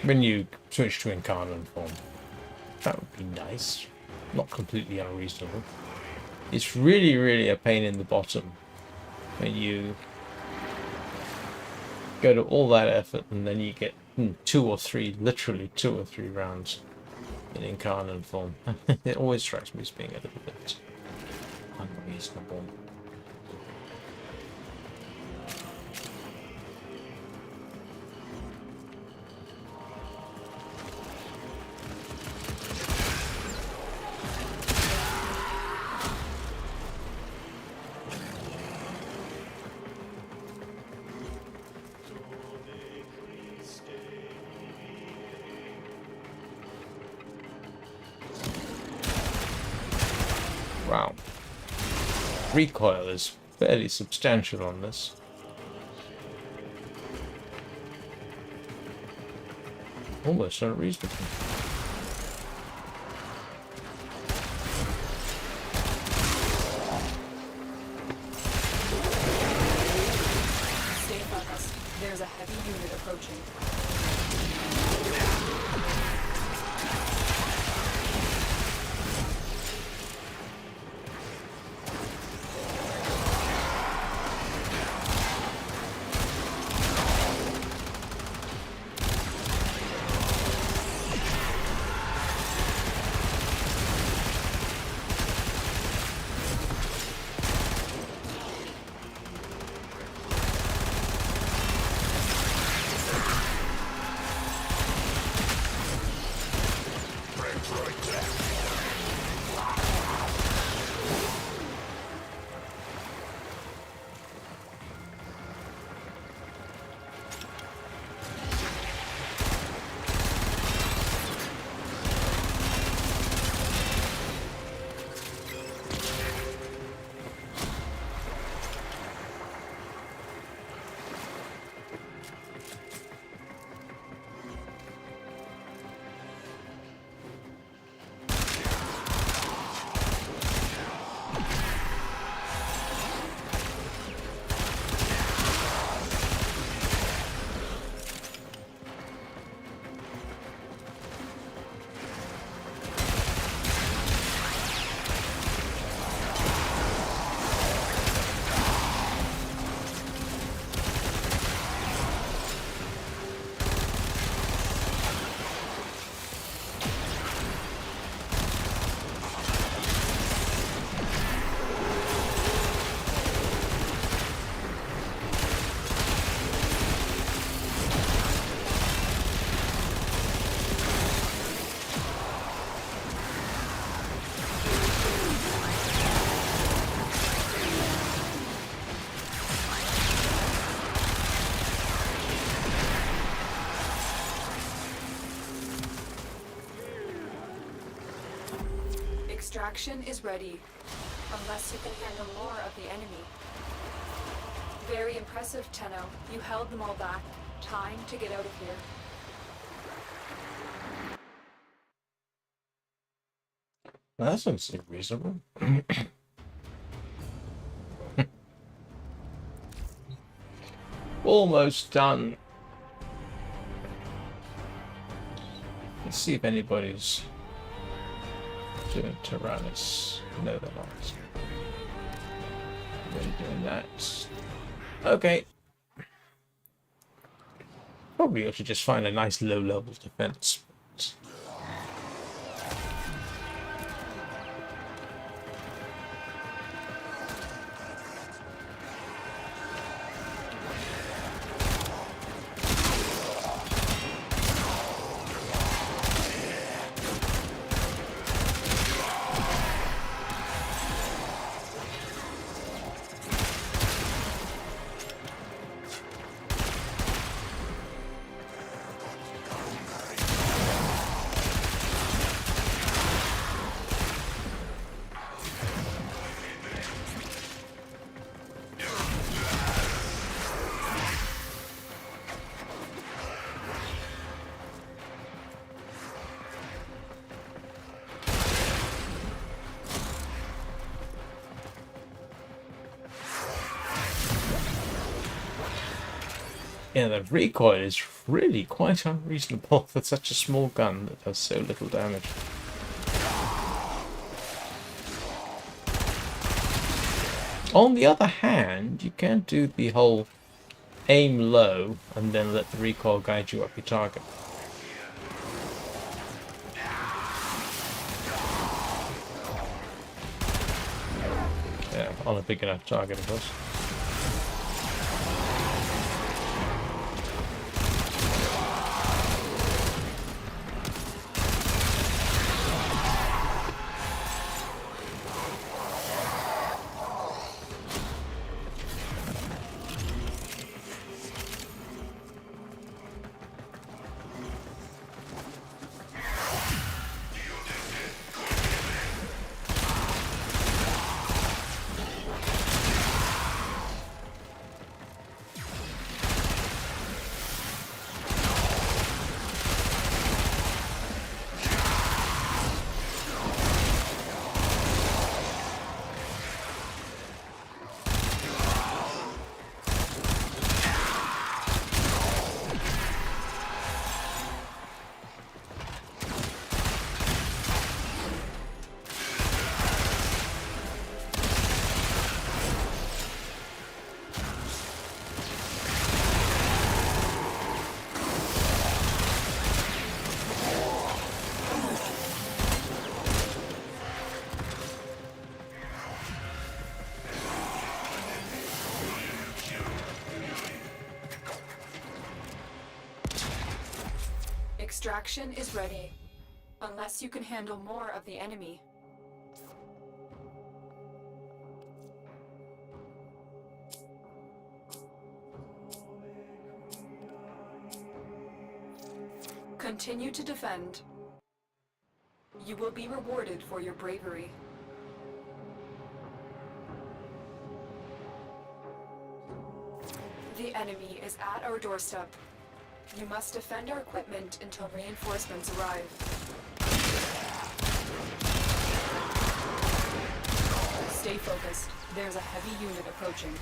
when you switch to Incarnon form. That would be nice. Not completely unreasonable. It's really, really a pain in the bottom when you go to all that effort and then you get literally two or three rounds in Incarnon form. It always strikes me as being a little bit unreasonable. Wow. Recoil is fairly substantial on this. Almost unreasonable. Stay focused. There's a heavy unit approaching. Extraction is ready, unless you can handle more of the enemy. Very impressive, Tenno. You held them all back. Time to get out of here. That sounds reasonable. Almost done. Let's see if anybody's doing Tyrannus. No, they're not. They're doing that. Okay. Probably ought to just find a nice low-level defense. Yeah, the recoil is really quite unreasonable for such a small gun that does so little damage. On the other hand, you can do the whole aim low and then let the recoil guide you up your target. Yeah, on a big enough target, of course. Extraction is ready, unless you can handle more of the enemy. Continue to defend. You will be rewarded for your bravery. The enemy is at our doorstep. You must defend our equipment until reinforcements arrive. Stay focused. There's a heavy unit approaching.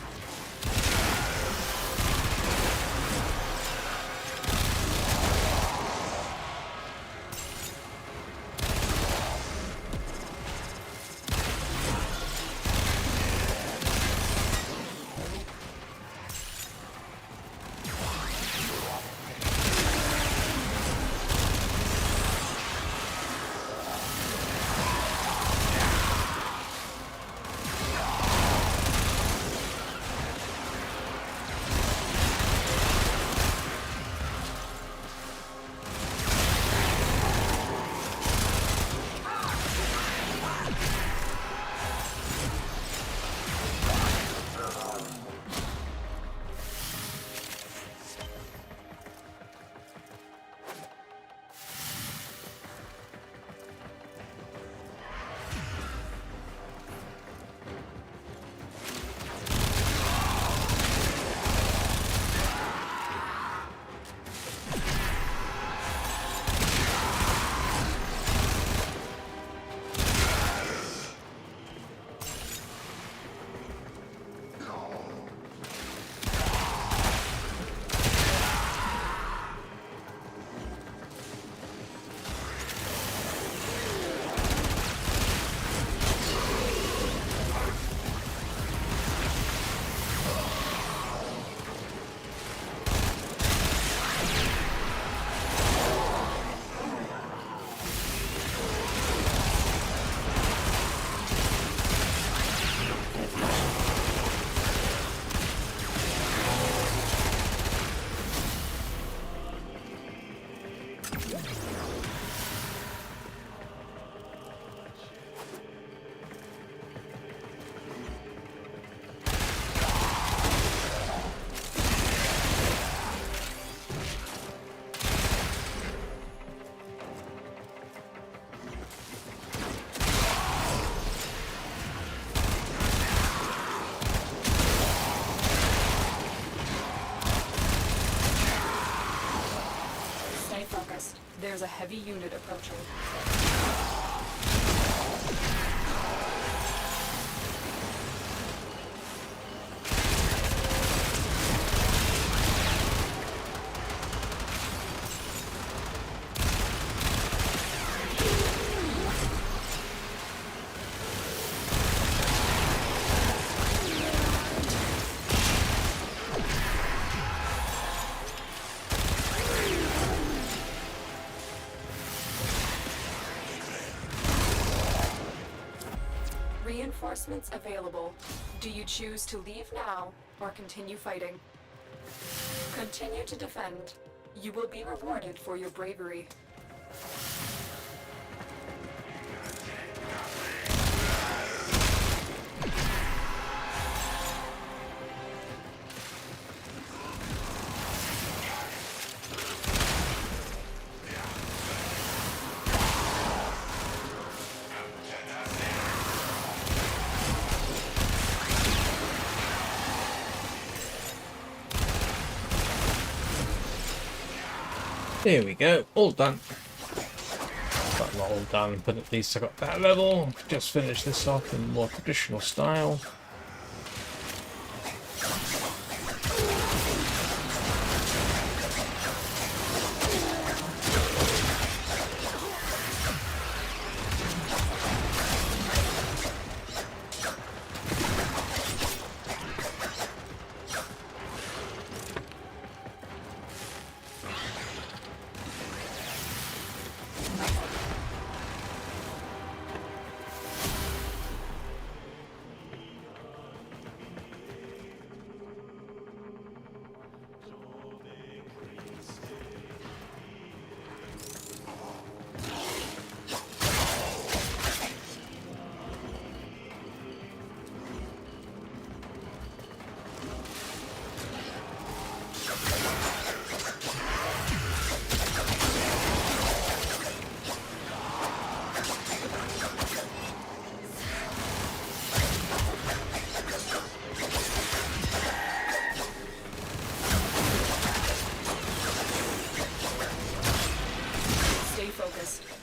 focused. There's a heavy unit approaching. Reinforcements available. Do you choose to leave now or continue fighting? Continue to defend. You will be rewarded for your bravery. There we go, all done. But not all done, but at least I got that level. Just finished this off in more traditional style.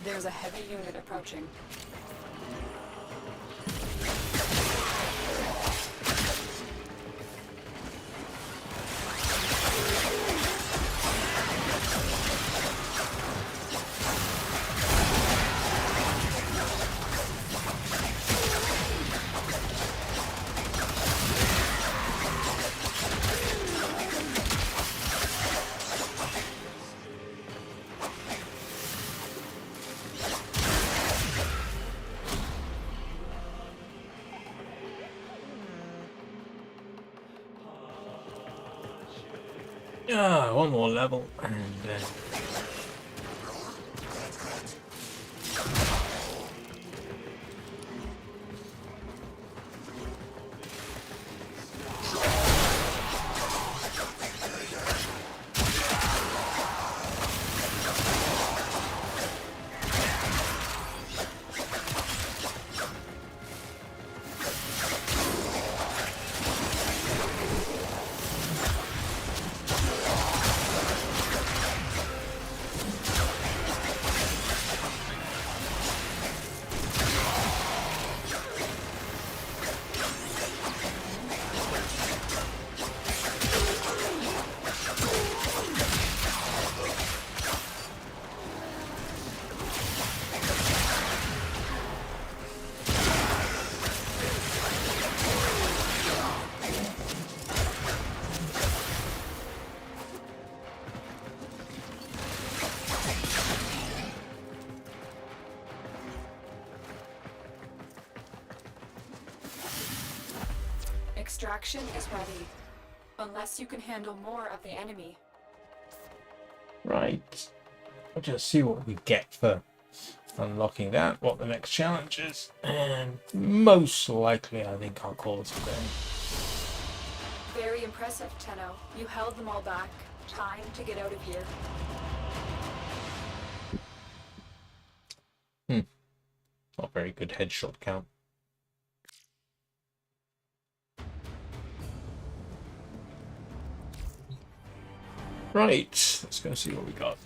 There's a heavy unit approaching. One more level and Extraction is ready, unless you can handle more of the enemy. right. I'll just see what we get for unlocking that, what the next challenge is, and most likely I think I'll call it a day. Very impressive, Tenno. You held them all back. Time to get out of here. Not very good headshot count. Right, let's go see what we got.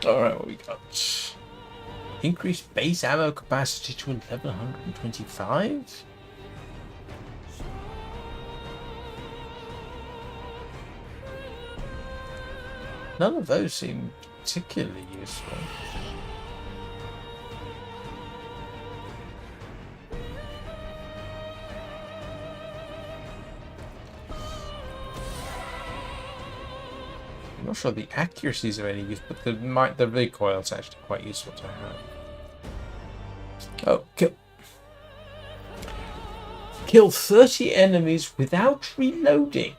Alright, what we got? Increased base ammo capacity to 1125? None of those seem particularly useful. I'm not sure the accuracies are any use, but the recoil is actually quite useful to have. Oh, kill 30 enemies without reloading.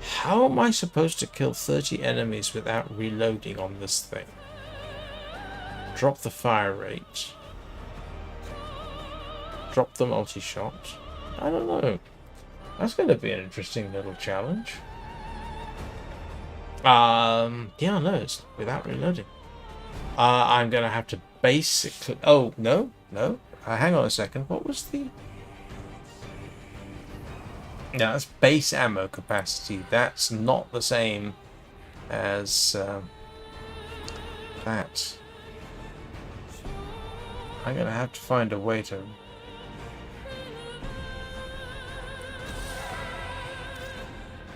How am I supposed to kill 30 enemies without reloading on this thing? Drop the fire rate. Drop the multi-shot. I don't know. That's going to be an interesting little challenge. Yeah, no, it's without reloading. I'm going to have to basically... Oh, no. Hang on a second. What was the... Yeah, that's base ammo capacity. That's not the same as that. I'm going to have to find a way to...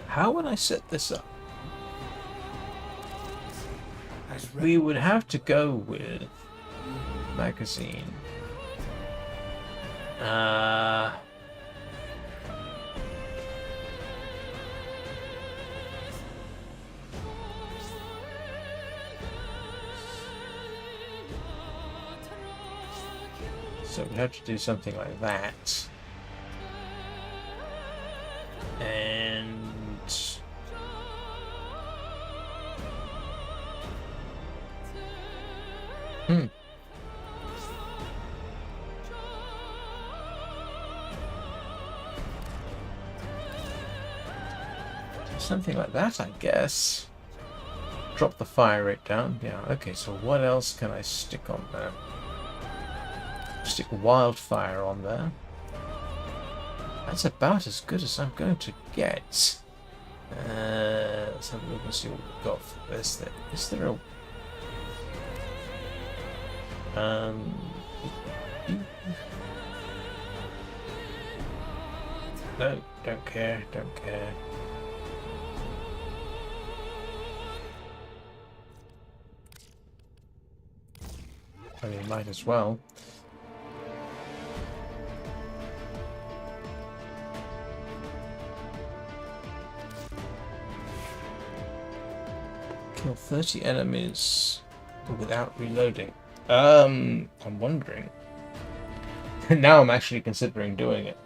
How would I set this up? We would have to go with magazine. So we have to do something like that. And something like that, I guess. Drop the fire rate down. Yeah, okay, so what else can I stick on there? Stick wildfire on there. That's about as good as I'm going to get. Let's have a look and see what we've got for this. Is there a... No, don't care. I mean, might as well. Kill 30 enemies without reloading. I'm wondering. Now I'm actually considering doing it.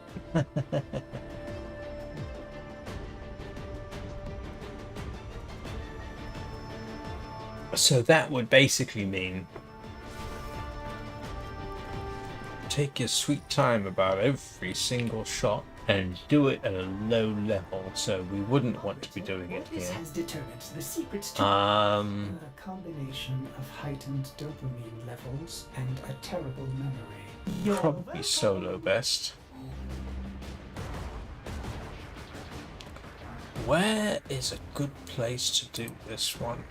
So that would basically mean take your sweet time about every single shot and do it at a low level, so we wouldn't want to be doing it here. This has determined the secrets to a combination of heightened dopamine levels and a terrible memory. Probably solo best. Where is a good place to do this one?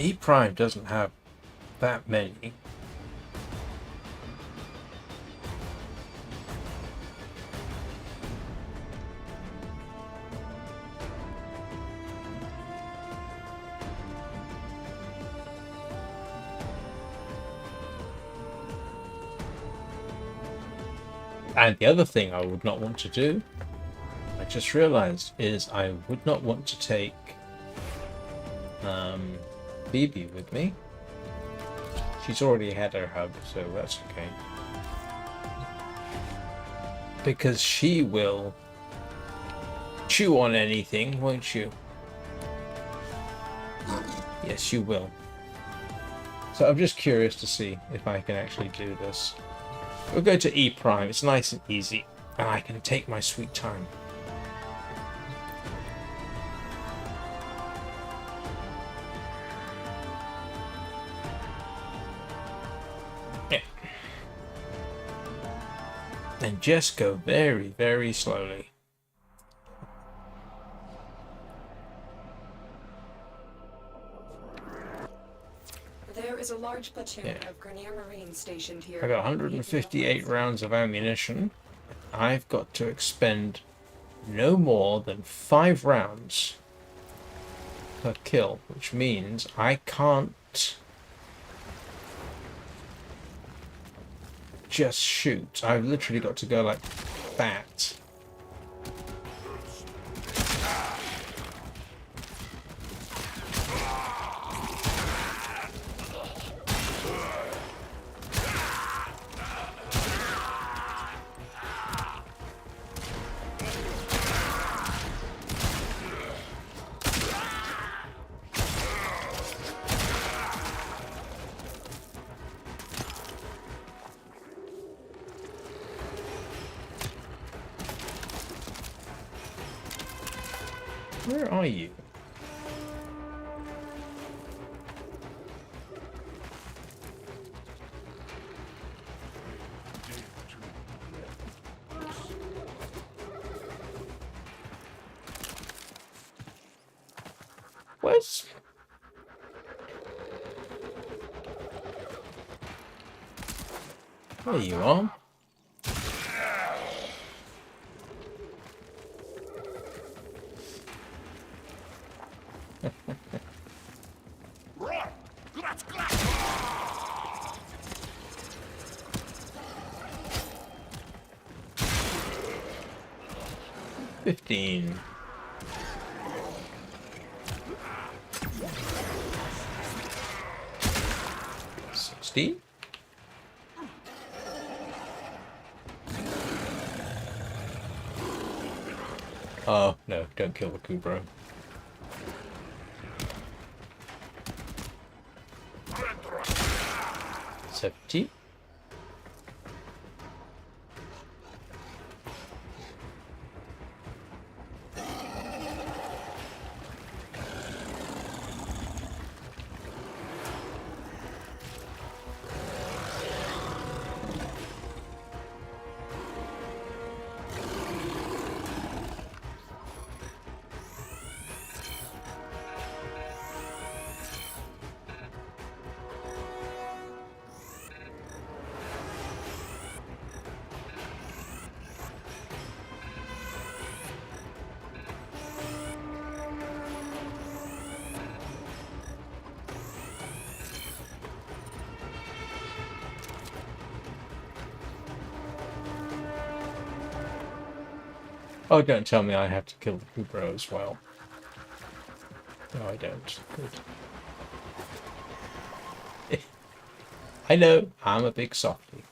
E Prime doesn't have that many. And the other thing I would not want to do, I just realized, is I would not want to take Phoebe with me. She's already had her hub, so that's okay. Because she will chew on anything, won't you? Yes, you will. So I'm just curious to see if I can actually do this. We'll go to E Prime. It's nice and easy, and I can take my sweet time. And just go very, very slowly. There is a large platoon of Grenier Marines stationed here. I got 158 rounds of ammunition. I've got to expend no more than 5 rounds per kill, which means I can't just shoot. I've literally got to go like that. Where are you? Where's... There you are. $15. 60. Oh no! Don't kill the Kubro. 70. Oh, don't tell me I have to kill the Kubro as well. No, I don't. Good. I know, I'm a big softie.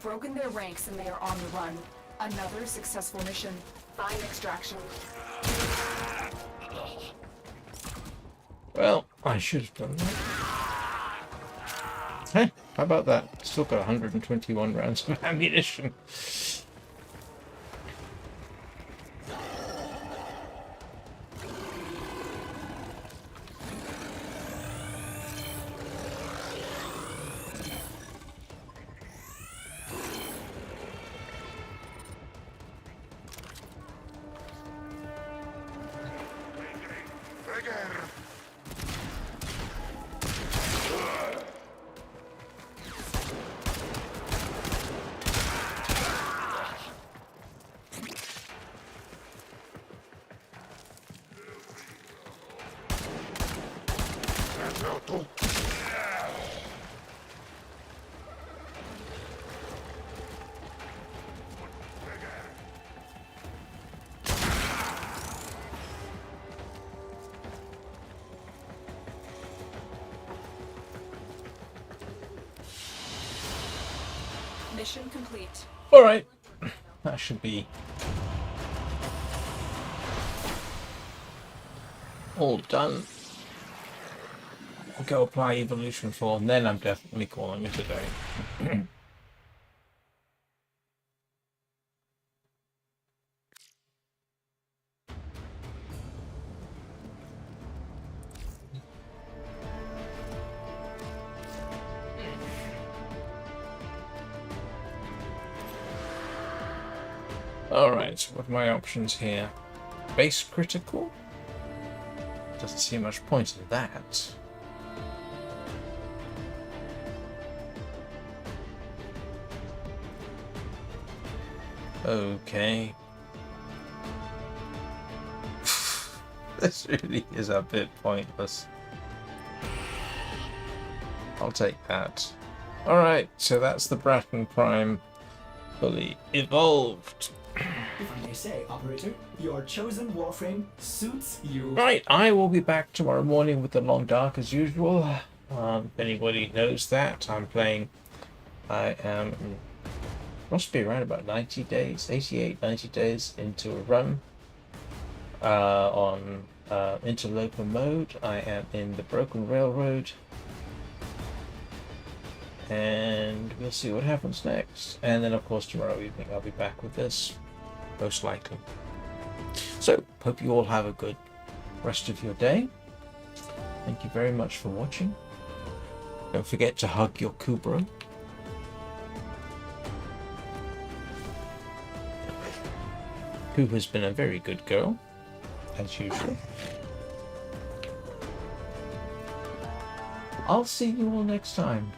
Broken their ranks and they are on the run. Another successful mission. Find extraction. Well, I should have done that. Hey, how about that? Still got 121 rounds of ammunition. Mission complete. Alright. That should be all done. I'll go apply evolution 4, and then I'm definitely calling it a day. Alright, what are my options here? Base critical? Doesn't see much point in that. Okay. This really is a bit pointless. I'll take that. Alright, so that's the Braton Prime fully evolved. If I may say, operator, your chosen Warframe suits you. Right, I will be back tomorrow morning with the Long Dark as usual. If anybody knows that, I am must be around about 90 days, 88, 90 days into a run on interloper mode. I am in the Broken Railroad, and we'll see what happens next. And then of course tomorrow evening I'll be back with this, most likely. So, hope you all have a good rest of your day. Thank you very much for watching. Don't forget to hug your Kubra. Who has been a very good girl, as usual. I'll see you all next time.